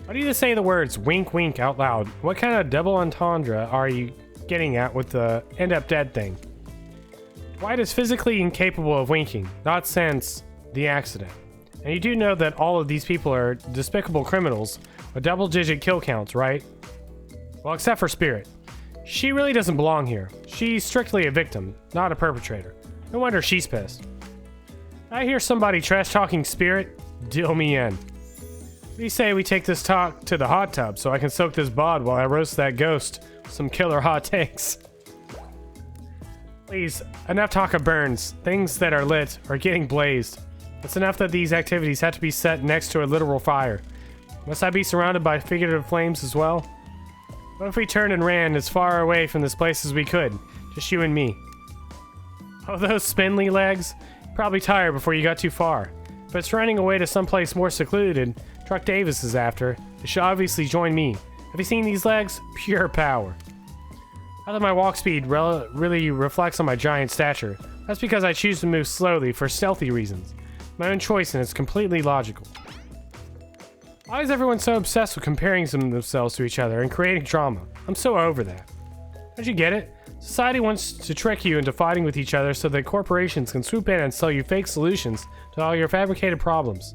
Why do you just say the words wink wink out loud? What kind of double entendre are you getting at with the end up dead thing? Dwight is physically incapable of winking, not since the accident. And you do know that all of these people are despicable criminals with double-digit kill counts, right? Well, except for Spirit. She really doesn't belong here. She's strictly a victim, not a perpetrator. No wonder she's pissed. I hear somebody trash-talking Spirit. Deal me in. What do you say we take this talk to the hot tub so I can soak this bod while I roast that ghost with some killer hot takes? Please, enough talk of burns. Things that are lit are getting blazed. It's enough that these activities have to be set next to a literal fire. Must I be surrounded by figurative flames as well? What if we turned and ran as far away from this place as we could? Just you and me. Oh, those spindly legs? Probably tired before you got too far. If it's running away to someplace more secluded, Truck Davis is after, it should obviously join me. Have you seen these legs? Pure power. Not that my walk speed really reflects on my giant stature. That's because I choose to move slowly for stealthy reasons. My own choice, and it's completely logical. Why is everyone so obsessed with comparing themselves to each other and creating drama? I'm so over that. Don't you get it? Society wants to trick you into fighting with each other so that corporations can swoop in and sell you fake solutions to all your fabricated problems.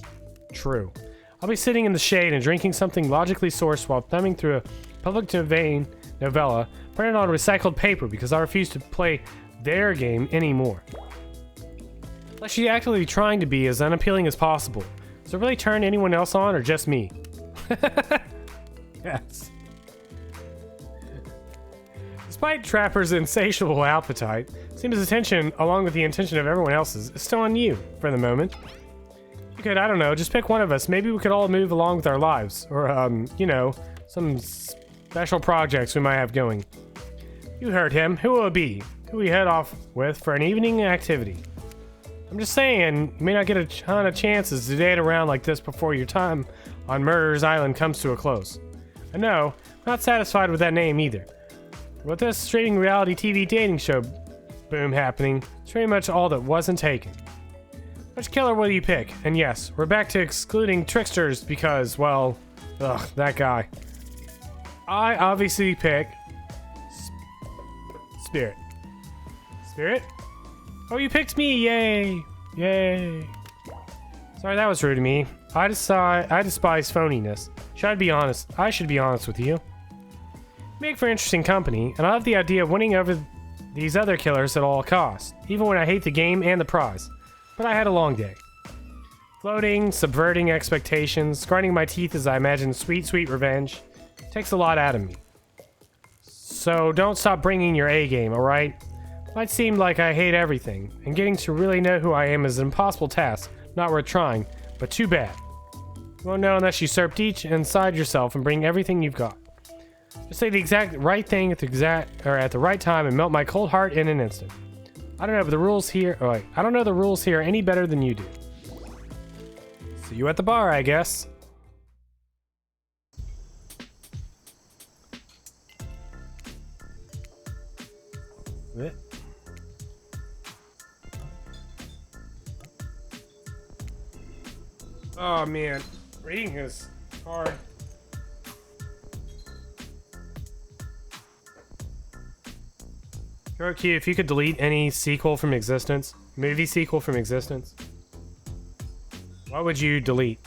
True. I'll be sitting in the shade and drinking something logically sourced while thumbing through a public domain novella printed on recycled paper because I refuse to play their game anymore. Like she's actively trying to be as unappealing as possible. Does it really turn anyone else on or just me? Yes. Despite Trapper's insatiable appetite, seems his attention, along with the intention of everyone else's, is still on you for the moment. You could, I don't know, just pick one of us. Maybe we could all move along with our lives. Or, you know, some special projects we might have going. You heard him. Who will it be? Who we head off with for an evening activity? I'm just saying, you may not get a ton of chances to date around like this before your time on Murderer's Island comes to a close. I know, I'm not satisfied with that name either. With this streaming reality TV dating show boom happening, it's pretty much all that wasn't taken. Which killer will you pick? And yes, we're back to excluding tricksters because, well, ugh, that guy. I obviously pick Spirit. Spirit? Oh, you picked me! Yay! Yay! Sorry, that was rude of me. I despise phoniness. I should be honest with you. Make for interesting company, and I love the idea of winning over these other killers at all costs, even when I hate the game and the prize. But I had a long day. Floating, subverting expectations, grinding my teeth as I imagine sweet, sweet revenge. Takes a lot out of me. So don't stop bringing your A game, alright? Might seem like I hate everything, and getting to really know who I am is an impossible task, not worth trying, but too bad. You won't know unless you search deep inside yourself and bring everything you've got. Just say the exact right thing at the right time and melt my cold heart in an instant. I don't know the rules here. Oh wait, I don't know the rules here any better than you do. See you at the bar, I guess. What? Oh man, reading is hard. Kuroki, if you could delete any sequel from existence, movie sequel from existence, what would you delete?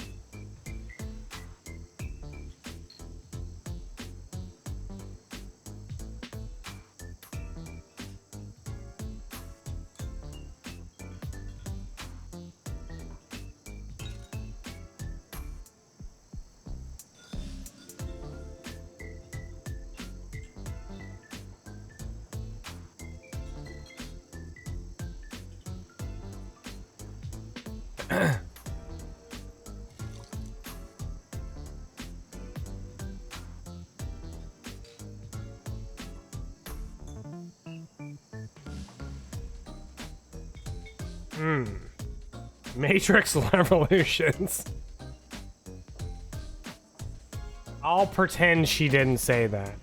Matrix Revolutions. I'll pretend she didn't say that.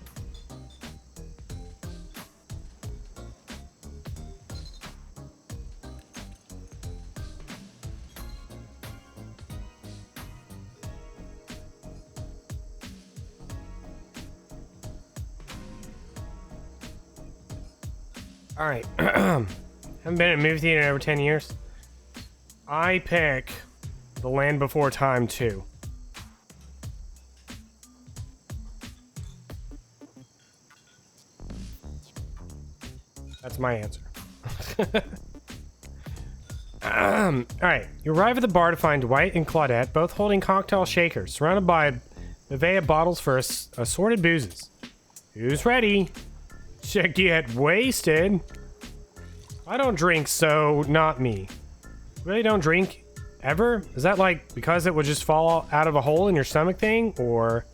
All right. Haven't been in a movie theater in over 10 years. I pick The Land Before Time 2. That's my answer. Alright, you arrive at the bar to find Dwight and Claudette both holding cocktail shakers, surrounded by Nivea bottles for assorted boozes. Who's ready to get wasted? I don't drink, so not me. Really don't drink ever? Is that like because it would just fall out of a hole in your stomach thing, or?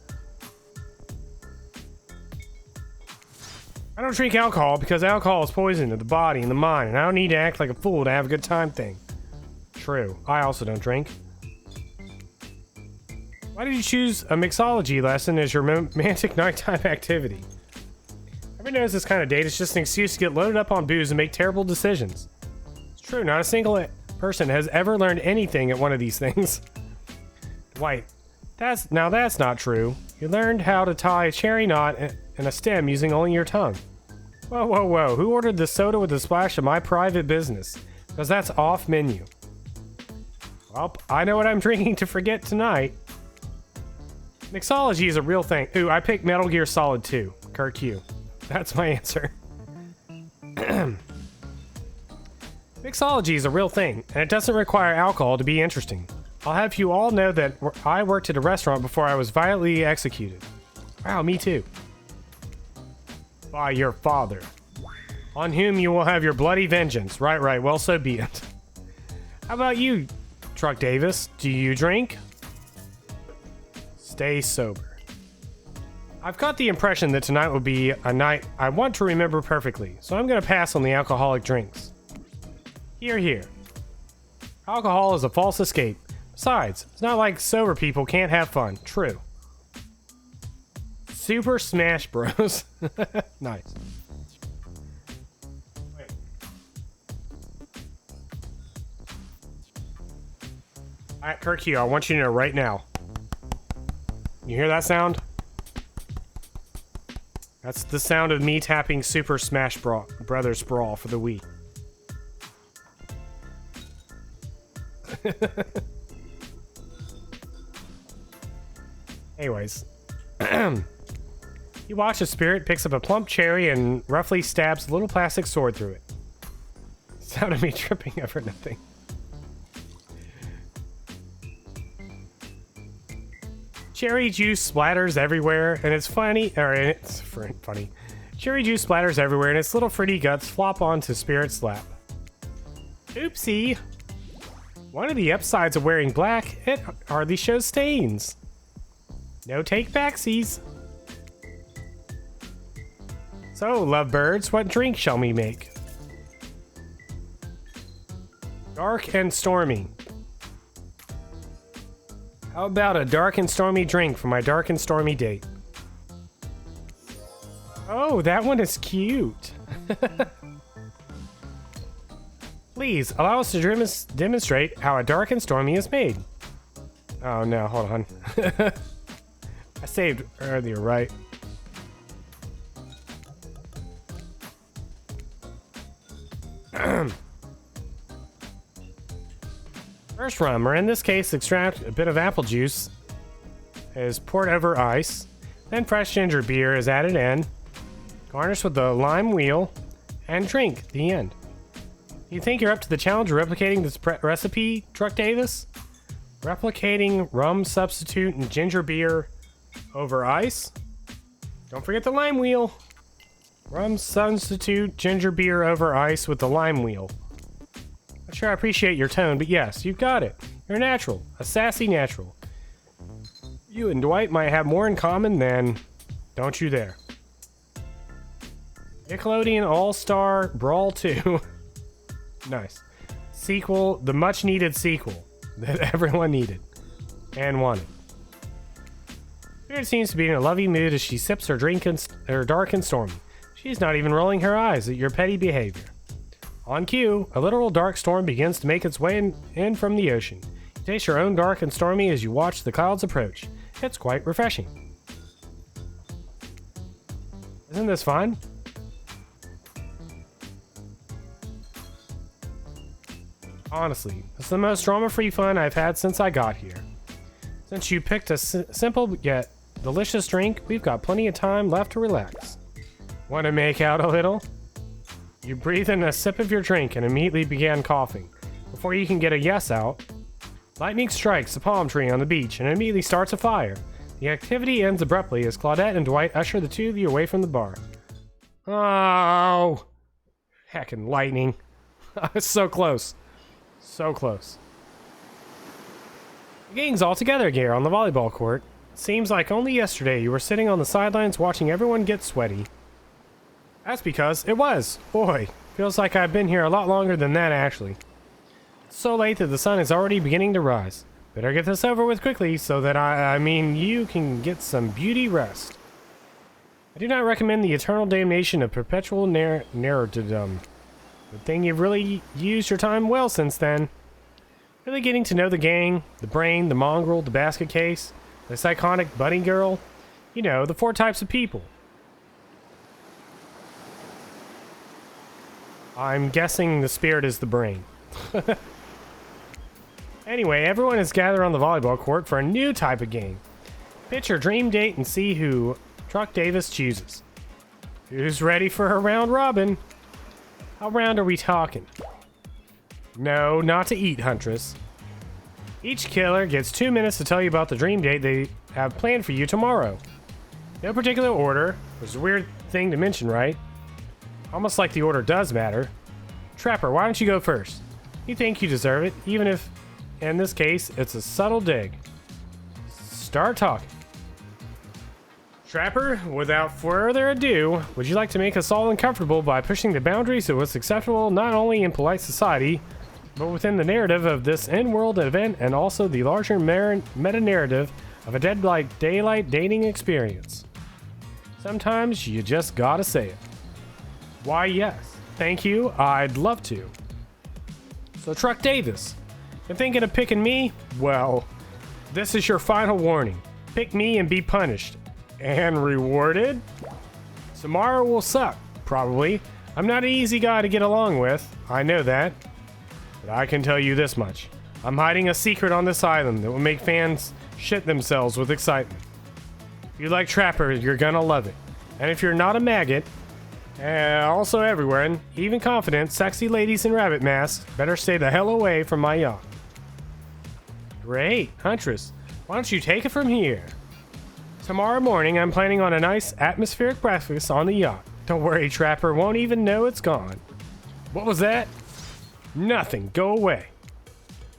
I don't drink alcohol because alcohol is poison to the body and the mind, and I don't need to act like a fool to have a good time thing. True. I also don't drink. Why did you choose a mixology lesson as your romantic nighttime activity? Everyone knows this kind of date is just an excuse to get loaded up on booze and make terrible decisions. It's true, not a single person has ever learned anything at one of these things. Dwight, that's not true. You learned how to tie a cherry knot and a stem using only your tongue. Whoa, whoa, whoa. Who ordered the soda with a splash of my private business? Because that's off menu. Well, I know what I'm drinking to forget tonight. Mixology is a real thing. Ooh, I picked Metal Gear Solid 2. Kurt Q. That's my answer. Mixology is a real thing, and it doesn't require alcohol to be interesting. I'll have you all know that I worked at a restaurant before I was violently executed. Wow, me too. By your father, on whom you will have your bloody vengeance. Right, right, well, so be it. How about you, Truck Davis? Do you drink? Stay sober. I've got the impression that tonight will be a night I want to remember perfectly, so I'm going to pass on the alcoholic drinks. Hear, hear. Alcohol is a false escape. Besides, it's not like sober people can't have fun. True. Super Smash Bros. Nice. Wait. Alright, Kirk, I want you to know right now. You hear that sound? That's the sound of me tapping Super Smash Brothers Brawl for the Wii. Anyways. You watch as Spirit picks up a plump cherry and roughly stabs a little plastic sword through it. Sound of me tripping over nothing. Cherry juice splatters everywhere, and it's funny. Cherry juice splatters everywhere, and its little fruity guts flop onto Spirit's lap. Oopsie! One of the upsides of wearing black, it hardly shows stains. No take backsies. So, lovebirds, what drink shall we make? Dark and stormy. How about a dark and stormy drink for my dark and stormy date? Oh, that one is cute. Please, allow us to demonstrate how a dark and stormy is made. Oh no, hold on. I saved earlier, right? First rum, or in this case, extract a bit of apple juice, is poured over ice. Then fresh ginger beer is added in, garnish with the lime wheel, and drink. The end. You think you're up to the challenge of replicating this recipe, Truck Davis? Replicating rum substitute and ginger beer over ice? Don't forget the lime wheel. Rum substitute ginger beer over ice with the lime wheel. Not sure I appreciate your tone, but yes, you've got it. You're a natural, a sassy natural. You and Dwight might have more in common than don't you there. Nickelodeon All-Star Brawl 2. Nice. Sequel, the much needed sequel that everyone needed and wanted. Spirit seems to be in a lovey mood as she sips her drink her dark and stormy. She's not even rolling her eyes at your petty behavior. On cue, a literal dark storm begins to make its way in from the ocean. You taste your own dark and stormy as you watch the clouds approach. It's quite refreshing. Isn't this fun? Honestly, it's the most drama-free fun I've had since I got here. Since you picked a simple yet delicious drink, we've got plenty of time left to relax. Want to make out a little? You breathe in a sip of your drink and immediately began coughing. Before you can get a yes out, lightning strikes a palm tree on the beach and immediately starts a fire. The activity ends abruptly as Claudette and Dwight usher the two of you away from the bar. Oh! Heckin' lightning. I was so close. So close. The gang's all together here on the volleyball court. Seems like only yesterday you were sitting on the sidelines watching everyone get sweaty. That's because it was. Boy, feels like I've been here a lot longer than that, actually. It's so late that the sun is already beginning to rise. Better get this over with quickly so that you can get some beauty rest. I do not recommend the eternal damnation of perpetual narratordom. Good thing you've really used your time well since then. Really getting to know the gang, the brain, the mongrel, the basket case, the psychotic bunny girl. You know, the 4 types of people. I'm guessing the spirit is the brain. Anyway, everyone is gathered on the volleyball court for a new type of game. Pitch your dream date and see who Truck Davis chooses. Who's ready for a round robin? How round are we talking? No, not to eat, Huntress. Each killer gets 2 minutes to tell you about the dream date they have planned for you tomorrow. No particular order, which is a weird thing to mention, right? Almost like the order does matter. Trapper, why don't you go first? You think you deserve it, even if, in this case, it's a subtle dig. Start talking. Trapper, without further ado, would you like to make us all uncomfortable by pushing the boundaries of what's acceptable not only in polite society, but within the narrative of this in-world event and also the larger meta-narrative of a Dead by Daylight dating experience? Sometimes you just gotta say it. Why, yes. Thank you. I'd love to. So, Truck Davis, you're thinking of picking me? Well, this is your final warning. Pick me and be punished. And rewarded? Tomorrow will suck, probably. I'm not an easy guy to get along with. I know that. But I can tell you this much. I'm hiding a secret on this island that will make fans shit themselves with excitement. If you like Trapper, you're gonna love it. And if you're not a maggot, also everywhere, and even confident, sexy ladies in rabbit masks better stay the hell away from my yacht. Great, Huntress. Why don't you take it from here? Tomorrow morning, I'm planning on a nice atmospheric breakfast on the yacht. Don't worry, Trapper won't even know it's gone. What was that? Nothing. Go away.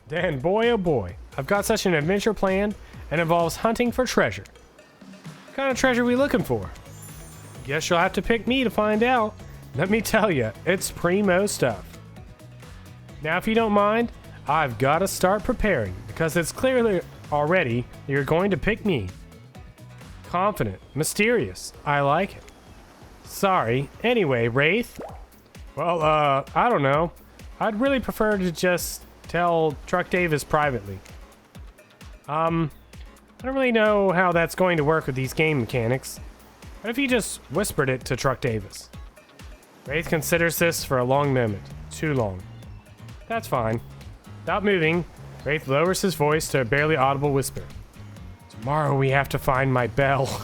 Then, boy oh boy, I've got such an adventure planned and involves hunting for treasure. What kind of treasure are we looking for? Guess you'll have to pick me to find out. Let me tell you, it's primo stuff. Now, if you don't mind, I've got to start preparing because it's clearly already you're going to pick me. Confident, mysterious, I like it. Sorry. Anyway, Wraith. Well, I don't know. I'd really prefer to just tell Truck Davis privately. I don't really know how that's going to work with these game mechanics. What if you just whispered it to Truck Davis? Wraith considers this for a long moment. Too long. That's fine. Without moving, Wraith lowers his voice to a barely audible whisper. Tomorrow we have to find my bell.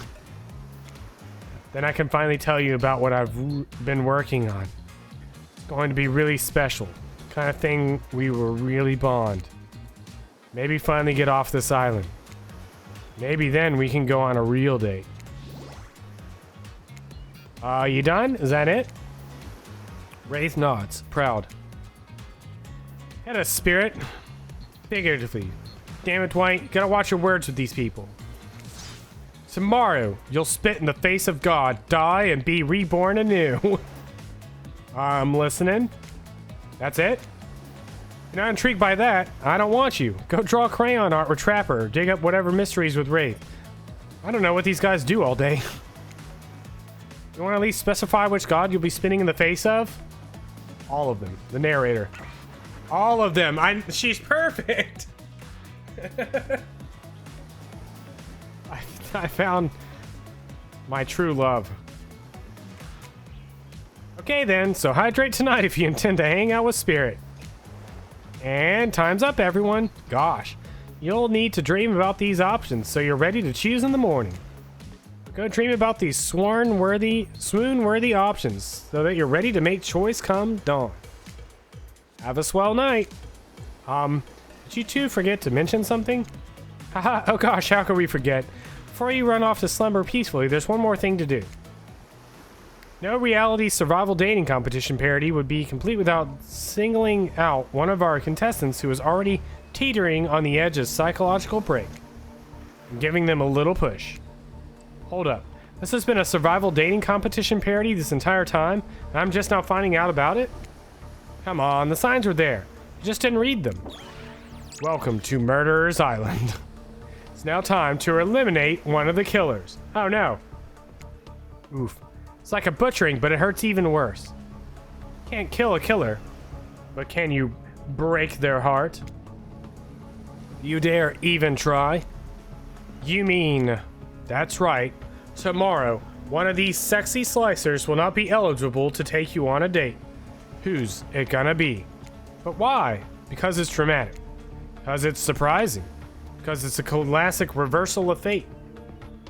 Then I can finally tell you about what I've been working on. It's going to be really special. Kind of thing we will really bond. Maybe finally get off this island. Maybe then we can go on a real date. You done? Is that it? Wraith nods, proud. Had a spirit. Figuratively. Damn it, Dwight. You gotta watch your words with these people. Tomorrow, you'll spit in the face of God, die, and be reborn anew. I'm listening. That's it? You're not intrigued by that? I don't want you. Go draw crayon art with Trapper, or dig up whatever mysteries with Wraith. I don't know what these guys do all day. You want to at least specify which god you'll be spitting in the face of? All of them. The narrator. All of them. She's perfect. I found my true love. Okay then, so hydrate tonight if you intend to hang out with Spirit. And time's up, everyone. Gosh, you'll need to dream about these options so you're ready to choose in the morning. Go dream about these swoon-worthy options so that you're ready to make choice come dawn. Have a swell night. Did you two forget to mention something? Haha, oh gosh, how could we forget? Before you run off to slumber peacefully, there's one more thing to do. No reality survival dating competition parody would be complete without singling out one of our contestants who is already teetering on the edge of psychological break and giving them a little push. Hold up. This has been a survival dating competition parody this entire time, and I'm just now finding out about it? Come on, the signs were there. You just didn't read them. Welcome to Murderer's Island. It's now time to eliminate one of the killers. Oh no. Oof. It's like a butchering, but it hurts even worse. Can't kill a killer, but can you break their heart? You dare even try? You mean... That's right. Tomorrow, one of these sexy slicers will not be eligible to take you on a date. Who's it gonna be? But why? Because it's dramatic. Because it's surprising. Because it's a classic reversal of fate.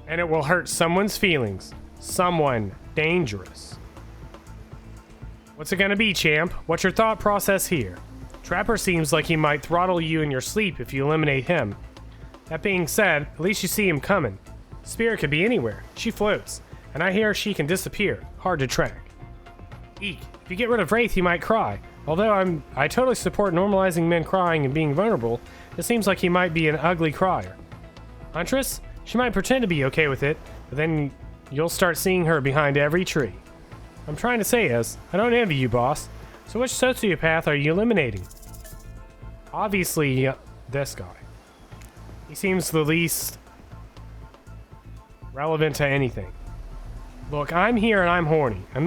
And it will hurt someone's feelings. Someone dangerous. What's it gonna be, champ? What's your thought process here? Trapper seems like he might throttle you in your sleep if you eliminate him. That being said, at least you see him coming. Spirit could be anywhere. She floats. And I hear she can disappear. Hard to track. Eek. If you get rid of Wraith, he might cry. Although I totally support normalizing men crying and being vulnerable, it seems like he might be an ugly crier. Huntress? She might pretend to be okay with it, but then you'll start seeing her behind every tree. I'm trying to say is, I don't envy you, boss. So which sociopath are you eliminating? Obviously, this guy. He seems the least relevant to anything. Look, I'm here and I'm horny. I'm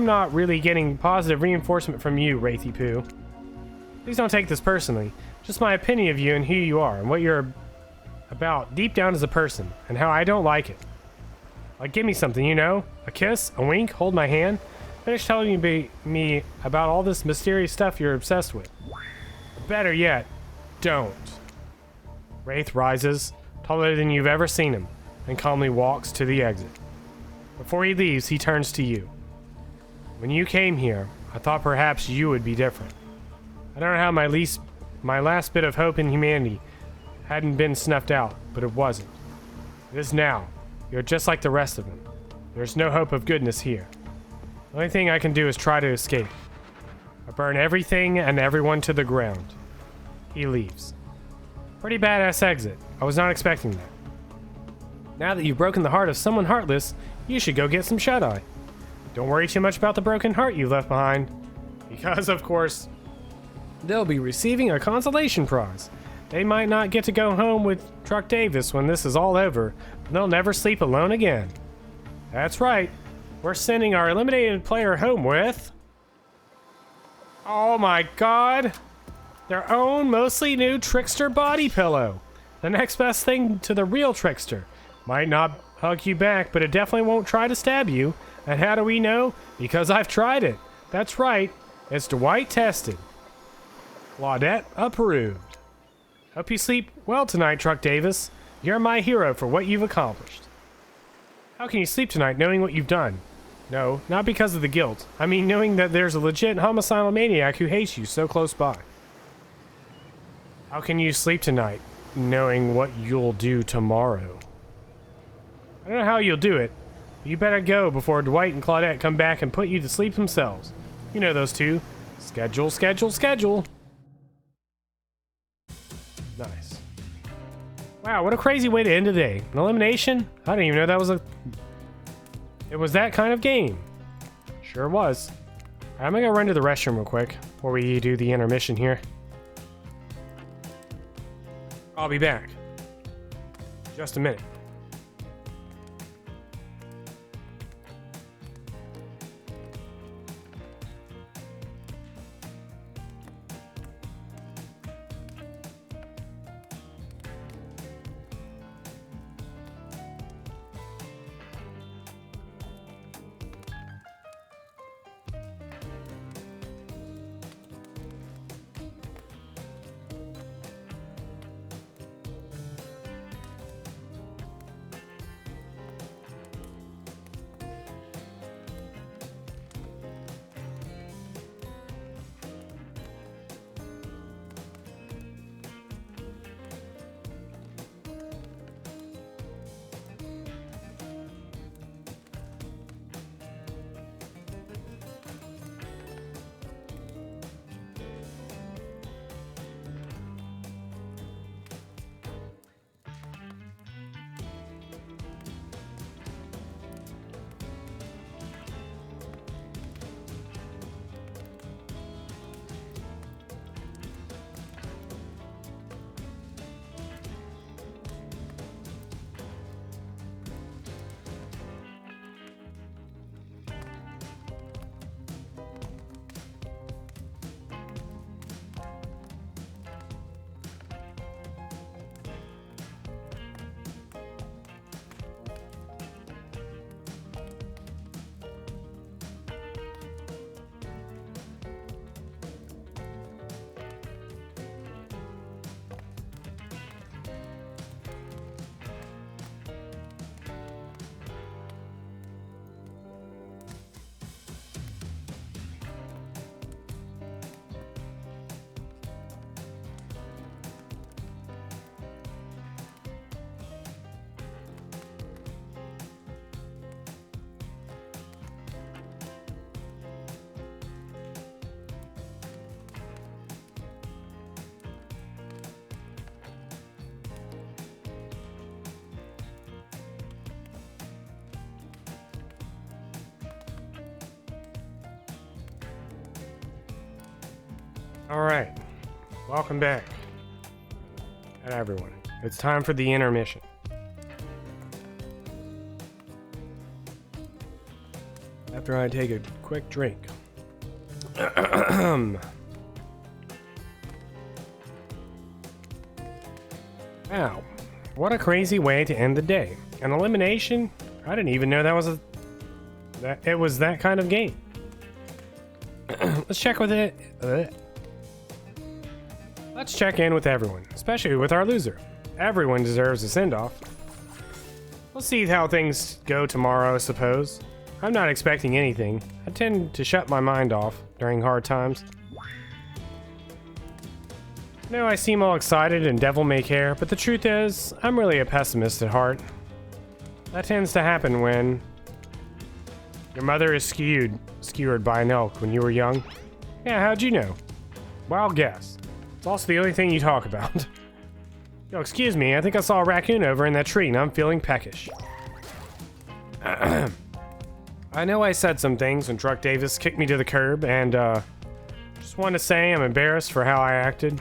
not really getting positive reinforcement from you, Wraithy Poo. Please don't take this personally. Just my opinion of you and who you are and what you're about deep down as a person and how I don't like it. Like, give me something, you know? A kiss, a wink, hold my hand. Finish telling me about all this mysterious stuff you're obsessed with. Better yet, don't. Wraith rises, taller than you've ever seen him, and calmly walks to the exit. Before he leaves, he turns to you. When you came here, I thought perhaps you would be different. I don't know how my last bit of hope in humanity hadn't been snuffed out, but it wasn't. It is now. You're just like the rest of them. There's no hope of goodness here. The only thing I can do is try to escape. I burn everything and everyone to the ground. He leaves. Pretty badass exit. I was not expecting that. Now that you've broken the heart of someone heartless, you should go get some shut-eye. Don't worry too much about the broken heart you left behind. Because, of course, they'll be receiving a consolation prize. They might not get to go home with Truck Davis when this is all over, but they'll never sleep alone again. That's right. We're sending our eliminated player home with... Oh my god! Their own mostly new Trickster body pillow. The next best thing to the real Trickster. Might not hug you back, but it definitely won't try to stab you. And how do we know? Because I've tried it. That's right. It's Dwight tested. Claudette approved. Hope you sleep well tonight, Truck Davis. You're my hero for what you've accomplished. How can you sleep tonight knowing what you've done? No, not because of the guilt. I mean knowing that there's a legit homicidal maniac who hates you so close by. How can you sleep tonight knowing what you'll do tomorrow? I don't know how you'll do it, but you better go before Dwight and Claudette come back and put you to sleep themselves. You know those two. Schedule, schedule, schedule. Nice. Wow, what a crazy way to end the day. An elimination? I didn't even know that was a... It was that kind of game. Sure was. I'm gonna go run to the restroom real quick before we do the intermission here. I'll be back. Just a minute. Alright, welcome back, and everyone. It's time for the intermission. After I take a quick drink. Wow, what a crazy way to end the day. An elimination? I didn't even know that it was that kind of game. Let's check with it. Let's check in with everyone, especially with our loser. Everyone deserves a send-off. We'll see how things go tomorrow, I suppose. I'm not expecting anything. I tend to shut my mind off during hard times. No, I seem all excited and devil-may-care, but the truth is, I'm really a pessimist at heart. That tends to happen when your mother is skewered by an elk when you were young. Yeah, how'd you know? Wild guess. It's also the only thing you talk about. Yo, excuse me, I think I saw a raccoon over in that tree and I'm feeling peckish. I know I said some things when Truck Davis kicked me to the curb, and just want to say I'm embarrassed for how I acted.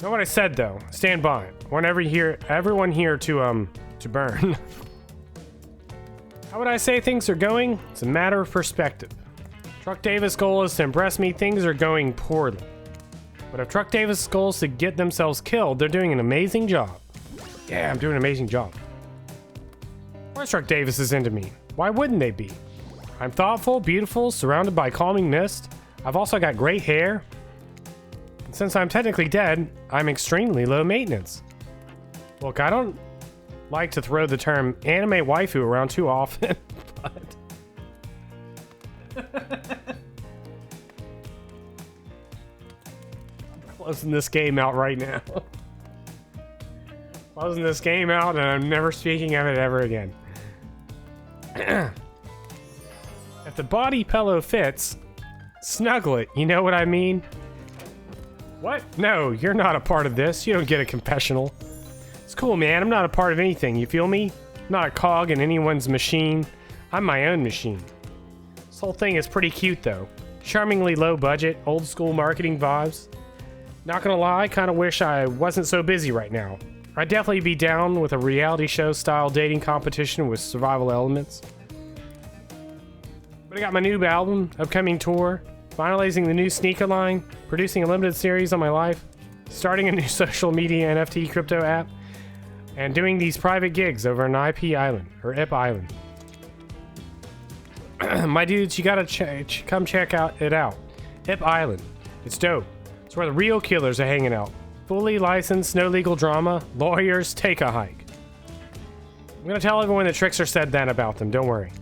Know what I said though. Stand by it. Want everyone here to burn. How would I say things are going? It's a matter of perspective. Truck Davis' goal is to impress me. Things are going poorly. But if Truck Davis' goal is to get themselves killed, they're doing an amazing job. Yeah, I'm doing an amazing job. Of course Truck Davis is into me. Why wouldn't they be? I'm thoughtful, beautiful, surrounded by calming mist. I've also got great hair. And since I'm technically dead, I'm extremely low maintenance. Look, I don't like to throw the term anime waifu around too often, but... I'm closing this game out right now. Closing this game out, and I'm never speaking of it ever again. If the body pillow fits, snuggle it, you know what I mean? What? No, you're not a part of this. You don't get a confessional. It's cool, man. I'm not a part of anything, you feel me? I'm not a cog in anyone's machine. I'm my own machine. This whole thing is pretty cute, though. Charmingly low budget, old school marketing vibes. Not gonna lie, I kinda wish I wasn't so busy right now. I'd definitely be down with a reality show style dating competition with survival elements. But I got my new album, upcoming tour, finalizing the new sneaker line, producing a limited series on my life, starting a new social media NFT crypto app, and doing these private gigs over on IP Island, or IP Island. My dudes, you gotta come check it out. IP Island. It's dope. It's where the real killers are hanging out. Fully licensed, no legal drama, lawyers, take a hike. I'm gonna tell everyone that Trickster said that about them, don't worry.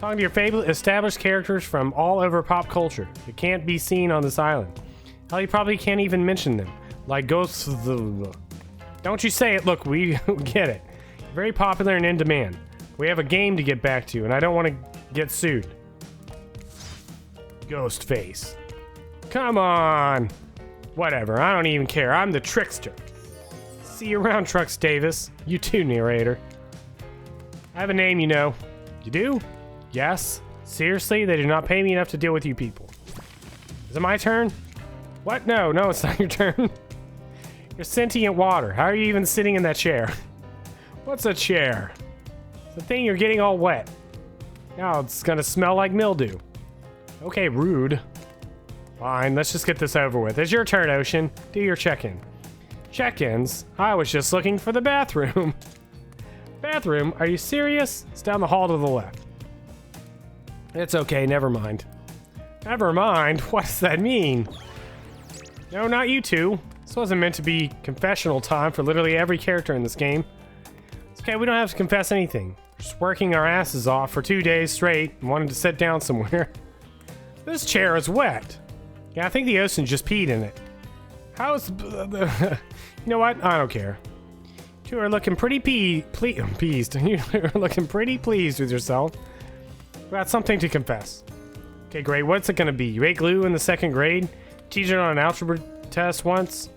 Talking to your favorite established characters from all over pop culture that can't be seen on this island. Hell, you probably can't even mention them. Like ghosts of the... Don't you say it, look, we get it. Very popular and in demand. We have a game to get back to, and I don't want to get sued. Ghostface. Come on! Whatever, I don't even care. I'm the Trickster. See you around, Trucks Davis. You too, narrator. I have a name, you know. You do? Yes? Seriously? They do not pay me enough to deal with you people. Is it my turn? What? No, it's not your turn. You're sentient water. How are you even sitting in that chair? What's a chair? It's the thing you're getting all wet. Now it's gonna smell like mildew. Okay, rude. Fine, let's just get this over with. It's your turn, Ocean. Do your check-in. Check-ins? I was just looking for the bathroom. Bathroom? Are you serious? It's down the hall to the left. It's okay, never mind. Never mind? What does that mean? No, not you two. This wasn't meant to be confessional time for literally every character in this game. It's okay, we don't have to confess anything. We're just working our asses off for 2 days straight and wanted to sit down somewhere. This chair is wet. Yeah, I think the ocean just peed in it. How's... You know what? I don't care. You are looking pretty pleased. You are looking pretty pleased with yourself. We got something to confess. Okay, great. What's it gonna be? You ate glue in the 2nd grade? Teaching on an algebra test once?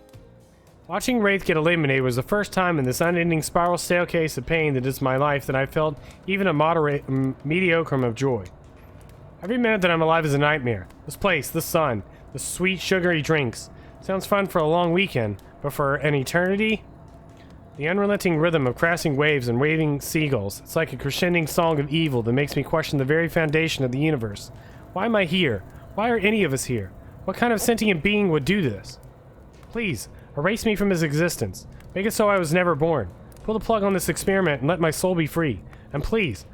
Watching Wraith get eliminated was the first time in this unending spiral staircase of pain that is my life that I felt even a mediocre of joy. Every minute that I'm alive is a nightmare. This place, the sun, the sweet sugary drinks. Sounds fun for a long weekend, but for an eternity? The unrelenting rhythm of crashing waves and waving seagulls. It's like a crescending song of evil that makes me question the very foundation of the universe. Why am I here? Why are any of us here? What kind of sentient being would do this? Please, erase me from his existence. Make it so I was never born. Pull the plug on this experiment and let my soul be free. And please,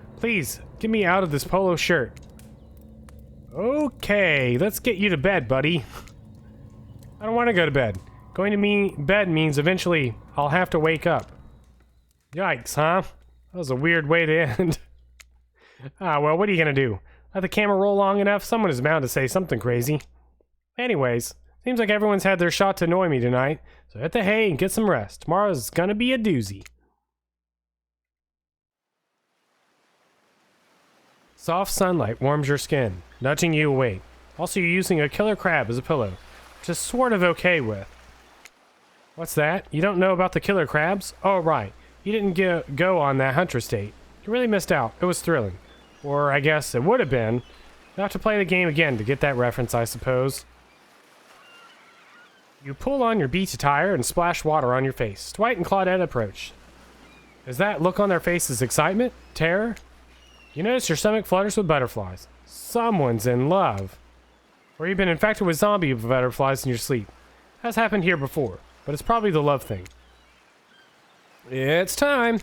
get me out of this polo shirt. Okay, let's get you to bed, buddy. I don't want to go to bed. Going to bed means eventually I'll have to wake up. Yikes, huh? That was a weird way to end. Ah, well, what are you gonna do? Let the camera roll long enough, someone is bound to say something crazy. Anyways, seems like everyone's had their shot to annoy me tonight, so hit the hay and get some rest. Tomorrow's gonna be a doozy. Soft sunlight warms your skin, nudging you awake. Also, you're using a killer crab as a pillow, which is sort of okay with. What's that? You don't know about the killer crabs? Oh, right. You didn't go on that Huntress date. You really missed out. It was thrilling. Or I guess it would have been. You'll have to play the game again to get that reference, I suppose. You pull on your beach attire and splash water on your face. Dwight and Claudette approach. Is that look on their faces excitement? Terror? You notice your stomach flutters with butterflies. Someone's in love. Or you've been infected with zombie butterflies in your sleep. Has happened here before, but it's probably the love thing. It's time!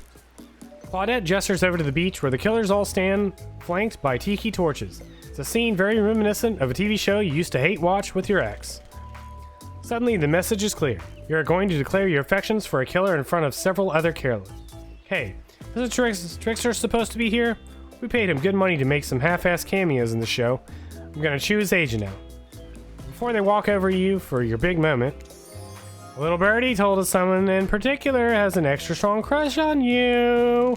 Claudette gestures over to the beach where the killers all stand flanked by tiki torches. It's a scene very reminiscent of a TV show you used to hate watch with your ex. Suddenly, the message is clear. You are going to declare your affections for a killer in front of several other killers. Hey, isn't Trickster supposed to be here? We paid him good money to make some half-assed cameos in the show. I'm gonna choose Asia now. Before they walk over you for your big moment, a little birdie told us someone in particular has an extra strong crush on you.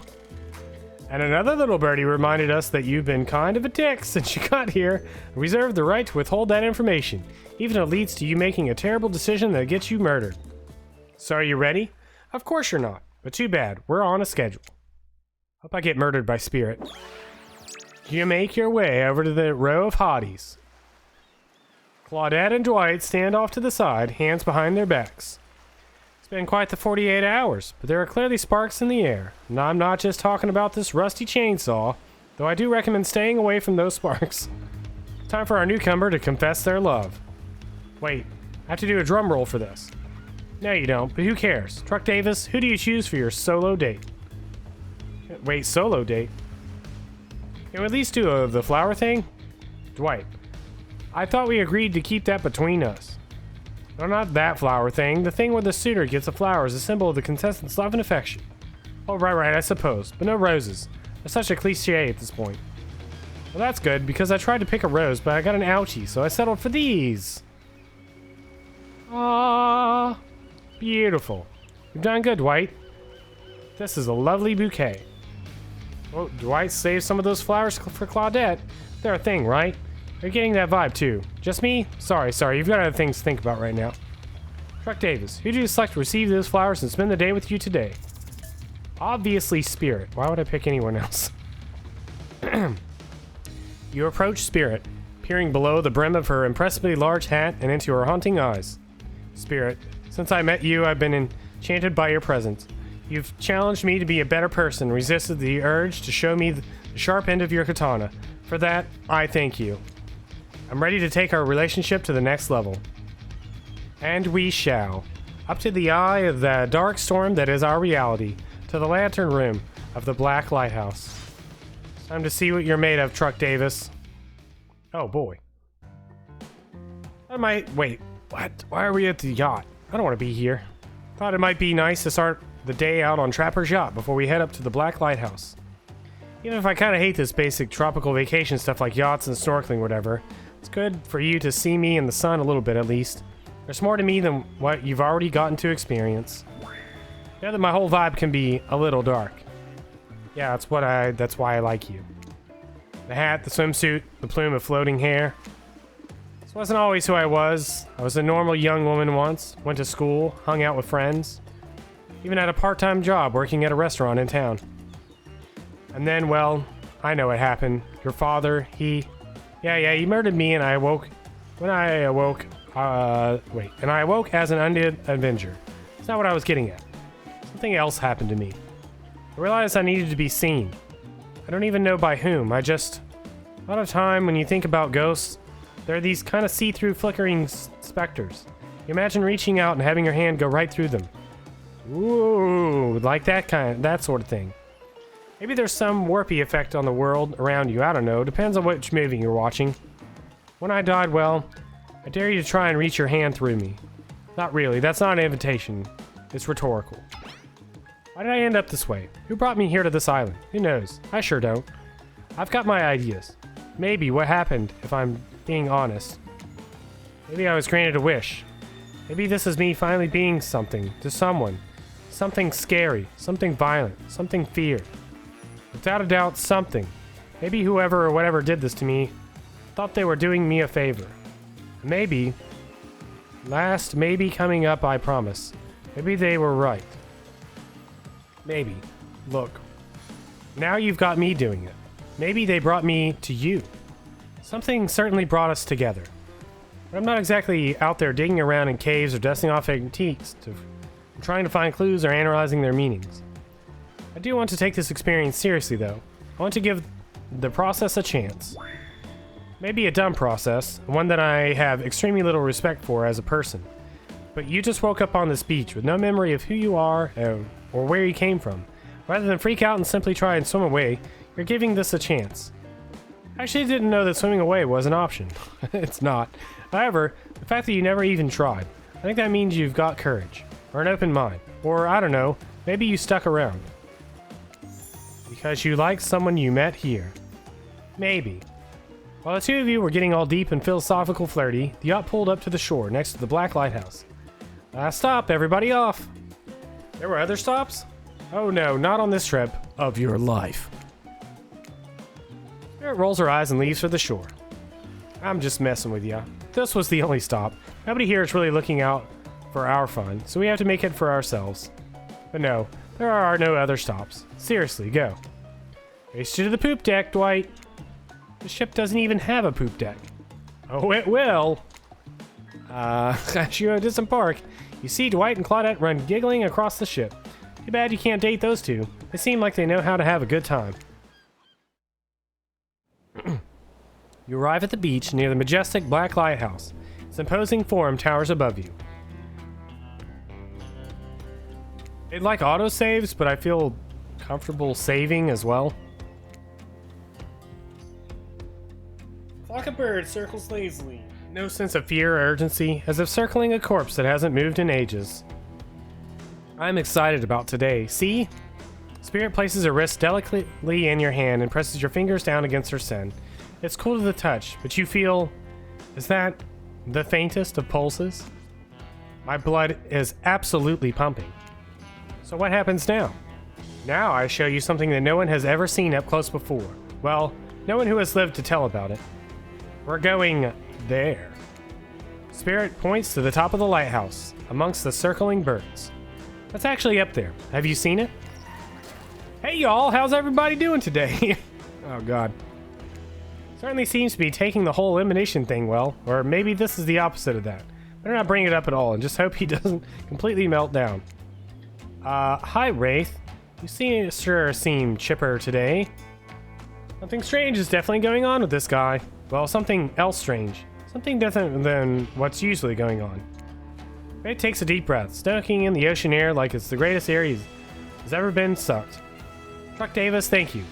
And another little birdie reminded us that you've been kind of a dick since you got here and reserved the right to withhold that information, even if it leads to you making a terrible decision that gets you murdered. So are you ready? Of course you're not, but too bad, we're on a schedule. Hope I get murdered by Spirit. You make your way over to the row of hotties. Claudette and Dwight stand off to the side, hands behind their backs. It's been quite the 48 hours, but there are clearly sparks in the air. And I'm not just talking about this rusty chainsaw, though I do recommend staying away from those sparks. Time for our newcomer to confess their love. Wait, I have to do a drum roll for this. No, you don't, but who cares? Truck Davis, who do you choose for your solo date? Wait, solo date? Can we at least do the flower thing? Dwight. I thought we agreed to keep that between us. No, not that flower thing. The thing where the suitor gets a flower as a symbol of the contestant's love and affection. Oh, right, I suppose. But no roses. They're such a cliche at this point. Well, that's good, because I tried to pick a rose, but I got an ouchie, so I settled for these. Ah, beautiful. You've done good, Dwight. This is a lovely bouquet. Oh, Dwight saved some of those flowers for Claudette. They're a thing, right? You're getting that vibe too. Just me? Sorry, you've got other things to think about right now. Truck Davis, who do you select to receive those flowers and spend the day with you today? Obviously Spirit. Why would I pick anyone else? You approach Spirit, peering below the brim of her impressively large hat and into her haunting eyes. Spirit, since I met you, I've been enchanted by your presence. You've challenged me to be a better person, resisted the urge to show me the sharp end of your katana. For that, I thank you. I'm ready to take our relationship to the next level. And we shall. Up to the eye of the dark storm that is our reality, to the lantern room of the Black Lighthouse. Time to see what you're made of, Truck Davis. Oh boy. Wait, what? Why are we at the yacht? I don't want to be here. Thought it might be nice to start the day out on Trapper's Yacht before we head up to the Black Lighthouse. Even if I kind of hate this basic tropical vacation stuff like yachts and snorkeling, whatever, it's good for you to see me in the sun a little bit at least. There's more to me than what you've already gotten to experience. Now that my whole vibe can be a little dark. Yeah, that's why I like you. The hat, the swimsuit, the plume of floating hair. This wasn't always who I was. I was a normal young woman once, went to school, hung out with friends. Even had a part-time job working at a restaurant in town. And then, well, I know what happened. Your father, he he murdered me and I awoke. And I awoke as an undead avenger. That's not what I was getting at. Something else happened to me. I realized I needed to be seen. I don't even know by whom. A lot of time when you think about ghosts, there are these kind of see-through flickering specters. You imagine reaching out and having your hand go right through them. Ooh, like that sort of thing. Maybe there's some warpy effect on the world around you, I don't know, depends on which movie you're watching. When I died, well, I dare you to try and reach your hand through me. Not really, that's not an invitation. It's rhetorical. Why did I end up this way? Who brought me here to this island? Who knows? I sure don't. I've got my ideas. Maybe what happened, if I'm being honest. Maybe I was granted a wish. Maybe this is me finally being something to someone. Something scary, something violent, something feared. Without a doubt, something. Maybe whoever or whatever did this to me thought they were doing me a favor. Maybe. Last maybe coming up, I promise. Maybe they were right. Maybe. Look. Now you've got me doing it. Maybe they brought me to you. Something certainly brought us together. But I'm not exactly out there digging around in caves or dusting off antiques trying to find clues or analyzing their meanings. I do want to take this experience seriously, though. I want to give the process a chance. Maybe a dumb process, one that I have extremely little respect for as a person. But you just woke up on this beach with no memory of who you are or where you came from. Rather than freak out and simply try and swim away, you're giving this a chance. I actually didn't know that swimming away was an option. It's not. However, the fact that you never even tried, I think that means you've got courage. Or an open mind. Or, I don't know, maybe you stuck around. Because you like someone you met here. Maybe. While the two of you were getting all deep and philosophical flirty, the yacht pulled up to the shore next to the Black Lighthouse. Last stop, everybody off! There were other stops? Oh no, not on this trip of your life. Spirit rolls her eyes and leaves for the shore. I'm just messing with ya. This was the only stop. Nobody here is really looking out for our fun, so we have to make it for ourselves. But no, there are no other stops. Seriously, go. Race you to the poop deck, Dwight. The ship doesn't even have a poop deck. Oh, it will. As you disembark, you see Dwight and Claudette run giggling across the ship. Too bad you can't date those two. They seem like they know how to have a good time. You arrive at the beach near the majestic Black Lighthouse. Its imposing form towers above you. It like autosaves, but I feel comfortable saving as well. Flock of birds circles lazily. No sense of fear or urgency, as if circling a corpse that hasn't moved in ages. I'm excited about today. See? Spirit places her wrist delicately in your hand and presses your fingers down against her skin. It's cool to the touch, but you feel... Is that the faintest of pulses? My blood is absolutely pumping. So what happens now? Now I show you something that no one has ever seen up close before. Well, no one who has lived to tell about it. We're going there. Spirit points to the top of the lighthouse, amongst the circling birds. That's actually up there. Have you seen it? Hey y'all, how's everybody doing today? Oh god. Certainly seems to be taking the whole elimination thing well, or maybe this is the opposite of that. Better not bring it up at all and just hope he doesn't completely melt down. Hi Wraith. You sure seem chipper today. Something strange is definitely going on with this guy. Well, something else strange. Something different than what's usually going on. Wraith takes a deep breath, stoking in the ocean air like it's the greatest air has ever been sucked. Truck Davis, thank you.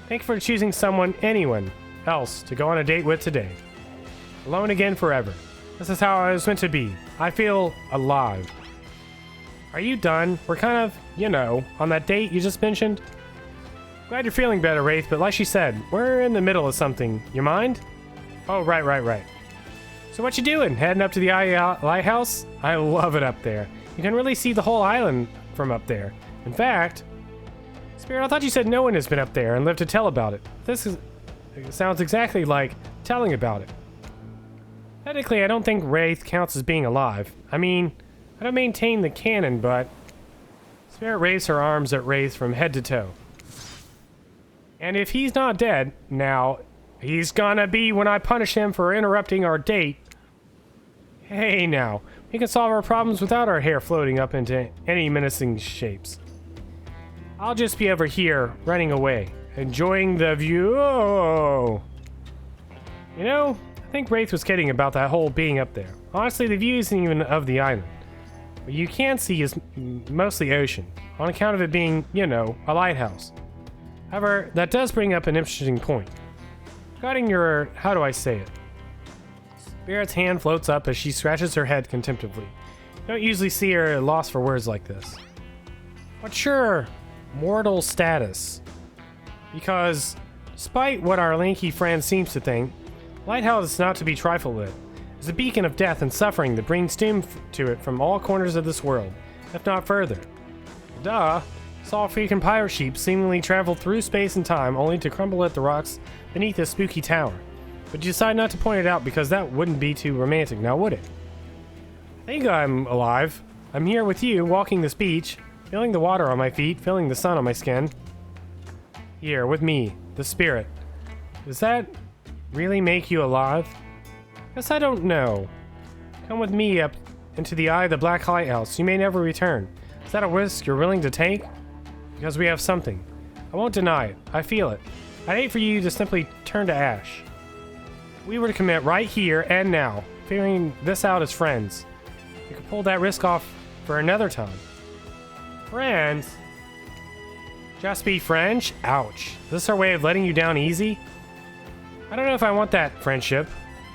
Thank you for choosing anyone else to go on a date with today. Alone again forever. This is how I was meant to be. I feel alive. Are you done? We're kind of, you know, on that date you just mentioned. Glad you're feeling better, Wraith, but like she said, we're in the middle of something. You mind? Oh, right. So what you doing? Heading up to the lighthouse? I love it up there. You can really see the whole island from up there. In fact, Spirit, I thought you said no one has been up there and lived to tell about it. It sounds exactly like telling about it. Technically, I don't think Wraith counts as being alive. I mean, I don't maintain the canon, but... Spirit raised her arms at Wraith from head to toe. And if he's not dead, now, he's gonna be when I punish him for interrupting our date. Hey now, we can solve our problems without our hair floating up into any menacing shapes. I'll just be over here, running away, enjoying the view. Oh. You know, I think Wraith was kidding about that whole being up there. Honestly, the view isn't even of the island. What you can see is mostly ocean, on account of it being, you know, a lighthouse. However, that does bring up an interesting point. Regarding your... how do I say it? Spirit's hand floats up as she scratches her head contemplatively. You don't usually see her lost for words like this. What's your mortal status? Because, despite what our lanky friend seems to think, Lighthouse is not to be trifled with. It's a beacon of death and suffering that brings doom to it from all corners of this world, if not further. Duh! Saw a freaking pirate ship seemingly travel through space and time only to crumble at the rocks beneath this spooky tower. But you decide not to point it out because that wouldn't be too romantic, now would it? I think I'm alive. I'm here with you, walking this beach, feeling the water on my feet, feeling the sun on my skin. Here, with me, the spirit. Does that really make you alive? Guess I don't know. Come with me up into the eye of the Black Lighthouse. You may never return. Is that a risk you're willing to take? Because we have something. I won't deny it. I feel it. I'd hate for you to simply turn to ash. We were to commit right here and now, figuring this out as friends. We could pull that risk off for another time. Friends? Just be French? Ouch. Is this our way of letting you down easy? I don't know if I want that friendship.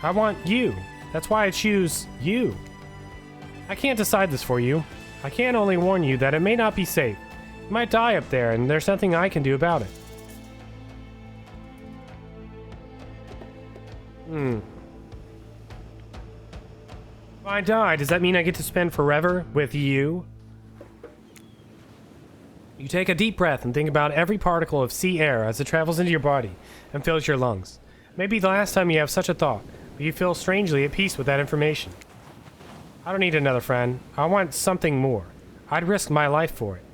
I want you. That's why I choose you. I can't decide this for you. I can only warn you that it may not be safe. You might die up there, and there's nothing I can do about it. If I die, does that mean I get to spend forever with you? You take a deep breath and think about every particle of sea air as it travels into your body and fills your lungs. Maybe the last time you have such a thought, but you feel strangely at peace with that information. I don't need another friend. I want something more. I'd risk my life for it.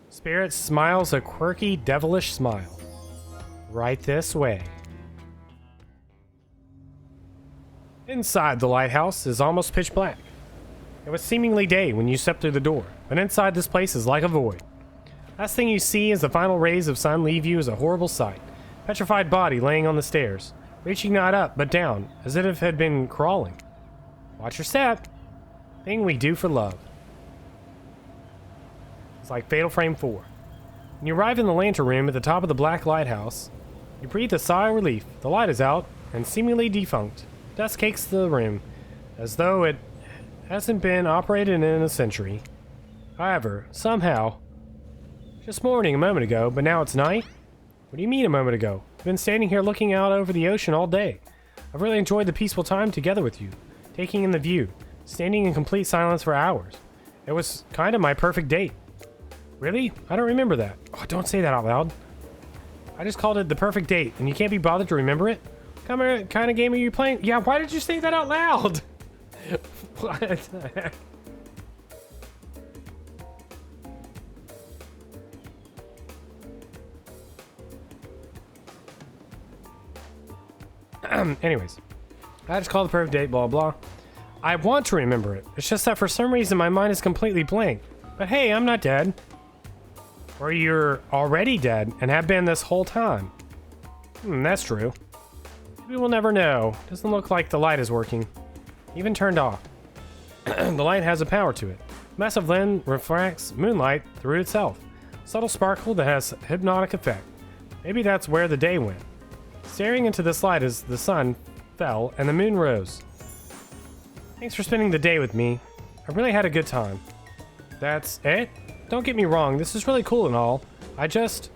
Spirit smiles a quirky, devilish smile. Right this way. Inside the lighthouse is almost pitch black. It was seemingly day when you stepped through the door, but inside this place is like a void. Last thing you see as the final rays of sun leave you is a horrible sight. Petrified body laying on the stairs, reaching not up but down, as if it had been crawling. Watch your step. Thing we do for love. It's like Fatal Frame 4. When you arrive in the lantern room at the top of the black lighthouse, you breathe a sigh of relief. The light is out, and seemingly defunct. Dust cakes the room, as though it hasn't been operated in a century. However, somehow, just morning a moment ago, but now it's night? What do you mean a moment ago? I've been standing here looking out over the ocean all day. I've really enjoyed the peaceful time together with you, taking in the view, standing in complete silence for hours. It was kind of my perfect date. Really? I don't remember that. Oh, don't say that out loud. I just called it the perfect date, and you can't be bothered to remember it? What kind of game are you playing? Yeah, why did you say that out loud? What the heck? Anyways, I just called the perfect date, blah, blah. I want to remember it. It's just that for some reason my mind is completely blank. But hey, I'm not dead. Or you're already dead and have been this whole time. That's true. We will never know. Doesn't look like the light is working. Even turned off. The light has a power to it. Massive lens refracts moonlight through itself. Subtle sparkle that has hypnotic effect. Maybe that's where the day went. Staring into this light as the sun fell and the moon rose. Thanks for spending the day with me. I really had a good time. That's it? Don't get me wrong, this is really cool and all. I guess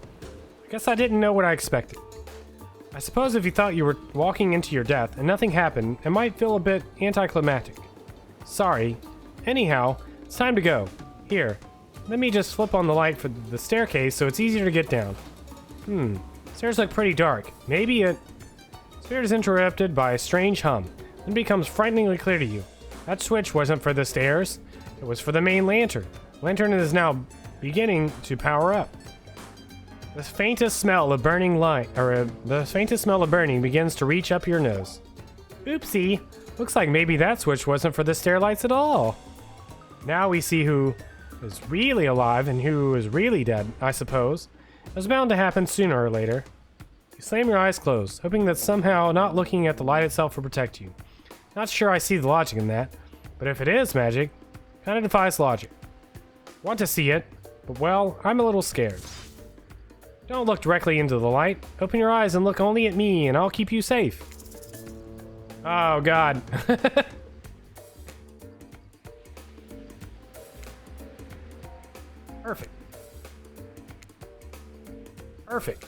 I didn't know what I expected. I suppose if you thought you were walking into your death and nothing happened, it might feel a bit anticlimactic. Sorry. Anyhow, it's time to go. Here, let me just flip on the light for the staircase so it's easier to get down. Stairs look pretty dark. Maybe it... Spirit is interrupted by a strange hum. Then becomes frighteningly clear to you. That switch wasn't for the stairs. It was for the main lantern. Lantern is now beginning to power up. The faintest smell of burning begins to reach up your nose. Oopsie! Looks like maybe that switch wasn't for the stair lights at all. Now we see who is really alive and who is really dead, I suppose. It was bound to happen sooner or later. You slam your eyes closed, hoping that somehow not looking at the light itself will protect you. Not sure I see the logic in that, but if it is magic, kind of defies logic. Want to see it, but well, I'm a little scared. Don't look directly into the light. Open your eyes and look only at me, and I'll keep you safe. Oh, God. Perfect. Perfect.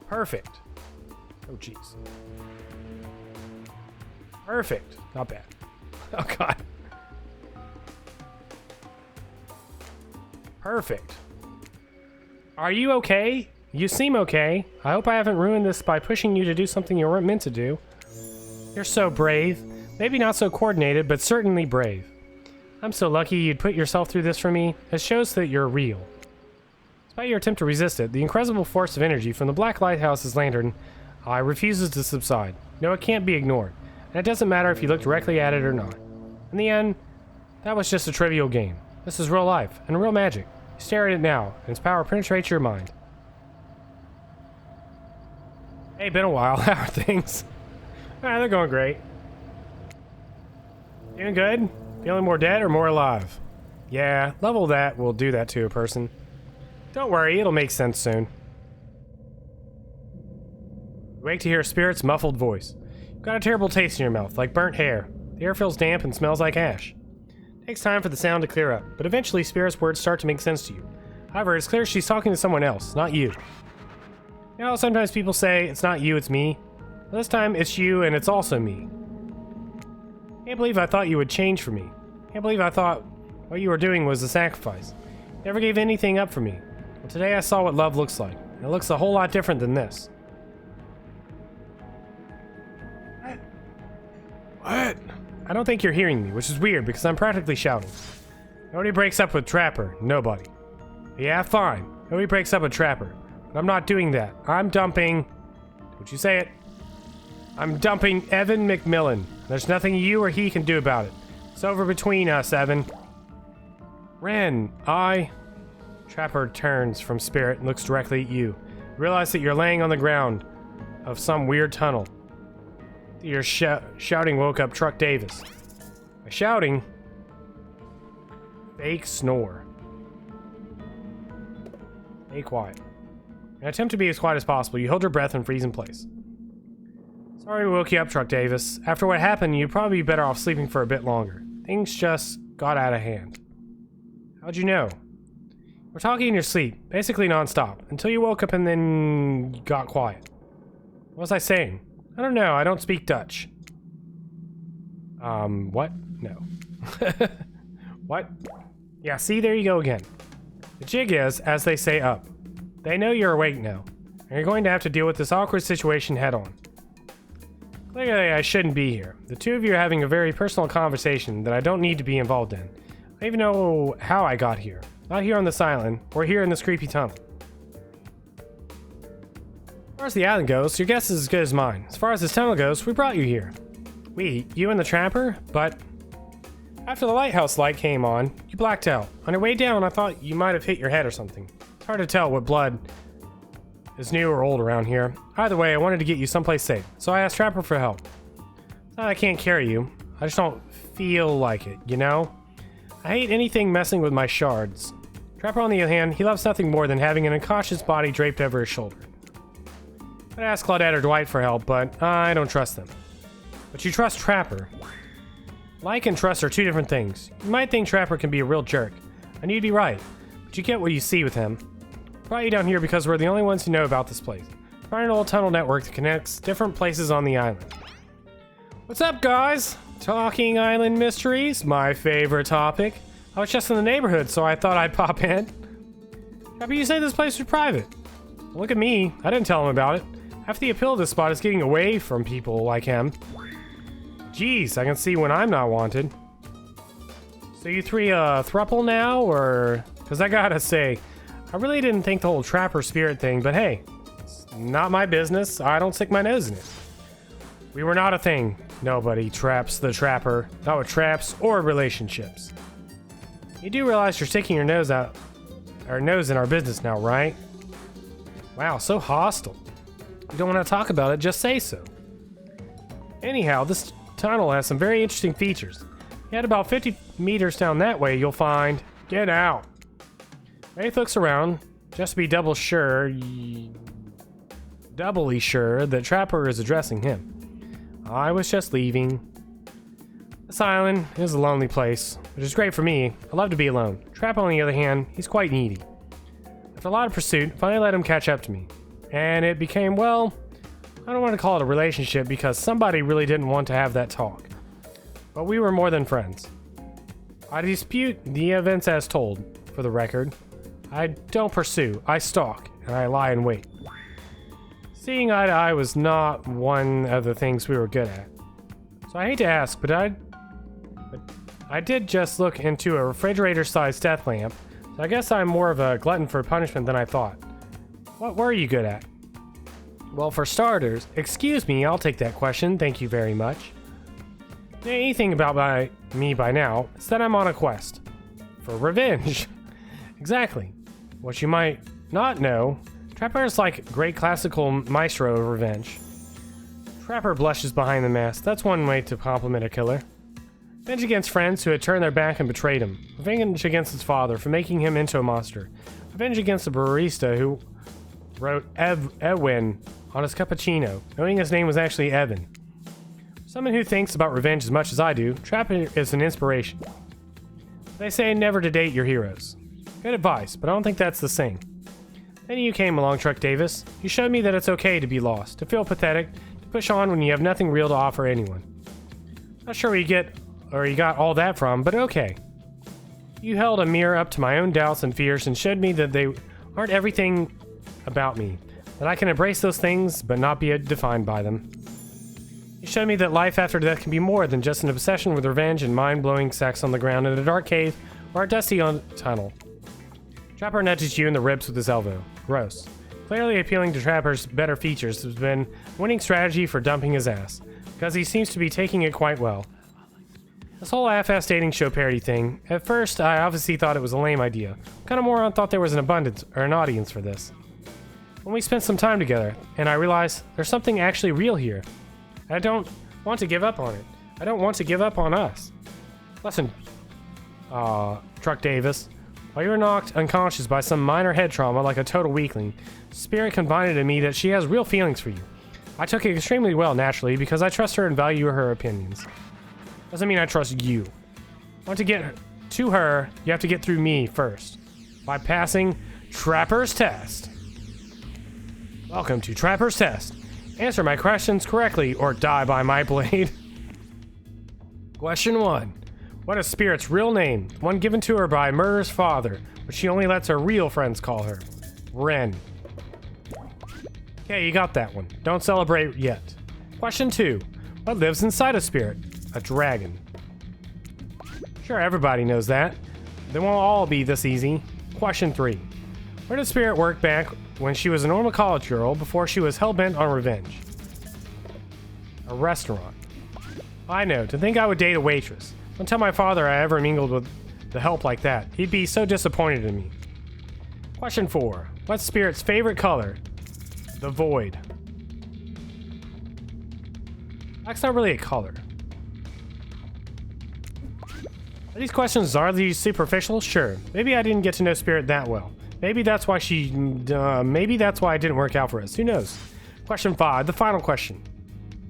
Perfect. Oh, jeez. Perfect. Not bad. Oh, God. Perfect. Are you okay? You seem okay. I hope I haven't ruined this by pushing you to do something you weren't meant to do. You're so brave. Maybe not so coordinated, but certainly brave. I'm so lucky you'd put yourself through this for me. It shows that you're real. Despite your attempt to resist it, the incredible force of energy from the Black Lighthouse's lantern refuses to subside. No, it can't be ignored. And it doesn't matter if you look directly at it or not. In the end, that was just a trivial game. This is real life, and real magic. You stare at it now, and its power penetrates your mind. Hey, been a while. How are things? They're going great. Doing good? Feeling more dead or more alive? Yeah, level that will do that to a person. Don't worry, it'll make sense soon. You wake to hear a spirit's muffled voice. You've got a terrible taste in your mouth, like burnt hair. The air feels damp and smells like ash. It takes time for the sound to clear up, but eventually Spirit's words start to make sense to you. However, it's clear she's talking to someone else, not you. You know, sometimes people say, it's not you, it's me. Well, this time, it's you, and it's also me. Can't believe I thought you would change for me. Can't believe I thought what you were doing was a sacrifice. You never gave anything up for me. Well, today I saw what love looks like. It looks a whole lot different than this. What? I don't think you're hearing me, which is weird because I'm practically shouting. Nobody breaks up with Trapper. Nobody. Yeah, fine. Nobody breaks up with Trapper. But I'm not doing that. I'm dumping... Don't you say it. I'm dumping Evan McMillan. There's nothing you or he can do about it. It's over between us, Evan. Ren, Trapper turns from Spirit and looks directly at you. You realize that you're laying on the ground of some weird tunnel. Your shouting woke up Truck Davis. By shouting, fake snore. Stay quiet. In an attempt to be as quiet as possible, you hold your breath and freeze in place. Sorry we woke you up, Truck Davis. After what happened, you'd probably be better off sleeping for a bit longer. Things just got out of hand. How'd you know? We're talking in your sleep, basically non-stop, until you woke up and then got quiet. What was I saying? I don't know, I don't speak Dutch. What? No. What? Yeah, see, there you go again. The jig is, as they say, up. They know you're awake now, and you're going to have to deal with this awkward situation head on. Clearly, I shouldn't be here. The two of you are having a very personal conversation that I don't need to be involved in. I don't even know how I got here. Not here on this island, or here in this creepy tunnel. As far as the island goes, your guess is as good as mine. As far as this tunnel goes, we brought you here. You and the Trapper? But after the lighthouse light came on, you blacked out. On your way down, I thought you might have hit your head or something. It's hard to tell what blood is new or old around here. Either way, I wanted to get you someplace safe, so I asked Trapper for help. It's not that I can't carry you. I just don't feel like it, you know? I hate anything messing with my shards. Trapper, on the other hand, he loves nothing more than having an unconscious body draped over his shoulder. I'd ask Claudette or Dwight for help, but I don't trust them. But you trust Trapper. Like and trust are two different things. You might think Trapper can be a real jerk, and you'd be right, but you get what you see with him. Brought you down here because we're the only ones who know about this place. Find an old tunnel network that connects different places on the island. What's up, guys? Talking island mysteries, my favorite topic. I was just in the neighborhood, so I thought I'd pop in. Trapper, you say this place was private. Well, look at me. I didn't tell him about it. Half the appeal of this spot is getting away from people like him. Jeez, I can see when I'm not wanted. So you three thruple now, or... Because I gotta say, I really didn't think the whole Trapper Spirit thing, but hey, it's not my business. I don't stick my nose in it. We were not a thing. Nobody traps the Trapper. Not with traps or relationships. You do realize you're sticking your nose out... Our nose in our business now, right? Wow, so hostile. You don't want to talk about it, just say so. Anyhow, this tunnel has some very interesting features. You head about 50 meters down that way, you'll find... Get out. Wraith looks around, just to be doubly sure that Trapper is addressing him. I was just leaving. This island is a lonely place, which is great for me. I love to be alone. Trapper, on the other hand, he's quite needy. After a lot of pursuit, finally let him catch up to me. And it became, well, I don't want to call it a relationship because somebody really didn't want to have that talk. But we were more than friends. I dispute the events as told, for the record. I don't pursue, I stalk, and I lie in wait. Seeing eye to eye was not one of the things we were good at. So I hate to ask, but I did just look into a refrigerator-sized death lamp, so I guess I'm more of a glutton for punishment than I thought. What were you good at? Well, for starters, excuse me, I'll take that question, thank you very much. Anything about me by now is that I'm on a quest. For revenge. Exactly. What you might not know, Trapper is like great classical maestro of revenge. Trapper blushes behind the mask. That's one way to compliment a killer. Revenge against friends who had turned their back and betrayed him. Revenge against his father for making him into a monster. Revenge against the barista who wrote Edwin on his cappuccino, knowing his name was actually Evan. Someone who thinks about revenge as much as I do, Trapper is an inspiration. They say never to date your heroes. Good advice, but I don't think that's the same. Then you came along, Truck Davis. You showed me that it's okay to be lost, to feel pathetic, to push on when you have nothing real to offer anyone. Not sure where you got all that from, but okay. You held a mirror up to my own doubts and fears and showed me that they aren't everything about me, that I can embrace those things but not be defined by them. You showed me that life after death can be more than just an obsession with revenge and mind-blowing sex on the ground in a dark cave or a dusty tunnel. Trapper nudges you in the ribs with his elbow. Gross. Clearly appealing to Trapper's better features has been a winning strategy for dumping his ass, because he seems to be taking it quite well. This whole half-ass dating show parody thing, at first I obviously thought it was a lame idea. Kind of moron thought there was an audience for this. When we spent some time together, and I realized there's something actually real here. I don't want to give up on it. I don't want to give up on us. Listen, Truck Davis, while you were knocked unconscious by some minor head trauma like a total weakling, Spirit confided in me that she has real feelings for you. I took it extremely well, naturally, because I trust her and value her opinions. Doesn't mean I trust you. Want to get to her, you have to get through me first. By passing Trapper's Test. Welcome to Trapper's Test. Answer my questions correctly or die by my blade. Question 1. What is Spirit's real name? One given to her by Murder's father, but she only lets her real friends call her. Ren. Okay, you got that one. Don't celebrate yet. Question 2. What lives inside a spirit? A dragon. Sure, everybody knows that. They won't all be this easy. Question 3. Where did Spirit work back when she was a normal college girl before she was hell-bent on revenge? A restaurant. I know, to think I would date a waitress. Don't tell my father I ever mingled with the help like that. He'd be so disappointed in me. Question 4. What's Spirit's favorite color? The void. That's not really a color. Are these questions these superficial? Sure. Maybe I didn't get to know Spirit that well. Maybe that's why maybe that's why it didn't work out for us. Who knows? Question 5, the final question.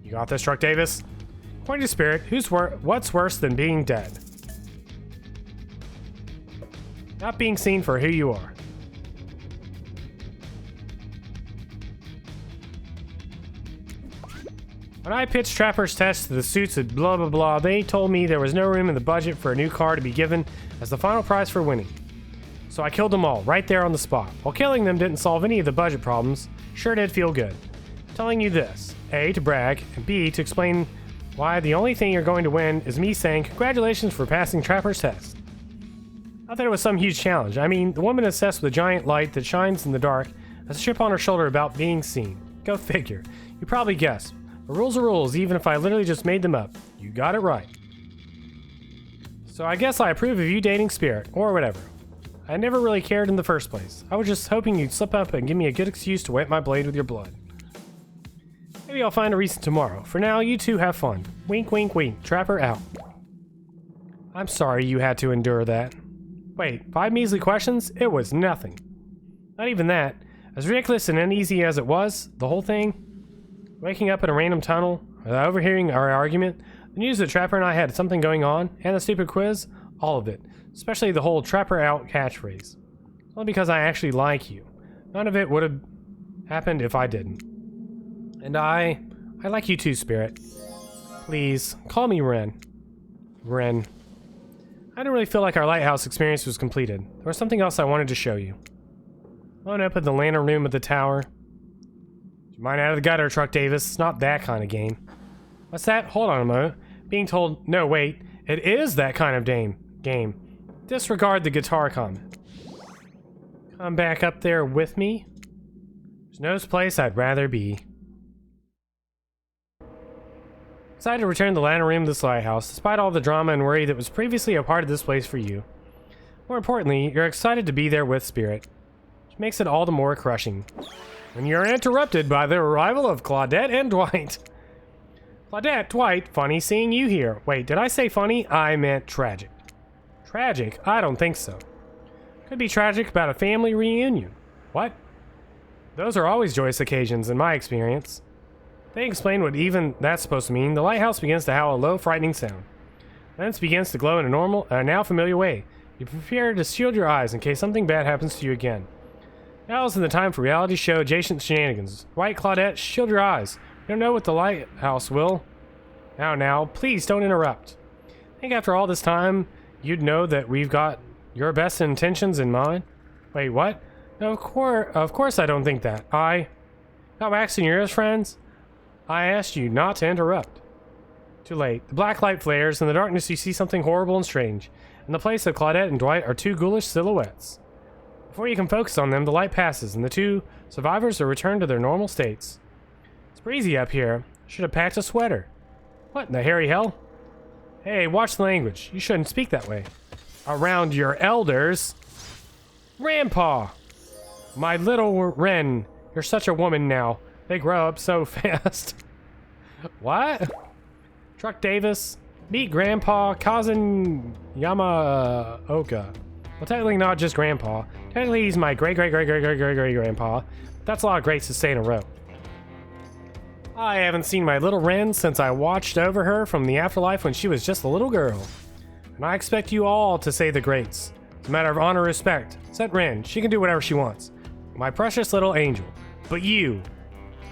You got this, Truck Davis? According to Spirit, what's worse than being dead? Not being seen for who you are. When I pitched Trapper's Test to the suits at blah blah blah, they told me there was no room in the budget for a new car to be given as the final prize for winning. So I killed them all, right there on the spot. While killing them didn't solve any of the budget problems, sure did feel good. I'm telling you this, A, to brag, and B, to explain why the only thing you're going to win is me saying congratulations for passing Trapper's Test. Not that it was some huge challenge. I mean, the woman obsessed with a giant light that shines in the dark has a chip on her shoulder about being seen. Go figure. You probably guessed. The rules are rules, even if I literally just made them up. You got it right. So I guess I approve of you dating Spirit, or whatever. I never really cared in the first place. I was just hoping you'd slip up and give me a good excuse to wet my blade with your blood. Maybe I'll find a reason tomorrow. For now, you two have fun. Wink, wink, wink. Trapper out. I'm sorry you had to endure that. Wait, 5 measly questions? It was nothing. Not even that. As ridiculous and uneasy as it was, the whole thing, waking up in a random tunnel, overhearing our argument, the news that Trapper and I had something going on, and the stupid quiz, all of it. Especially the whole Trapper out catchphrase. Only because I actually like you. None of it would have happened if I didn't. And I like you too, Spirit. Please, call me Ren. Ren. I didn't really feel like our lighthouse experience was completed. There was something else I wanted to show you. I went up in the lantern room of the tower. Do you mind out of the gutter, Truck Davis? It's not that kind of game. What's that? Hold on a moment. Being told, no, wait. It is that kind of game. Disregard the guitar comment. Come back up there with me. There's no place I'd rather be. Decided to return to the lantern room of this lighthouse, despite all the drama and worry that was previously a part of this place for you. More importantly, you're excited to be there with Spirit, which makes it all the more crushing. When you're interrupted by the arrival of Claudette and Dwight. Claudette, Dwight, funny seeing you here. Wait, did I say funny? I meant tragic. Tragic? I don't think so. Could be tragic about a family reunion. What? Those are always joyous occasions in my experience. They explain what even that's supposed to mean. The lighthouse begins to howl a low, frightening sound. Then it begins to glow in a normal, now familiar way. You prepare to shield your eyes in case something bad happens to you again. Now isn't the time for reality show adjacent shenanigans. Dwight, Claudette, shield your eyes. You don't know what the lighthouse will. Now, please don't interrupt. I think after all this time, you'd know that we've got your best intentions in mind. Wait, what? No, of course I don't think that. Got wax in your ears, friends? I asked you not to interrupt. Too late. The black light flares. In the darkness you see something horrible and strange. In the place of Claudette and Dwight are two ghoulish silhouettes. Before you can focus on them, the light passes, and the two survivors are returned to their normal states. It's breezy up here. Should have packed a sweater. What in the hairy hell? Hey, watch the language. You shouldn't speak that way. Around your elders. Grandpa! My little Ren. You're such a woman now. They grow up so fast. What? Truck Davis. Meet Grandpa Kazan Yamaoka. Well, technically not just Grandpa. Technically he's my great-great-great-great-great-great-grandpa. That's a lot of greats to say in a row. I haven't seen my little Ren since I watched over her from the afterlife when she was just a little girl. And I expect you all to say the greats. It's a matter of honor and respect. Set Ren. She can do whatever she wants. My precious little angel. But you...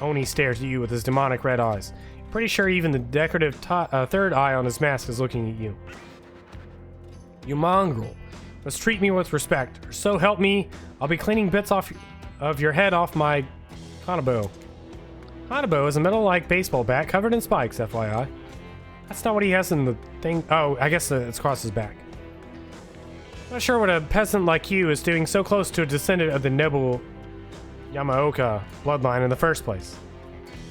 Oni stares at you with his demonic red eyes. Pretty sure even the decorative third eye on his mask is looking at you. You mongrel. Must treat me with respect. Or so help me, I'll be cleaning bits of your head off my Kanabo. Kanabo is a metal-like baseball bat covered in spikes, FYI. That's not what he has in the thing. Oh, I guess it's across his back. Not sure what a peasant like you is doing so close to a descendant of the noble Yamaoka bloodline in the first place.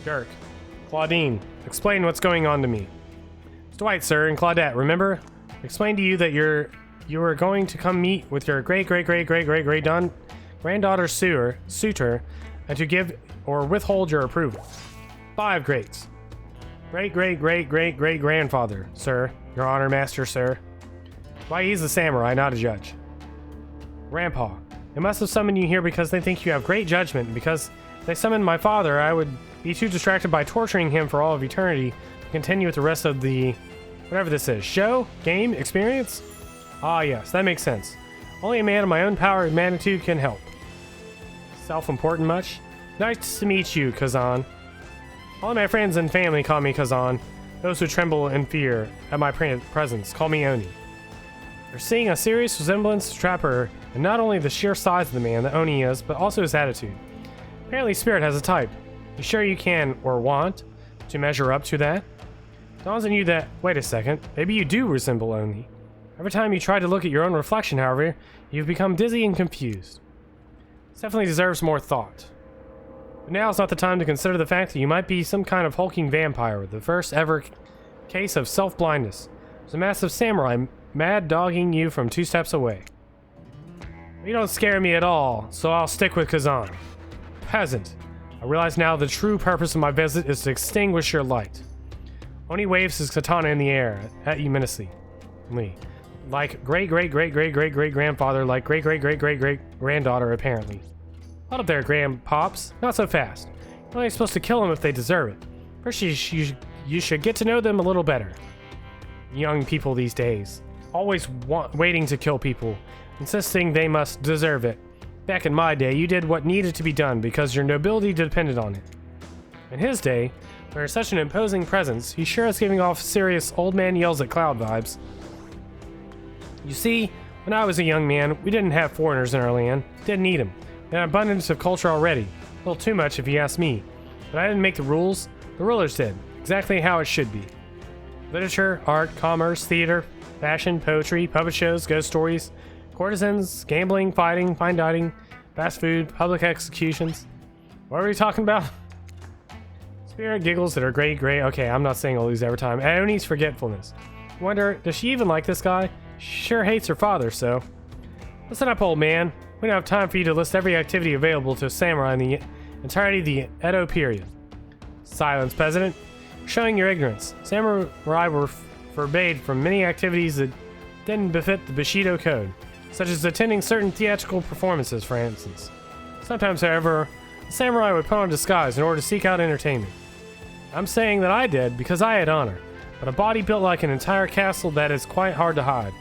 Dirk. Claudine, explain what's going on to me. It's Dwight, sir, and Claudette, remember? Explained to you that you were going to come meet with your great-great-great-great-great-great-granddaughter suitor, and to give or withhold your approval. 5 greats. Great-great-great-great-great-grandfather, sir. Your honor, master, sir. Why, he's a samurai, not a judge. Grandpa. They must have summoned you here because they think you have great judgment, and because if they summoned my father, I would be too distracted by torturing him for all of eternity to continue with the rest of the... whatever this is. Show? Game? Experience? Ah, yes, that makes sense. Only a man of my own power and magnitude can help. Self-important much? Nice to meet you, Kazan. All of my friends and family call me Kazan. Those who tremble in fear at my presence call me Oni. They're seeing a serious resemblance to Trapper, and not only the sheer size of the man that Oni is, but also his attitude. Apparently Spirit has a type. You sure you can, or want, to measure up to that? Dawns on you that, wait a second, maybe you do resemble Oni. Every time you try to look at your own reflection, however, you've become dizzy and confused. This definitely deserves more thought. But now is not the time to consider the fact that you might be some kind of hulking vampire, the first ever case of self-blindness. There's a massive samurai mad dogging you from 2 steps away. You don't scare me at all, so I'll stick with Kazan. Peasant. I realize now the true purpose of my visit is to extinguish your light. Oni waves his katana in the air at you menacingly. Like great-great-great-great-great-great-grandfather, like great-great-great-great-great-granddaughter, apparently. Hold up there, grandpops. Not so fast. You're only supposed to kill them if they deserve it. First, you should get to know them a little better. Young people these days. Always waiting to kill people. Insisting they must deserve it. Back in my day, you did what needed to be done because your nobility depended on it. In his day, for such an imposing presence, he sure is giving off serious old man yells at cloud vibes. You see, when I was a young man, we didn't have foreigners in our land. Didn't need them. We had an abundance of culture already. A little too much if you ask me. But I didn't make the rules. The rulers did. Exactly how it should be. Literature, art, commerce, theater, fashion, poetry, puppet shows, ghost stories, courtesans, gambling, fighting, fine dining, fast food, public executions. What were we talking about? Spirit giggles that are great. Okay, I'm not saying all these every time. Aoni's forgetfulness. Wonder, does she even like this guy? She sure hates her father, so. Listen up, old man. We don't have time for you to list every activity available to a samurai in the entirety of the Edo period. Silence, peasant. Showing your ignorance. Samurai were forbade from many activities that didn't befit the Bushido code, such as attending certain theatrical performances, for instance. Sometimes, however, a samurai would put on disguise in order to seek out entertainment. I'm saying that I did because I had honor, but a body built like an entire castle that is quite hard to hide.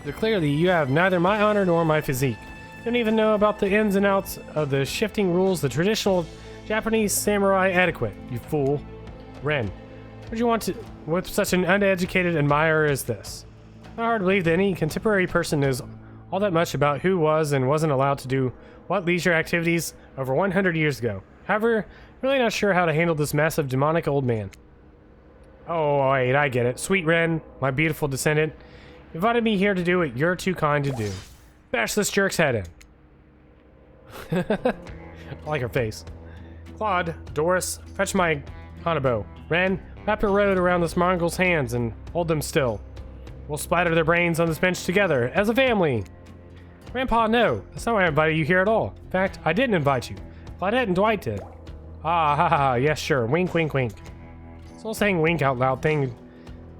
So clearly, you have neither my honor nor my physique. You don't even know about the ins and outs of the shifting rules, the traditional Japanese samurai etiquette, you fool. Ren, what do you want to with such an uneducated admirer as this? Not hard to believe that any contemporary person knows all that much about who was and wasn't allowed to do what leisure activities over 100 years ago. However, really not sure how to handle this massive demonic old man. Oh, wait, I get it. Sweet Ren, my beautiful descendant, invited me here to do what you're too kind to do. Bash this jerk's head in. I like her face. Claude, Doris, fetch my hanabo. Ren, wrap your robe around this Mongol's hands and hold them still. We'll splatter their brains on this bench together, as a family. Grandpa, no. That's not why I invited you here at all. In fact, I didn't invite you. Claudette and Dwight did. Ah, ha, ha, ha. Yes, sure. Wink, wink, wink. This whole saying wink out loud thing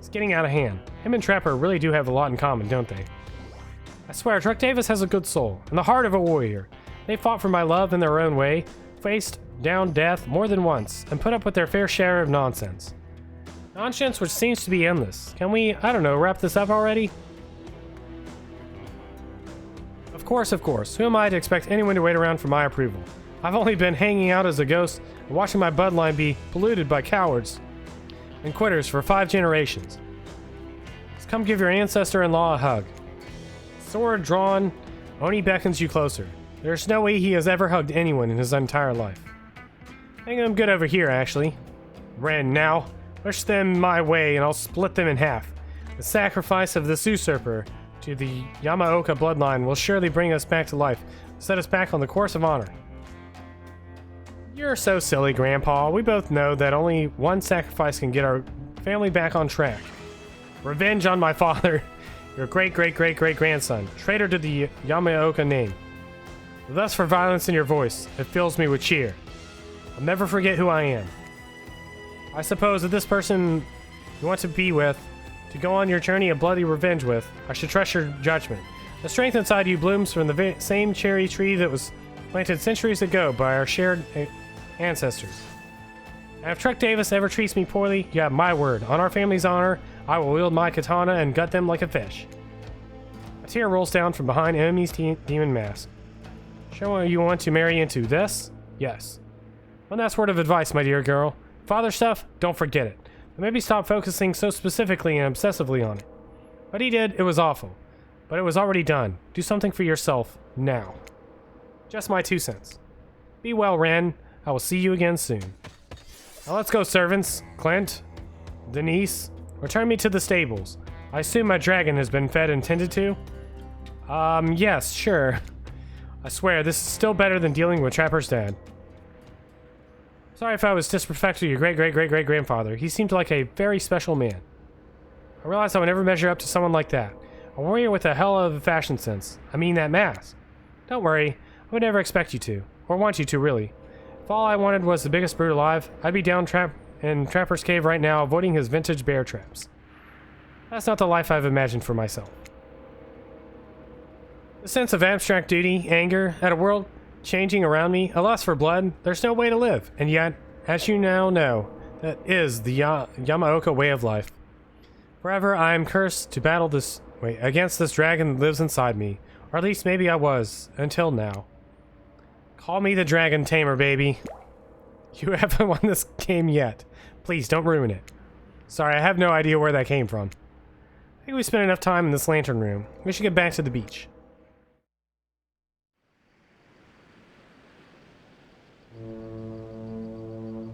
is getting out of hand. Him and Trapper really do have a lot in common, don't they? I swear, Truck Davis has a good soul, and the heart of a warrior. They fought for my love in their own way, faced down death more than once, and put up with their fair share of nonsense. Nonsense which seems to be endless. Can we, I don't know, wrap this up already? Of course, of course. Who am I to expect anyone to wait around for my approval? I've only been hanging out as a ghost and watching my bloodline be polluted by cowards and quitters for 5 generations. Let's come give your ancestor-in-law a hug. Sword drawn, Oni beckons you closer. There's no way he has ever hugged anyone in his entire life. I think I'm good over here, actually. Ren, now. Push them my way and I'll split them in half. The sacrifice of this usurper to the Yamaoka bloodline will surely bring us back to life, set us back on the course of honor. You're so silly, Grandpa. We both know that only one sacrifice can get our family back on track. Revenge on my father, your great-great-great-great-grandson, traitor to the Yamaoka name. Thus for violence in your voice, it fills me with cheer. I'll never forget who I am. I suppose that this person you want to be with, to go on your journey of bloody revenge with, I should trust your judgment. The strength inside you blooms from the same cherry tree that was planted centuries ago by our shared ancestors. And if Truck Davis ever treats me poorly, you have my word. On our family's honor, I will wield my katana and gut them like a fish. A tear rolls down from behind Enomi's demon mask. Sure you want to marry into this? Yes. One last word of advice, my dear girl. Father stuff, don't forget it. But maybe stop focusing so specifically and obsessively on it. What he did, it was awful. But it was already done. Do something for yourself, now. Just my 2 cents. Be well, Ren. I will see you again soon. Now let's go, servants. Clint, Denise, return me to the stables. I assume my dragon has been fed and tended to? Yes, sure. I swear, this is still better than dealing with Trapper's dad. Sorry if I was disrespectful to your great-great-great-great-grandfather. He seemed like a very special man. I realized I would never measure up to someone like that. A warrior with a hell of a fashion sense. I mean that mask. Don't worry, I would never expect you to. Or want you to, really. If all I wanted was the biggest brute alive, I'd be down in Trapper's Cave right now, avoiding his vintage bear traps. That's not the life I've imagined for myself. The sense of abstract duty, anger, at a world changing around me, a lust for blood, there's no way to live. And yet, as you now know, that is the Yamaoka way of life. Forever I am cursed to battle against this dragon that lives inside me, Or at least maybe I was, until now. Call me the Dragon Tamer, baby. You haven't won this game yet. Please, don't ruin it. Sorry, I have no idea where that came from. I think we spent enough time in this lantern room. We should get back to the beach.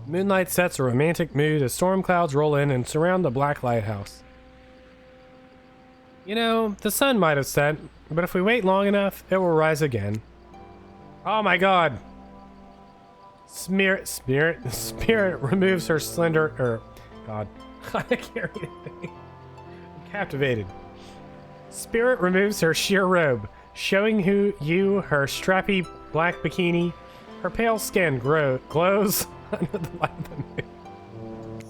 Moonlight sets a romantic mood as storm clouds roll in and surround the black lighthouse. You know, the sun might have set, but if we wait long enough, it will rise again. Oh my god! Spirit removes her slender... God. I can't read anything. I'm captivated. Spirit removes her sheer robe, showing you her strappy black bikini. Her pale skin glows under the light of the moon.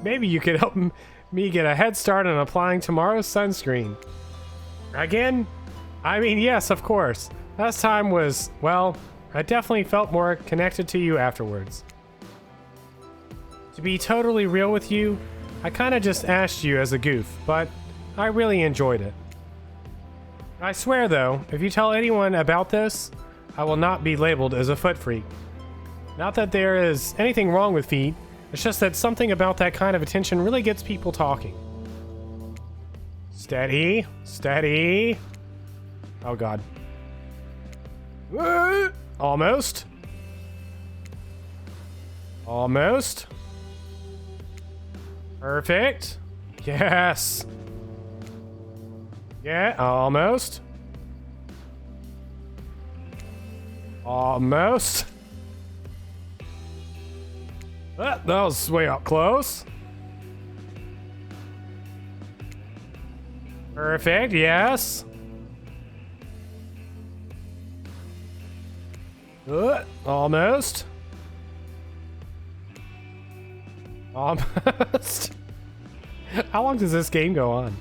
Maybe you could help me get a head start on applying tomorrow's sunscreen. Again? I mean, yes, of course. Last time was, well, I definitely felt more connected to you afterwards. To be totally real with you, I kinda just asked you as a goof, but I really enjoyed it. I swear though, if you tell anyone about this, I will not be labeled as a foot freak. Not that there is anything wrong with feet, it's just that something about that kind of attention really gets people talking. Steady, steady. Oh god. Almost. Almost. Perfect. Yes. Yeah, almost. Almost. That was way up close. Perfect, yes. Almost. Almost. How long does this game go on?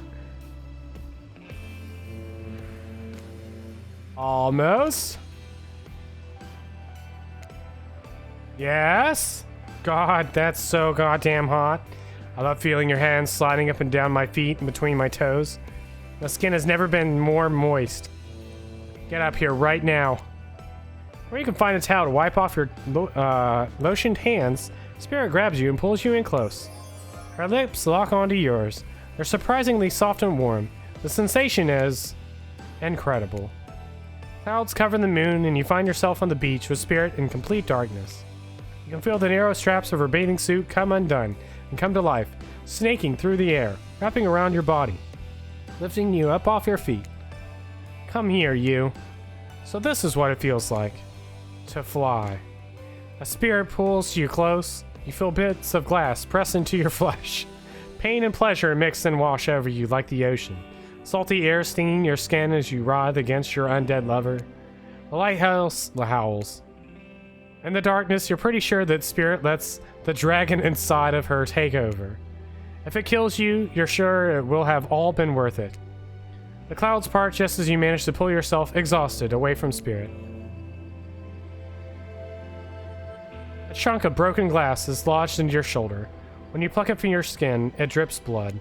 Almost. Yes. God, that's so goddamn hot. I love feeling your hands sliding up and down my feet and between my toes. My skin has never been more moist. Get up here right now. Or you can find a towel to wipe off your lotioned hands. Spirit grabs you and pulls you in close. Her lips lock onto yours. They're surprisingly soft and warm. The sensation is incredible. Clouds cover the moon and you find yourself on the beach with Spirit in complete darkness. You can feel the narrow straps of her bathing suit come undone and come to life, snaking through the air, wrapping around your body, lifting you up off your feet. Come here, you. So this is what it feels like to fly. A spirit pulls you close. You feel bits of glass press into your flesh. Pain and pleasure mix and wash over you like the ocean. Salty air stinging your skin as you writhe against your undead lover. The lighthouse howls. In the darkness, you're pretty sure that Spirit lets the dragon inside of her take over. If it kills you, you're sure it will have all been worth it. The clouds part just as you manage to pull yourself exhausted away from Spirit. A chunk of broken glass is lodged into your shoulder. When you pluck it from your skin, it drips blood.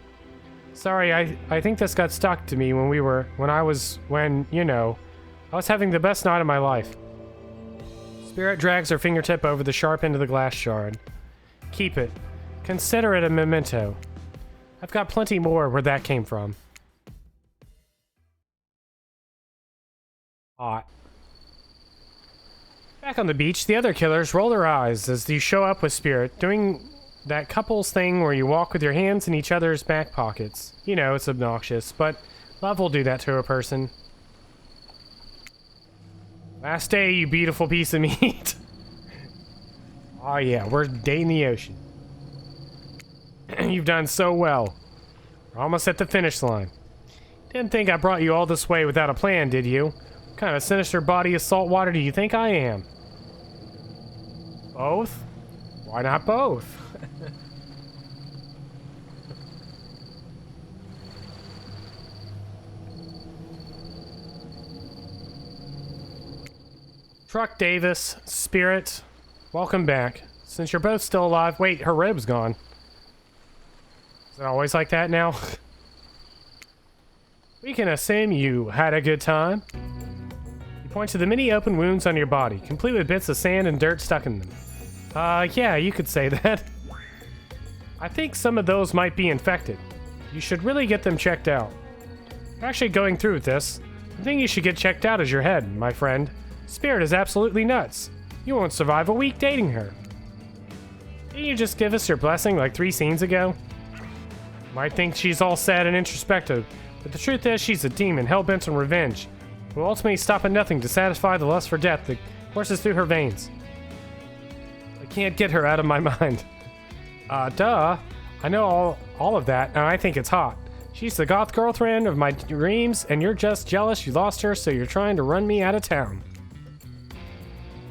Sorry, I think this got stuck to me when I was having the best night of my life. Spirit drags her fingertip over the sharp end of the glass shard. Keep it. Consider it a memento. I've got plenty more where that came from. Hot. Back on the beach, the other killers roll their eyes as you show up with Spirit, doing that couples thing where you walk with your hands in each other's back pockets. You know, it's obnoxious, but love will do that to a person. Last day, you beautiful piece of meat. Oh yeah, we're dating the ocean. You've done so well. We're almost at the finish line. Didn't think I brought you all this way without a plan, did you? What kind of sinister body of salt water do you think I am? Both? Why not both? Truck Davis, Spirit, welcome back. Since you're both still alive... Wait, her robe's gone. Is it always like that now? We can assume you had a good time. You point to the many open wounds on your body, complete with bits of sand and dirt stuck in them. Yeah, you could say that. I think some of those might be infected. You should really get them checked out. You're actually going through with this. The thing you should get checked out is your head, my friend. Spirit is absolutely nuts. You won't survive a week dating her. Didn't you just give us your blessing like 3 scenes ago? Might think she's all sad and introspective, but the truth is she's a demon hell-bent on revenge, who will ultimately stop at nothing to satisfy the lust for death that courses through her veins. I can't get her out of my mind. Duh. I know all of that, and I think it's hot. She's the goth girlfriend of my dreams, and you're just jealous you lost her, so you're trying to run me out of town.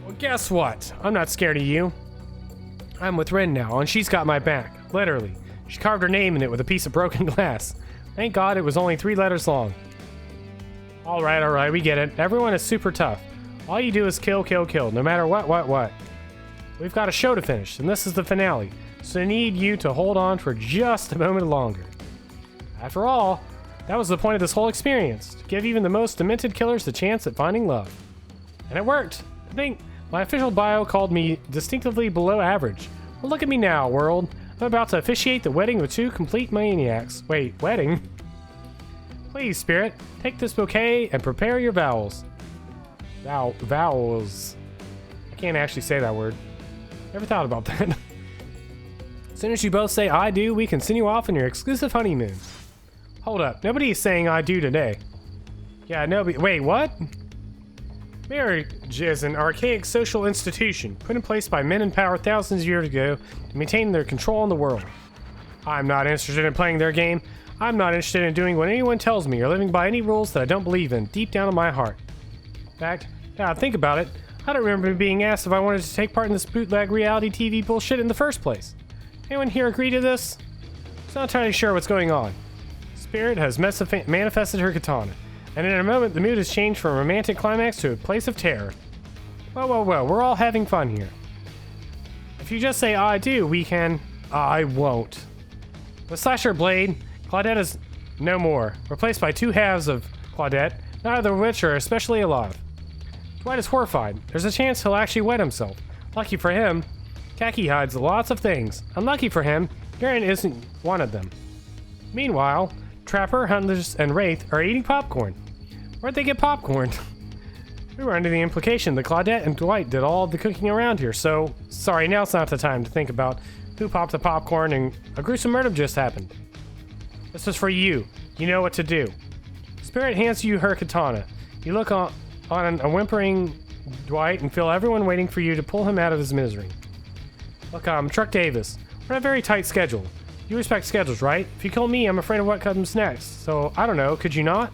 Well, guess what? I'm not scared of you. I'm with Ren now, and she's got my back. Literally. She carved her name in it with a piece of broken glass. Thank God it was only 3 letters long. Alright, we get it. Everyone is super tough. All you do is kill, no matter what. We've got a show to finish, and this is the finale, so I need you to hold on for just a moment longer. After all, that was the point of this whole experience, to give even the most demented killers the chance at finding love. And it worked. I think my official bio called me distinctively below average. Well, look at me now, world. I'm about to officiate the wedding with 2 complete maniacs. Wait, wedding? Please, Spirit, take this bouquet and prepare your vows. Vowels. I can't actually say that word. Never thought about that. As soon as you both say I do, we can send you off on your exclusive honeymoon. Hold up, nobody is saying I do today. Yeah, nobody. Wait, what? Marriage is an archaic social institution put in place by men in power thousands of years ago to maintain their control on the world. I'm not interested in playing their game. I'm not interested in doing what anyone tells me or living by any rules that I don't believe in deep down in my heart. In fact, now I think about it, I don't remember being asked if I wanted to take part in this bootleg reality TV bullshit in the first place. Anyone here agree to this? I'm not entirely sure what's going on. Spirit has manifested her katana, and in a moment the mood has changed from a romantic climax to a place of terror. Well, we're all having fun here. If you just say I do, we can... I won't. With Slasher Blade, Claudette is no more, replaced by 2 halves of Claudette, neither of which are especially alive. Dwight is horrified. There's a chance he'll actually wet himself. Lucky for him, Khaki hides lots of things. Unlucky for him, Garen isn't one of them. Meanwhile, Trapper, Hunters, and Wraith are eating popcorn. Where'd they get popcorn? We were under the implication that Claudette and Dwight did all the cooking around here, so... Sorry, now's not the time to think about who popped the popcorn and a gruesome murder just happened. This is for you. You know what to do. Spirit hands you her katana. You look on a whimpering Dwight and feel everyone waiting for you to pull him out of his misery. Look, Truck Davis. We're on a very tight schedule. You respect schedules, right? If you kill me, I'm afraid of what comes next. So, I don't know, could you not?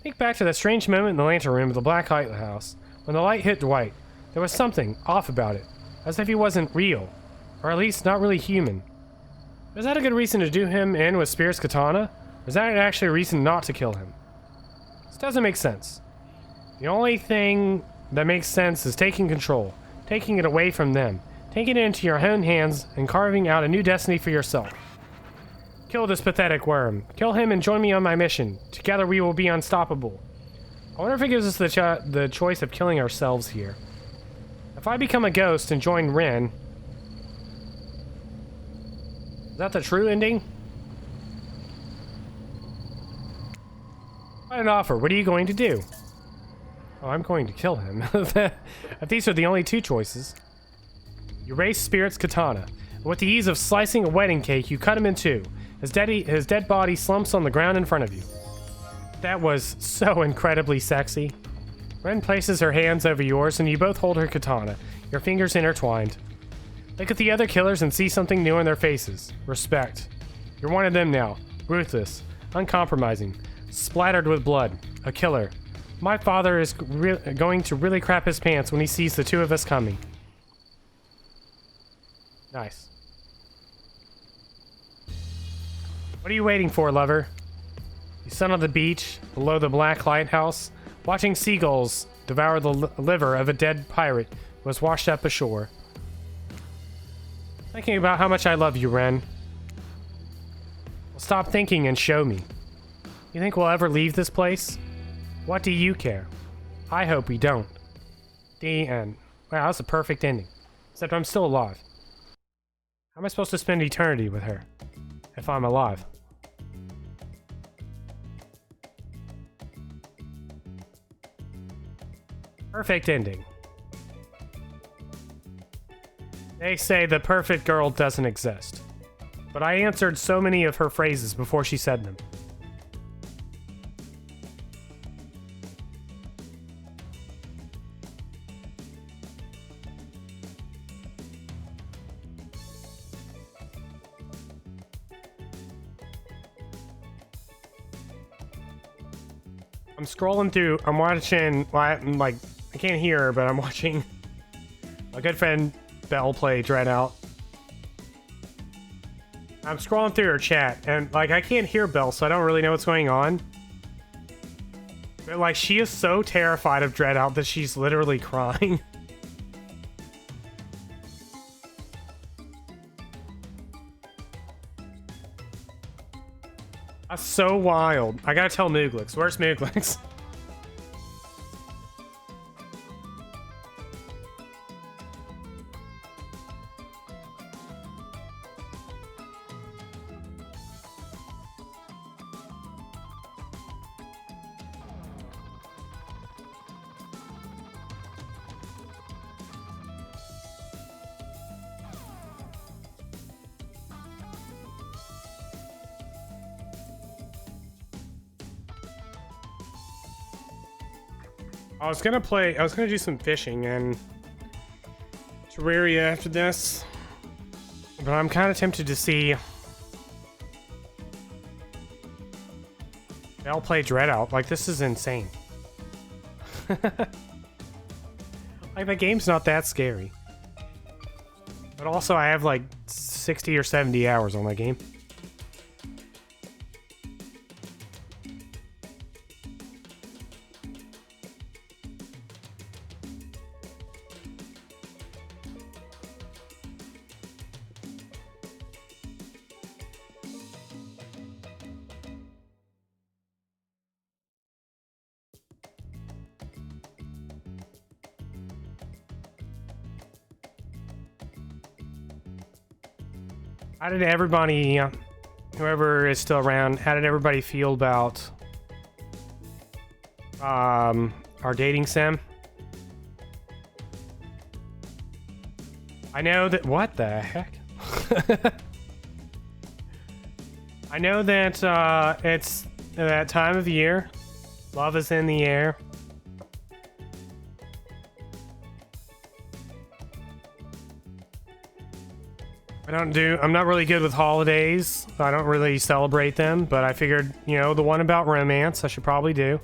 Think back to that strange moment in the lantern room of the Black Lighthouse, when the light hit Dwight. There was something off about it, as if he wasn't real, or at least not really human. Was that a good reason to do him in with Spirit's katana? Or is that actually a reason not to kill him? This doesn't make sense. The only thing that makes sense is taking control, taking it away from them, taking it into your own hands, and carving out a new destiny for yourself. Kill this pathetic worm. Kill him and join me on my mission. Together we will be unstoppable. I wonder if it gives us the choice of killing ourselves here. If I become a ghost and join Ren... Is that the true ending? Quite an offer. What are you going to do? Oh, I'm going to kill him. If these are the only 2 choices. You raise Spirit's katana. With the ease of slicing a wedding cake, you cut him in 2. His dead body slumps on the ground in front of you. That was so incredibly sexy. Ren places her hands over yours and you both hold her katana, your fingers intertwined. Look at the other killers and see something new in their faces. Respect. You're one of them now. Ruthless. Uncompromising. Splattered with blood. A killer. My father is going to really crap his pants when he sees the 2 of us coming. Nice. What are you waiting for, lover? You sit on the beach, below the Black Lighthouse, watching seagulls devour the liver of a dead pirate who was washed up ashore. Thinking about how much I love you, Ren. Well, stop thinking and show me. You think we'll ever leave this place? What do you care? I hope we don't. The end. Wow, that's a perfect ending. Except I'm still alive. How am I supposed to spend eternity with her? If I'm alive? Perfect ending. They say the perfect girl doesn't exist. But I answered so many of her phrases before she said them. I'm scrolling through, I'm watching, well, I can't hear her, but I'm watching my good friend Belle play Dreadout. I'm scrolling through her chat, and, like, I can't hear Belle, so I don't really know what's going on. But, like, she is so terrified of Dreadout that she's literally crying. That's so wild. I gotta tell Mooglix. Where's Mooglix? I was gonna do some fishing in Terraria after this, but I'm kind of tempted to see Belle play Dreadout. Like, this is insane. Like, the game's not that scary. But also, I have like 60 or 70 hours on that game. How did everybody, whoever is still around, how did everybody feel about our dating sim? I know that, what the heck? I know that it's that time of year. Love is in the air. I'm not really good with holidays. I don't really celebrate them, but I figured, you know, the one about romance I should probably do.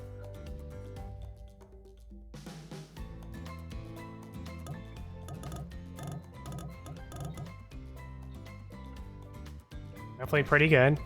Definitely pretty good.